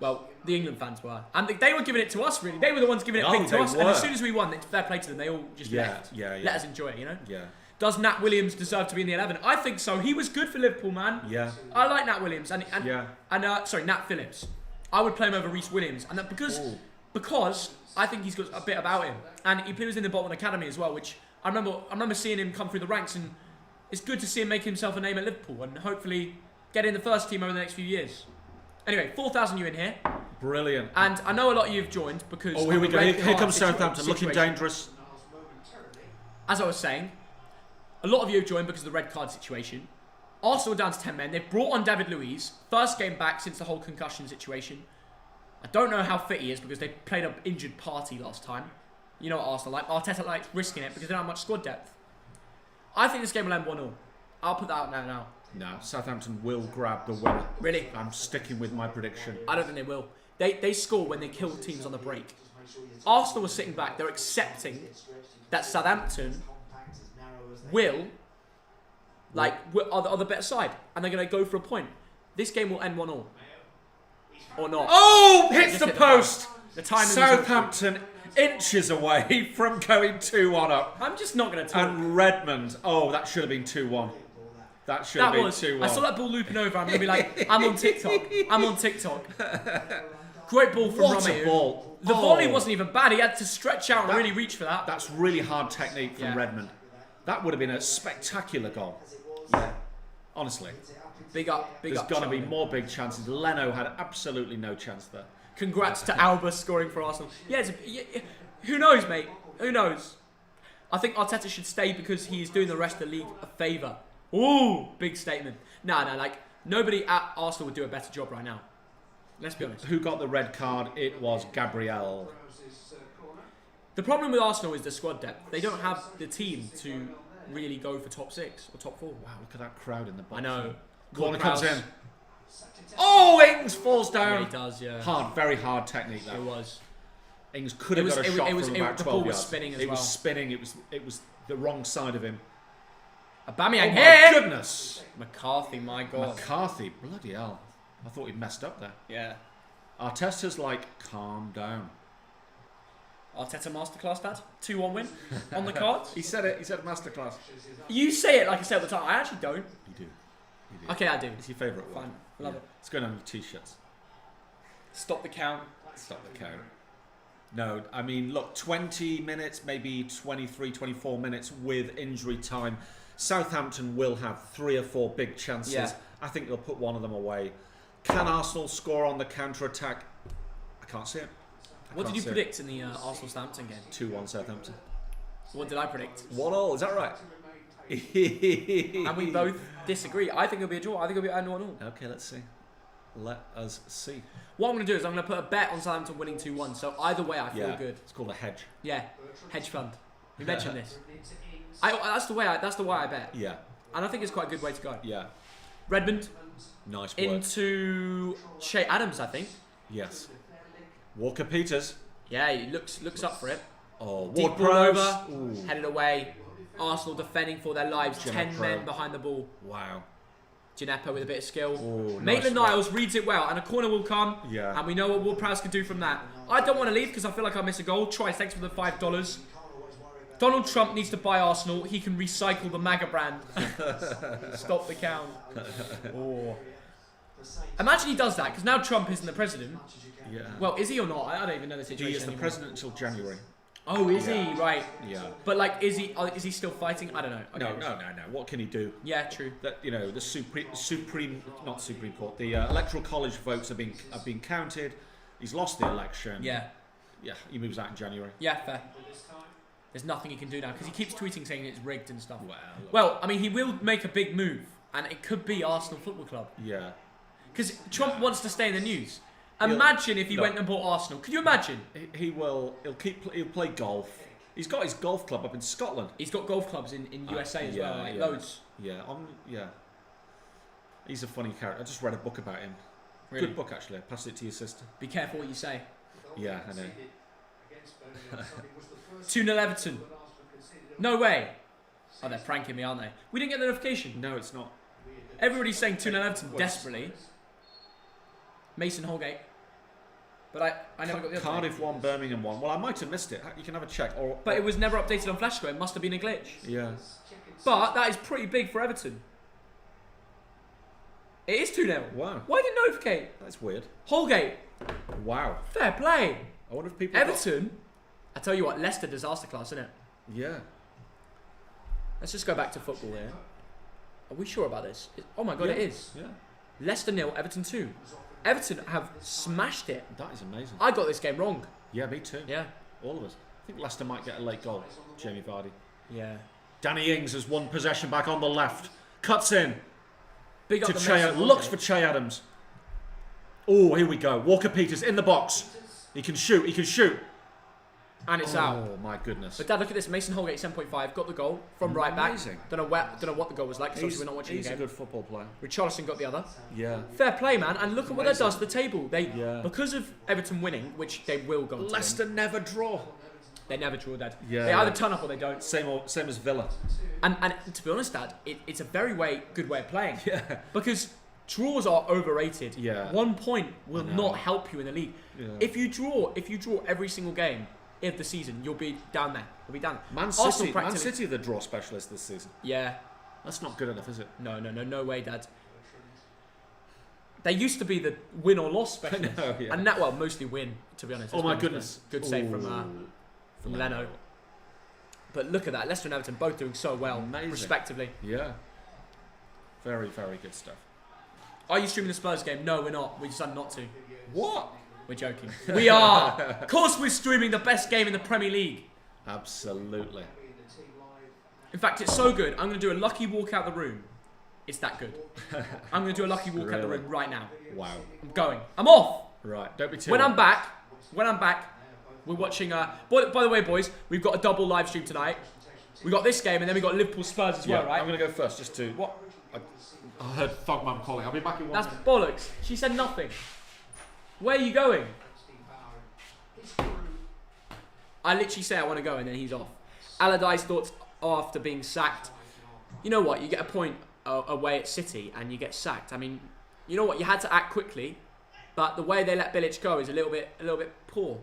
Well, the England fans were. And they were giving it to us, really. They were the ones giving it big to us. And as soon as we won, it's fair play to them. They all just left. Yeah. Let us enjoy it, you know? Yeah. Does Nat Williams deserve to be in the 11? I think so. He was good for Liverpool, man. Yeah. I like Nat Williams. And Nat Phillips. I would play him over Reece Williams. And that because I think he's got a bit about him. And he was in the Bolton Academy as well, which I remember seeing him come through the ranks, and it's good to see him make himself a name at Liverpool and hopefully get in the first team over the next few years. Anyway, 4,000 you in here. Brilliant. And I know a lot of you have joined because... Oh, here we go. Here comes Southampton, looking dangerous. As I was saying, a lot of you have joined because of the red card situation. Arsenal are down to 10 men. They've brought on David Luiz. First game back since the whole concussion situation. I don't know how fit he is because they played an injured party last time. You know what Arsenal like. Arteta likes risking it because they don't have much squad depth. I think this game will end 1-0. I'll put that out now. No, Southampton will grab the winner. Really? I'm sticking with my prediction. I don't think they will. They score when they kill teams on the break. Arsenal are sitting back. They're accepting that Southampton are the better side. And they're going to go for a point. This game will end 1-0. Or not. Oh, hits the post. The timing Southampton inches away from going 2-1 up. I'm just not going to talk. And Redmond. Oh, that should have been 2-1. That should have been 2-1. I saw that ball looping over. I'm going to be like, I'm on TikTok. Great ball from What Romeo. a ball. The volley wasn't even bad. He had to stretch out and really reach for that. That's really hard technique from Redmond. That would have been a spectacular goal. Yeah. Honestly. Big up. There's got to be more big chances. Leno had absolutely no chance there. Congrats to Alba scoring for Arsenal. Who knows, mate? Who knows? I think Arteta should stay because he's doing the rest of the league a favour. Ooh, big statement. No, nobody at Arsenal would do a better job right now. Let's be honest. Who got the red card? It was Gabriel. The problem with Arsenal is the squad depth. They don't have the team to really go for top 6 or top 4. Wow, look at that crowd in the box. I know. Corner comes in. Oh, Ings falls down. Yeah, he does, yeah. Hard, very hard technique that. It was. Ings could have got a shot from about 12 yards. The ball was spinning as well. It was spinning. It was the wrong side of him. Aubameyang my goodness. McCarthy, my God. McCarthy, bloody hell. I thought he'd messed up there. Yeah. Arteta's like, calm down. Arteta masterclass, Dad. 2-1 win on the cards. He said it. He said masterclass. You say it like I say all the time. I actually don't. You do. Okay, I do. It's your favourite one. Fine. Love it. It's going on your t-shirts. Stop the count. Stop the count. No, I mean, look, 20 minutes, maybe 23, 24 minutes with injury time. Southampton will have 3 or 4 big chances. Yeah. I think they'll put one of them away. Can Arsenal score on the counter-attack? I can't see it. What did you predict in the Arsenal-Southampton game? 2-1 Southampton. What did I predict? 1-0, is that right? And we both disagree. I think it'll be a draw. I think it'll be an 1-0. Okay, let's see. Let us see. What I'm going to do is I'm going to put a bet on Southampton winning 2-1. So either way, I feel good. It's called a hedge. Yeah, hedge fund. We mentioned this. That's the way I bet. Yeah. And I think it's quite a good way to go. Yeah. Redmond, Nice work. Into Shay Adams, I think. Yes. Walker Peters. Yeah, he looks up for it. Oh, Deep ball over, headed away. Arsenal defending for their lives. Gineppo. 10 men behind the ball. Wow. Gineppo with a bit of skill. nice Maitland Niles reads it well, and a corner will come. Yeah. And we know what Ward-Prowse can do from that. I don't want to leave because I feel like I miss a goal. Try, thanks for the $5. Donald Trump needs to buy Arsenal. He can recycle the MAGA brand. Stop the count. Imagine he does that, because now Trump isn't the president. Yeah. Well, is he or not? I don't even know the situation. He is the anymore. president until January. Oh, is he? Right. Yeah. But like, is he still fighting? I don't know. Okay. No. What can he do? Yeah, true. That the Supreme Court, the Electoral College votes have been counted. He's lost the election. Yeah. Yeah. He moves out in January. Yeah, fair. There's nothing he can do now because he keeps tweeting saying it's rigged and stuff. Well, I mean, he will make a big move, and it could be Arsenal Football Club. Yeah. Because Trump wants to stay in the news. Imagine if he went and bought Arsenal. Could you imagine? He will. He'll play golf. He's got his golf club up in Scotland. He's got golf clubs in USA as well, like loads. Yeah. He's a funny character. I just read a book about him. Really? Good book actually. I passed it to your sister. Be careful what you say. Yeah, I know. 2-0 Everton. No way. Oh, they're pranking me, aren't they? We didn't get the notification. No, it's not. Everybody's saying 2-0 Everton desperately. Mason Holgate. But I never got the update. Cardiff 1, Birmingham 1. Well, I might have missed it. You can have a check. But it was never updated on Flash Score. It must have been a glitch. Yeah. But that is pretty big for Everton. It is 2-0. Wow. Why didn't it notify? That's weird. Holgate. Wow. Fair play. I wonder if people... Everton. I tell you what, Leicester disaster class, isn't it? Yeah. Let's just go back to football here. Are we sure about this? Oh my god, Yeah. it is. Yeah. Leicester 0, Everton 2. Everton have smashed it. That is amazing. I got this game wrong. Yeah, me too. Yeah. All of us. I think Leicester might get a late goal. Jamie Vardy. Yeah. Danny Ings has won possession back on the left. Cuts in. Big up To the Shay, Mason looks Holgate. for Shay Adams. Oh, here we go. Walker Peters in the box. He can shoot. He can shoot. And it's out. Oh my goodness. But Dad, look at this. Mason Holgate 7.5 got the goal from right back. Amazing. Don't know what the goal was like because we're not watching the He's a game. good football player. Richarlison got the other. Yeah. Fair play, man. And look at what that Amazing. does to the table. Yeah. Because of Everton winning, which they will go on to Leicester win, never draw. they never draw, Dad. Yeah. They either turn up or they don't. Same as Villa. And to be honest, Dad, it's a very good way of playing. Yeah. Because draws are overrated. Yeah. 1 point will I know. not help you in the league. Yeah. If you draw every single game of the season, you'll be down there. You'll be down. Man Arsenal City practically- are the draw specialists this season. Yeah. That's not good enough, is it? No way, Dad. They used to be the win or loss specialists. I know, yeah. And that, well, mostly win, to be honest. Oh my goodness. Good save from Leno. But look at that. Leicester and Everton both doing so well, Amazing. respectively. Yeah. Very, very good stuff. Are you streaming the Spurs game? No, we're not. We decided not to. What? We're joking. We are. Of course we're streaming the best game in the Premier League. Absolutely. In fact, it's so good. I'm going to do a lucky walk out the room. It's that good. I'm going to do a lucky walk out the room right now. Wow. I'm going. I'm off. Right. Don't be too. When I'm back, we're watching. By the way, boys, we've got a double live stream tonight. We got this game, and then we got Liverpool Spurs as well, right? I'm going to go first, just to. What? I heard Thogman calling. I'll be back in 1 That's minute. bollocks. She said nothing. Where are you going? I literally say I want to go, and then he's off. Allardyce thoughts after being sacked. You know what? You get a point away at City, and you get sacked. I mean, you know what? You had to act quickly, but the way they let Bilic go is a little bit poor.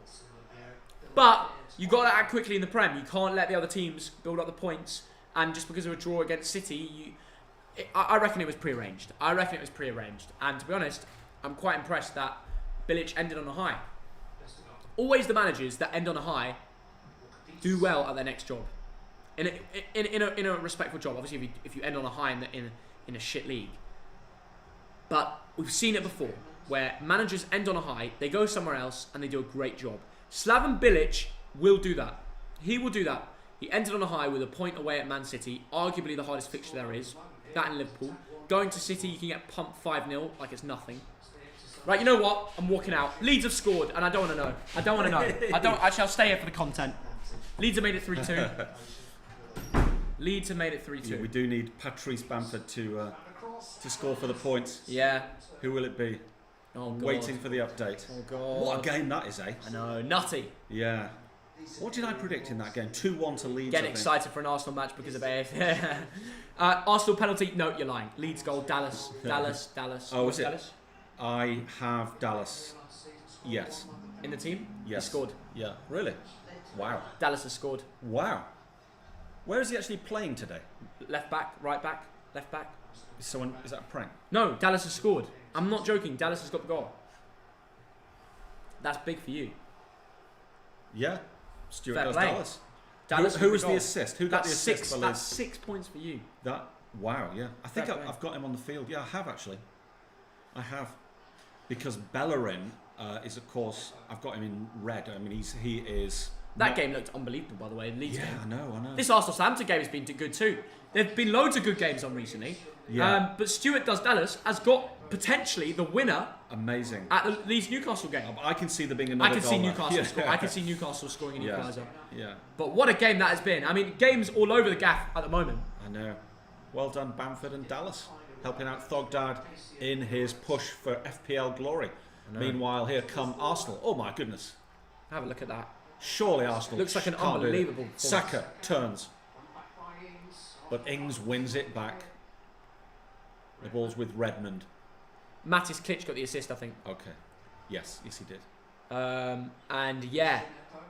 But you got to act quickly in the Prem. You can't let the other teams build up the points, and just because of a draw against City, I reckon it was prearranged. And to be honest, I'm quite impressed that Bilic ended on a high. Always the managers that end on a high do well at their next job. In a respectful job. Obviously, if you end on a high in a shit league. But we've seen it before, where managers end on a high, they go somewhere else, and they do a great job. Slaven Bilic will do that. He will do that. He ended on a high with a point away at Man City, arguably the hardest fixture there is. That in Liverpool. Going to City, you can get pumped 5-0 like it's nothing. Right, you know what? I'm walking out. Leeds have scored, and I don't want to know. Actually, I'll stay here for the content. Leeds have made it 3-2. Leeds have made it 3-2. Yeah, we do need Patrice Bamford to to score for the points. Yeah. Who will it be? Oh, God. Waiting for the update. Oh, God. What a game that is, eh? I know. Nutty. Yeah. What did I predict in that game? 2-1 to Leeds. Getting excited for an Arsenal match because of AF. Arsenal penalty. No, you're lying. Leeds goal. Dallas. Oh, What's is it? Dallas? I have Dallas. Yes. In the team? Yes. He scored. Yeah. Really? Wow. Dallas has scored. Wow. Where is he actually playing today? Left back, right back, left back. Is that a prank? No, Dallas has scored. I'm not joking. Dallas has got the goal. That's big for you. Yeah. Stuart Fair does play. Dallas. Dallas Who was got the goal. assist? Who got the assist for That's Liz? 6 points for you. Wow, yeah. I think Fair play. I've got him on the field. Yeah, I have actually. I have. Because Bellerin is, of course, I've got him in red. I mean, he is... That game looked unbelievable, by the way. Leeds game. I know. This Arsenal Southampton game has been good too. There've been loads of good games on recently. Yeah. But Stuart Does Dallas has got potentially the winner Amazing. at the Leeds Newcastle game. I can see there being another I can goal see there. Newcastle Yeah. score. I can see Newcastle scoring an equaliser. Yeah. But what a game that has been. I mean, games all over the gaff at the moment. I know. Well done, Bamford and Dallas, helping out Thogdad in his push for FPL glory. Meanwhile, here come Arsenal. Oh my goodness. Have a look at that. Surely Arsenal Looks like an can't do it. unbelievable performance. Saka turns. But Ings wins it back. The ball's with Redmond. Matis Klitsch got the assist, I think. Okay. Yes, he did. And yeah,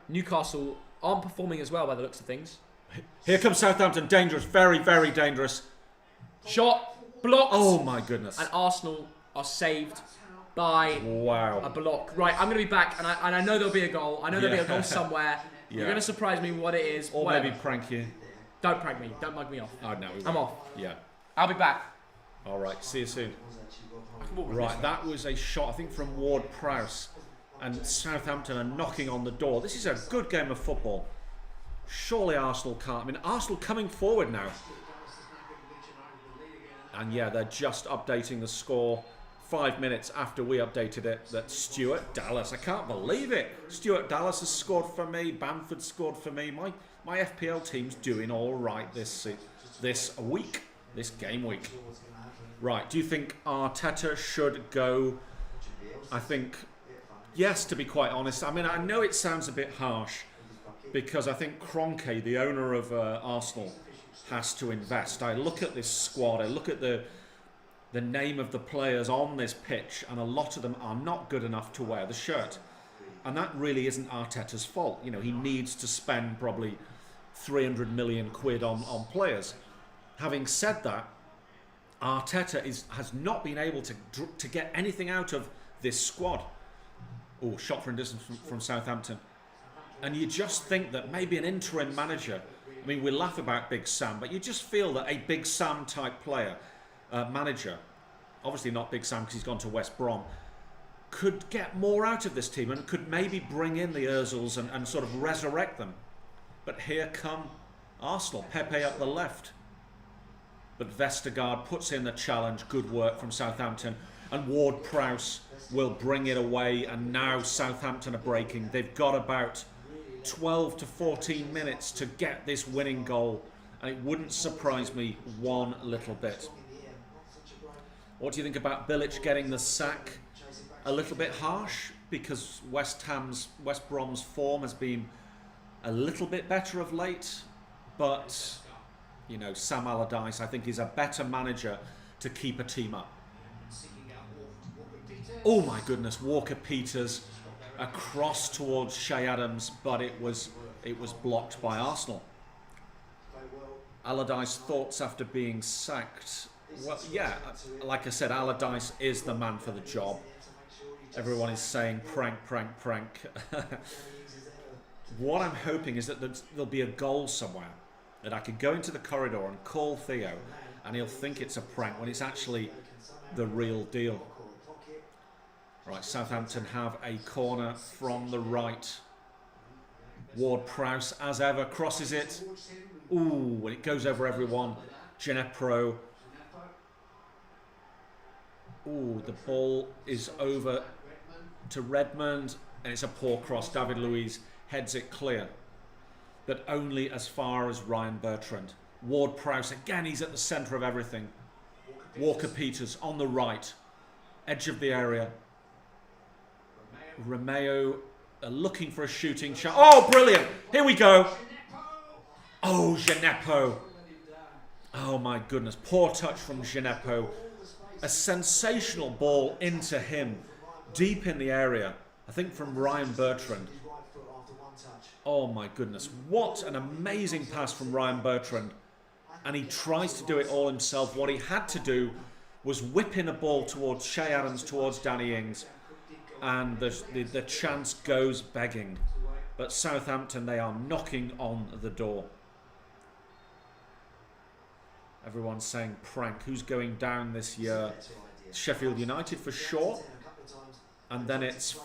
Newcastle aren't performing as well by the looks of things. Here comes Southampton. Dangerous. Very, very dangerous. Shot, blocked. Oh my goodness. And Arsenal are saved by a Wow. block. Right, I'm going to be back, and I know there'll be a goal. I know there'll be a goal somewhere. Yeah. You're going to surprise me what it is. Or whatever. maybe prank you. Don't prank me. Don't mug me off. Oh no, we I'm won't. off. Yeah. I'll be back. All right. See you soon. Right, that was a shot, I think, from Ward Prowse. And Southampton are knocking on the door. This is a good game of football. Surely Arsenal can't. I mean, Arsenal coming forward now. And yeah, they're just updating the score 5 minutes after we updated it. That Stuart Dallas, I can't believe it. Stuart Dallas has scored for me. Bamford scored for me. My FPL team's doing all right this week, this game week. Right, do you think Arteta should go? I think yes, to be quite honest. I mean, I know it sounds a bit harsh because I think Kroenke, the owner of Arsenal, has to invest. I look at this squad, I look at the name of the players on this pitch, and a lot of them are not good enough to wear the shirt. And that really isn't Arteta's fault. You know, he needs to spend probably 300 million quid on players. Having said that, Arteta has not been able to get anything out of this squad. Oh, shot from distance from Southampton. And you just think that maybe an interim manager, I mean, we laugh about Big Sam, but you just feel that a Big Sam type player, manager, obviously not Big Sam because he's gone to West Brom, could get more out of this team and could maybe bring in the Ozils and sort of resurrect them. But here come Arsenal, Pepe up the left. But Vestergaard puts in the challenge. Good work from Southampton. And Ward Prowse will bring it away. And now Southampton are breaking. They've got about 12 to 14 minutes to get this winning goal. And it wouldn't surprise me one little bit. What do you think about Bilic getting the sack? A little bit harsh because West Brom's form has been a little bit better of late. But... you know, Sam Allardyce, I think, is a better manager to keep a team up. Oh my goodness, Walker-Peters across towards Shay Adams, but it was blocked by Arsenal. Allardyce thoughts after being sacked. Well, yeah, like I said, Allardyce is the man for the job. Everyone is saying prank, prank, prank. What I'm hoping is that there'll be a goal somewhere. That I could go into the corridor and call Theo and he'll think it's a prank when it's actually the real deal. Right, Southampton have a corner from the right. Ward Prowse, as ever, crosses it. Ooh, and it goes over everyone. Ginepro. Ooh, the ball is over to Redmond and it's a poor cross. David Luiz heads it clear. But only as far as Ryan Bertrand. Ward Prowse, again, he's at the centre of everything. Walker-Peters on the right. Edge of the area. Romeo looking for a shooting shot. Oh, brilliant. Here we go. Oh, Gineppo. Oh, my goodness. Poor touch from Gineppo. A sensational ball into him. Deep in the area. I think from Ryan Bertrand. Oh, my goodness. What an amazing pass from Ryan Bertrand. And he tries to do it all himself. What he had to do was whip in a ball towards Shay Adams, towards Danny Ings. And the chance goes begging. But Southampton, they are knocking on the door. Everyone's saying prank. Who's going down this year? Sheffield United for sure. And then it's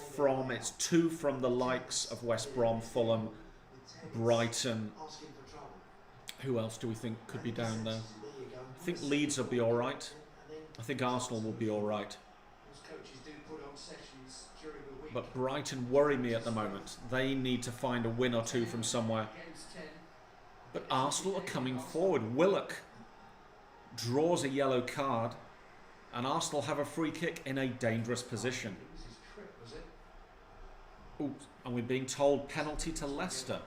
two from the likes of West Brom, Fulham, Brighton. Who else do we think could be down there? I think Leeds will be all right. I think Arsenal will be all right. But Brighton worry me at the moment. They need to find a win or two from somewhere. But Arsenal are coming forward. Willock draws a yellow card. And Arsenal have a free kick in a dangerous position. Ooh, and we're being told penalty to Leicester.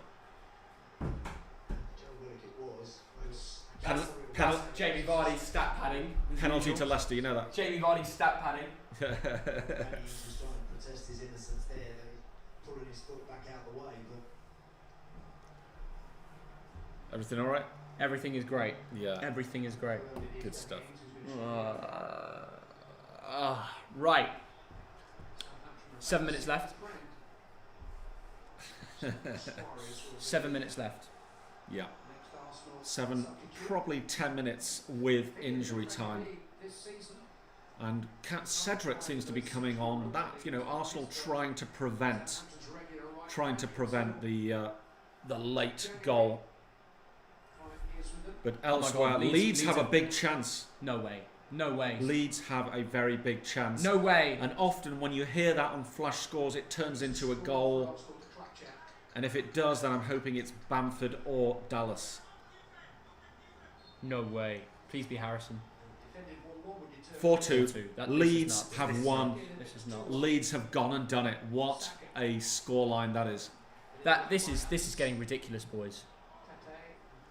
Jamie Vardy's stat padding. Penalty to Leicester, you know that? Jamie Vardy's stat padding. He was trying to protest his innocence there, that he's pulling his foot back out the way. But Everything all right? Everything is great. Yeah. Everything is great. Good stuff. Right. 7 minutes left. 7 minutes left. Yeah. 7, probably 10 minutes with injury time. And Cedric seems to be coming on. That, you know, Arsenal trying to prevent the late goal. But elsewhere, God, Leeds have a big chance. No way. No way. Leeds have a very big chance. No way. And often when you hear that on flash scores, it turns into a goal. And if it does, then I'm hoping it's Bamford or Dallas. No way. Please be Harrison. 4-2. Leeds This have won. This is not. Leeds have gone and done it. What a scoreline that is. This is getting ridiculous, boys.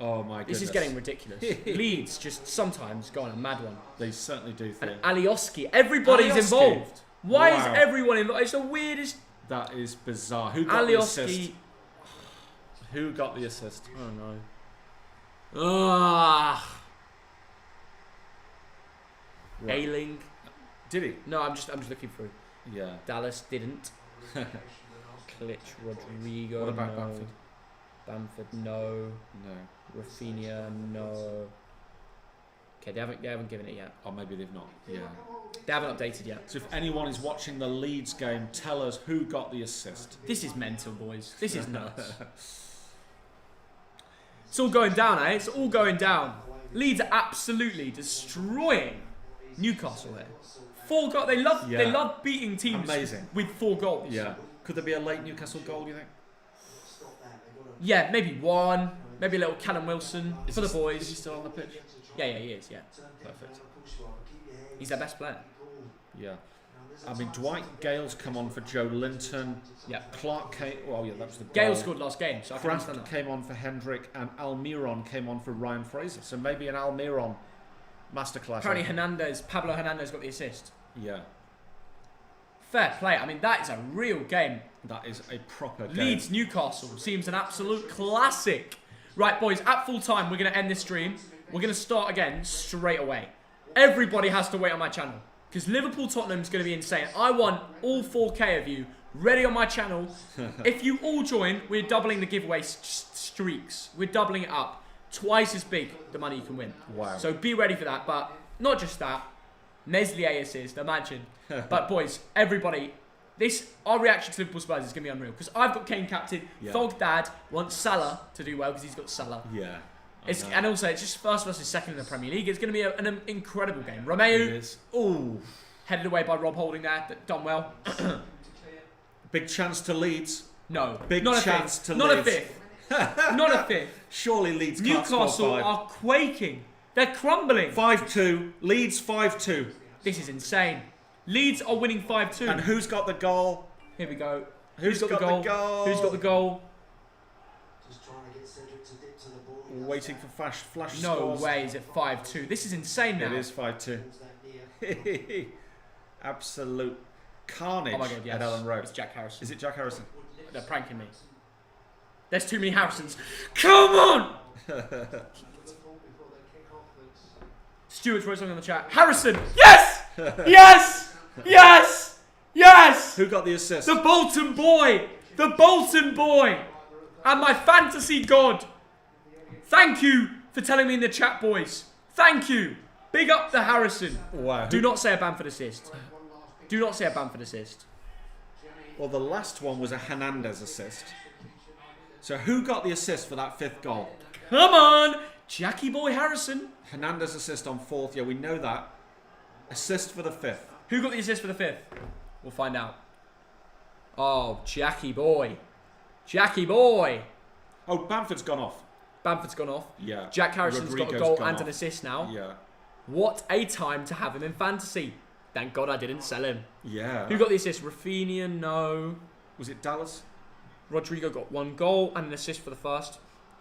Oh my goodness. This is getting ridiculous. Leeds just sometimes go on a mad one. They certainly do. And Alioski, everybody's Alioski. involved. Why is Wow. everyone involved? It's the weirdest. That is bizarre. Who got the assist? Alioski. Who got the assist? I don't know. Ah. Right. Ailing. Did he? No, I'm just looking through. Yeah. Dallas didn't. Klitsch, Rodrigo. What about no. Bamford? Bamford, no. No. Rafinha, no. Okay, they haven't given it yet. Or maybe they've not. Yeah. They haven't updated yet. So if anyone is watching the Leeds game, tell us who got the assist. This is mental, boys. This is nuts. It's all going down, eh? It's all going down. Leeds are absolutely destroying Newcastle here. 4 goals. They love beating teams. Amazing. With 4 goals. Yeah. Could there be a late Newcastle goal, do you think? Yeah, maybe one. Maybe a little Callum Wilson for the boys. Is he still on the pitch? Yeah, he is. Yeah, Perfect. he's their best player. Yeah. I mean, Dwight Gale's come on for Joe Linton. Yeah. Clark came... Well, yeah, that was the Gale goal. scored last game, so I can understand Kraft that. came on for Hendrick, and Almiron came on for Ryan Fraser. So maybe an Almiron masterclass. Apparently Pablo Hernandez got the assist. Yeah. Fair play. I mean, that is a real game. That is a proper game. Leeds Newcastle seems an absolute classic. Right, boys, at full time, we're going to end this stream. We're going to start again straight away. Everybody has to wait on my channel, because Liverpool Tottenham is going to be insane. I want all 4K of you ready on my channel. If you all join, we're doubling the giveaway streaks. We're doubling it up. Twice as big the money you can win. Wow. So be ready for that. But not just that. Meslier assist, imagine. But boys, everybody, our reaction to Liverpool Spurs is going to be unreal. Because I've got Kane captain. Yeah. Thogdad wants Salah to do well because he's got Salah. Yeah. And also, it's just first versus second in the Premier League. It's going to be an incredible game. Romeo, Ooh. headed away by Rob Holding there. Done well. Big chance to Leeds. No. Big not chance a fifth. to Not Leeds. a fifth. Not a fifth. Surely Leeds can't score Newcastle 5. are quaking. They're crumbling. 5-2. Leeds 5-2. This is insane. Leeds are winning 5-2. And who's got the goal? Here we go. Who's got the goal? Who's got the goal? Just trying to get Cedric to dip to the ball. Waiting for flash No scores. way is it 5-2. This is insane now. It is 5-2. Absolute carnage Oh my god, yes. at Ellen Road. It's Jack Harrison. Is it Jack Harrison? They're pranking me. There's too many Harrisons. Come on! Stuart wrote something in the chat. Harrison! Yes! Yes! Yes! Yes! Who got the assist? The Bolton boy! The Bolton boy! And my fantasy god! Thank you for telling me in the chat, boys. Thank you. Big up the Harrison. Wow. Do not say a Bamford assist. Do not say a Bamford assist. Well, the last one was a Hernandez assist. So who got the assist for that 5th goal? Come on! Jackie boy Harrison. Hernandez assist on 4th. Yeah, we know that. Assist for the 5th. Who got the assist for the 5th? We'll find out. Oh, Jackie boy. Jackie boy. Oh, Bamford's gone off. Bamford's gone off. Yeah. Jack Harrison's got a Rodrigo's goal gone and an off. assist now. Yeah. What a time to have him in fantasy. Thank God I didn't sell him. Yeah. Who got the assist? Rafinha, no. Was it Dallas? Rodrigo got 1 goal and an assist for the first.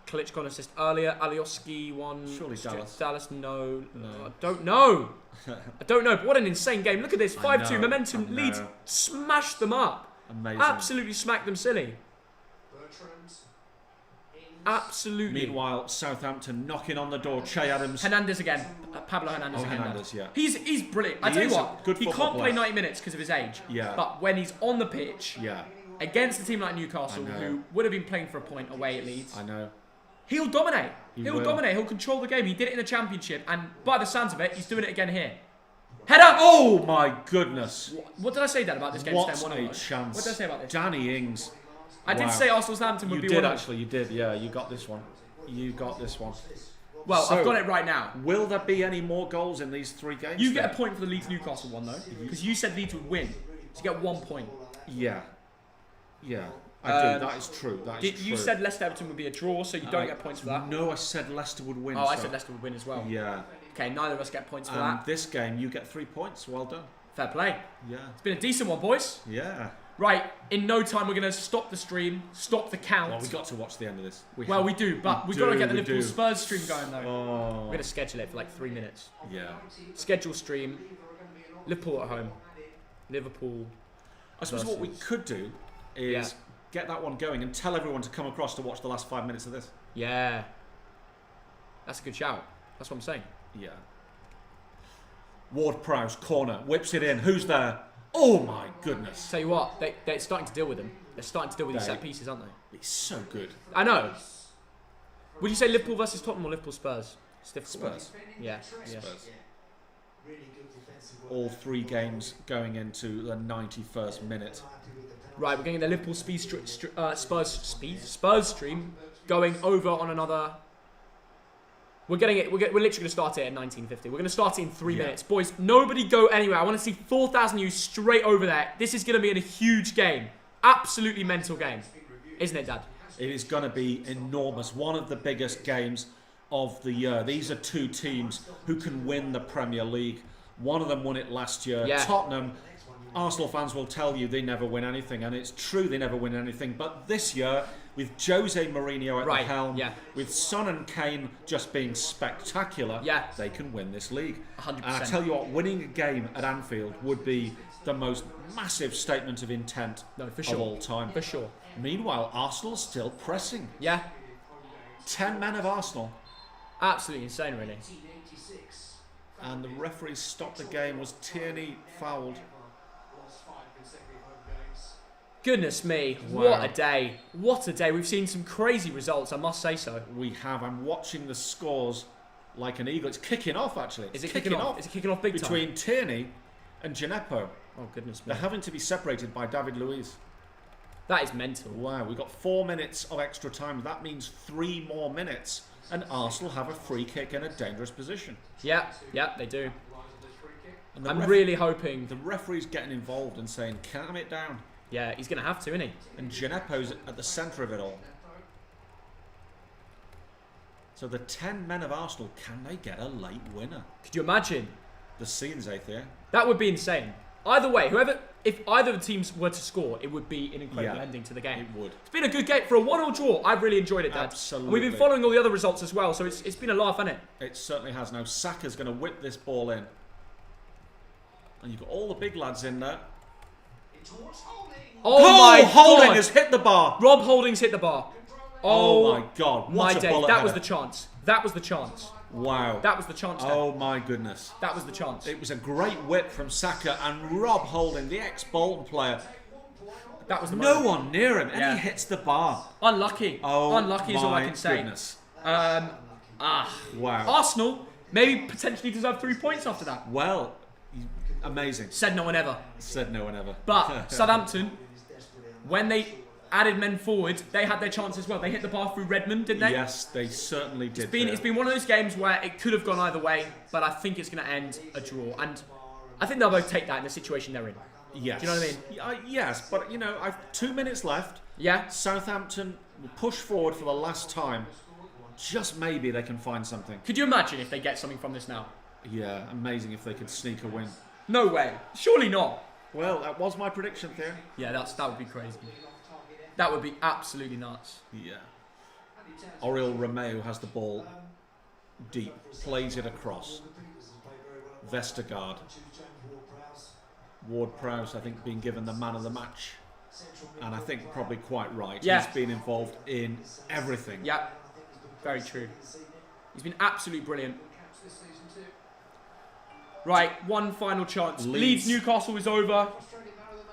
Klitsch got an assist earlier. Alioski won. Surely Dallas. Dallas, no. No. I don't know. I don't know. But what an insane game. Look at this. 5-2 know, momentum. I know. Leeds smashed them up. Amazing. Absolutely smacked them silly. Bertrand. Absolutely. Meanwhile, Southampton knocking on the door. Shay Adams. Hernandez again. Pablo Hernandez Oh, again. Hernandez, yeah. He's brilliant. I He tell you is a what, good he football can't play player. 90 minutes because of his age. Yeah. But when he's on the pitch Yeah. against a team like Newcastle, I know. who would have been playing for a point away at Leeds, I know. he'll dominate. He He'll will. dominate. He'll control the game. He did it in the Championship, and by the sounds of it, he's doing it again here. Header! Oh my goodness. What did I say, Dan, about this game? What staying 1-1? a chance. What did I say about this? Danny Ings. I did Wow. say Arsenal Southampton would You be did 1-1. actually, you did. Yeah, you got this one. You got this one. Well, So- I've got it right now. Will there be any more goals in these 3 games? You get then? a point for the Leeds Newcastle one though, because you said Leeds would win, so you get 1 point. Yeah. Yeah. I do. That is true. That is true. You said Leicester Everton would be a draw, so you don't get points for that. No, I said Leicester would win. Oh, I so- said Leicester would win as well. Yeah. Okay, neither of us get points for And that. this game, you get 3 points. Well done. Fair play. Yeah. It's been a decent one, boys. Yeah. Right, in no time we're going to stop the stream, stop the count. Well, we got to watch the end of this. We have- do, but we've do, got to get the we Liverpool do. Spurs stream going though. Oh. We're going to schedule it for like 3 minutes. Yeah. Schedule stream. Liverpool at home. Liverpool. I suppose what we versus- could do is get that one going and tell everyone to come across to watch the last 5 minutes of this. Yeah. That's a good shout. That's what I'm saying. Yeah. Ward-Prowse, corner, whips it in. Who's there? Oh my goodness. Tell you what, they're starting to deal with them. They're starting to deal with these They- set pieces, aren't they? It's so good. I know. Would you say Liverpool versus Tottenham or Liverpool Spurs? It's difficult. Spurs. Yeah. Spurs. Really good defensive work. All 3 games going into the 91st minute. Right, we're getting the Liverpool Spurs stream going over on another. We're getting it. We're literally going to start it at 19:50. We're going to start it in 3 Yeah. minutes, boys. Nobody go anywhere. I want to see 4,000 of you straight over there. This is going to be a huge game, absolutely mental game, isn't it, Dad? It is going to be enormous. One of the biggest games of the year. These are 2 teams who can win the Premier League. One of them won it last year. Yeah. Tottenham, Arsenal fans will tell you they never win anything, and it's true they never win anything. But this year, with Jose Mourinho at the helm, with Son and Kane just being spectacular, they can win this league. 100%. And I tell you what, winning a game at Anfield would be the most massive statement of intent of all time. For sure. Meanwhile, Arsenal still pressing. Yeah. 10 men of Arsenal. Absolutely insane, really. And the referee stopped the game. Was Tierney fouled? Goodness me, Wow. what a day. What a day. We've seen some crazy results, I must say so. We have. I'm watching the scores like an eagle. It's kicking off, actually. Is it kicking off? Is it kicking off big time? Between Tierney and Gineppo. Oh, goodness me. They're having to be separated by David Luiz. That is mental. Wow, we've got 4 minutes of extra time. That means 3 more minutes. And Arsenal have a free kick in a dangerous position. Yeah, they do. And the I'm really hoping. The referee's getting involved and saying, calm it down. Yeah, he's going to have to, isn't he? And Gineppo's at the centre of it all. So the 10 men of Arsenal, can they get a late winner? Could you imagine? The scenes, Theo. That would be insane. Either way, if either of the teams were to score, it would be an incredible ending to the game. It would. It's been a good game. For a 1-1 draw, I've really enjoyed it, Dad. Absolutely. And we've been following all the other results as well, so it's been a laugh, hasn't it? It certainly has. Now, Saka's going to whip this ball in. And you've got all the big lads in there. Oh my Holding God. has hit the bar. Rob Holding's hit the bar. Oh my God. What my a day. bullet That was header. the chance. That was the chance. Wow. That was the chance, Dad. Oh my goodness. That was the chance. It was a great whip from Saka, and Rob Holding, the ex-Bolton player, That was the no moment. one near him, and Yeah. he hits the bar. Unlucky. Oh, Unlucky is all I can say. Goodness. Wow. Arsenal maybe potentially deserve 3 points after that. Well, amazing. Said no one ever. Said no one ever. But Southampton, when they added men forward, they had their chance as well. They hit the bar through Redmond, didn't they? Yes, they certainly did. It's been one of those games where it could have gone either way, but I think it's going to end a draw. And I think they'll both take that in the situation they're in. Yes. Do you know what I mean? Yes, but I've 2 minutes left. Yeah? Southampton will push forward for the last time. Just maybe they can find something. Could you imagine if they get something from this now? Yeah, amazing if they could sneak a win. No way. Surely not. Well, that was my prediction, Theo. Yeah, that would be crazy. That would be absolutely nuts. Yeah. Oriol Romeu has the ball deep, plays it across. Vestergaard. Ward-Prowse, I think, being given the man of the match. And I think probably quite right. Yeah. He's been involved in everything. Yeah, very true. He's been absolutely brilliant. Right, one final chance. Leeds Newcastle is over.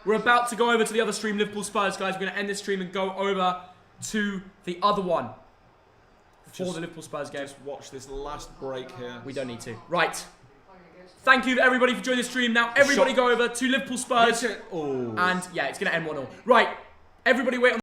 We're about to go over to the other stream, Liverpool Spurs, guys. We're going to end this stream and go over to the other one before the Liverpool Spurs game. Just watch this last break here. We don't need to. Right. Thank you, everybody, for joining the stream. Now, everybody go over to Liverpool Spurs. Oh. And, yeah, it's going to end 1-0. Right. Everybody wait on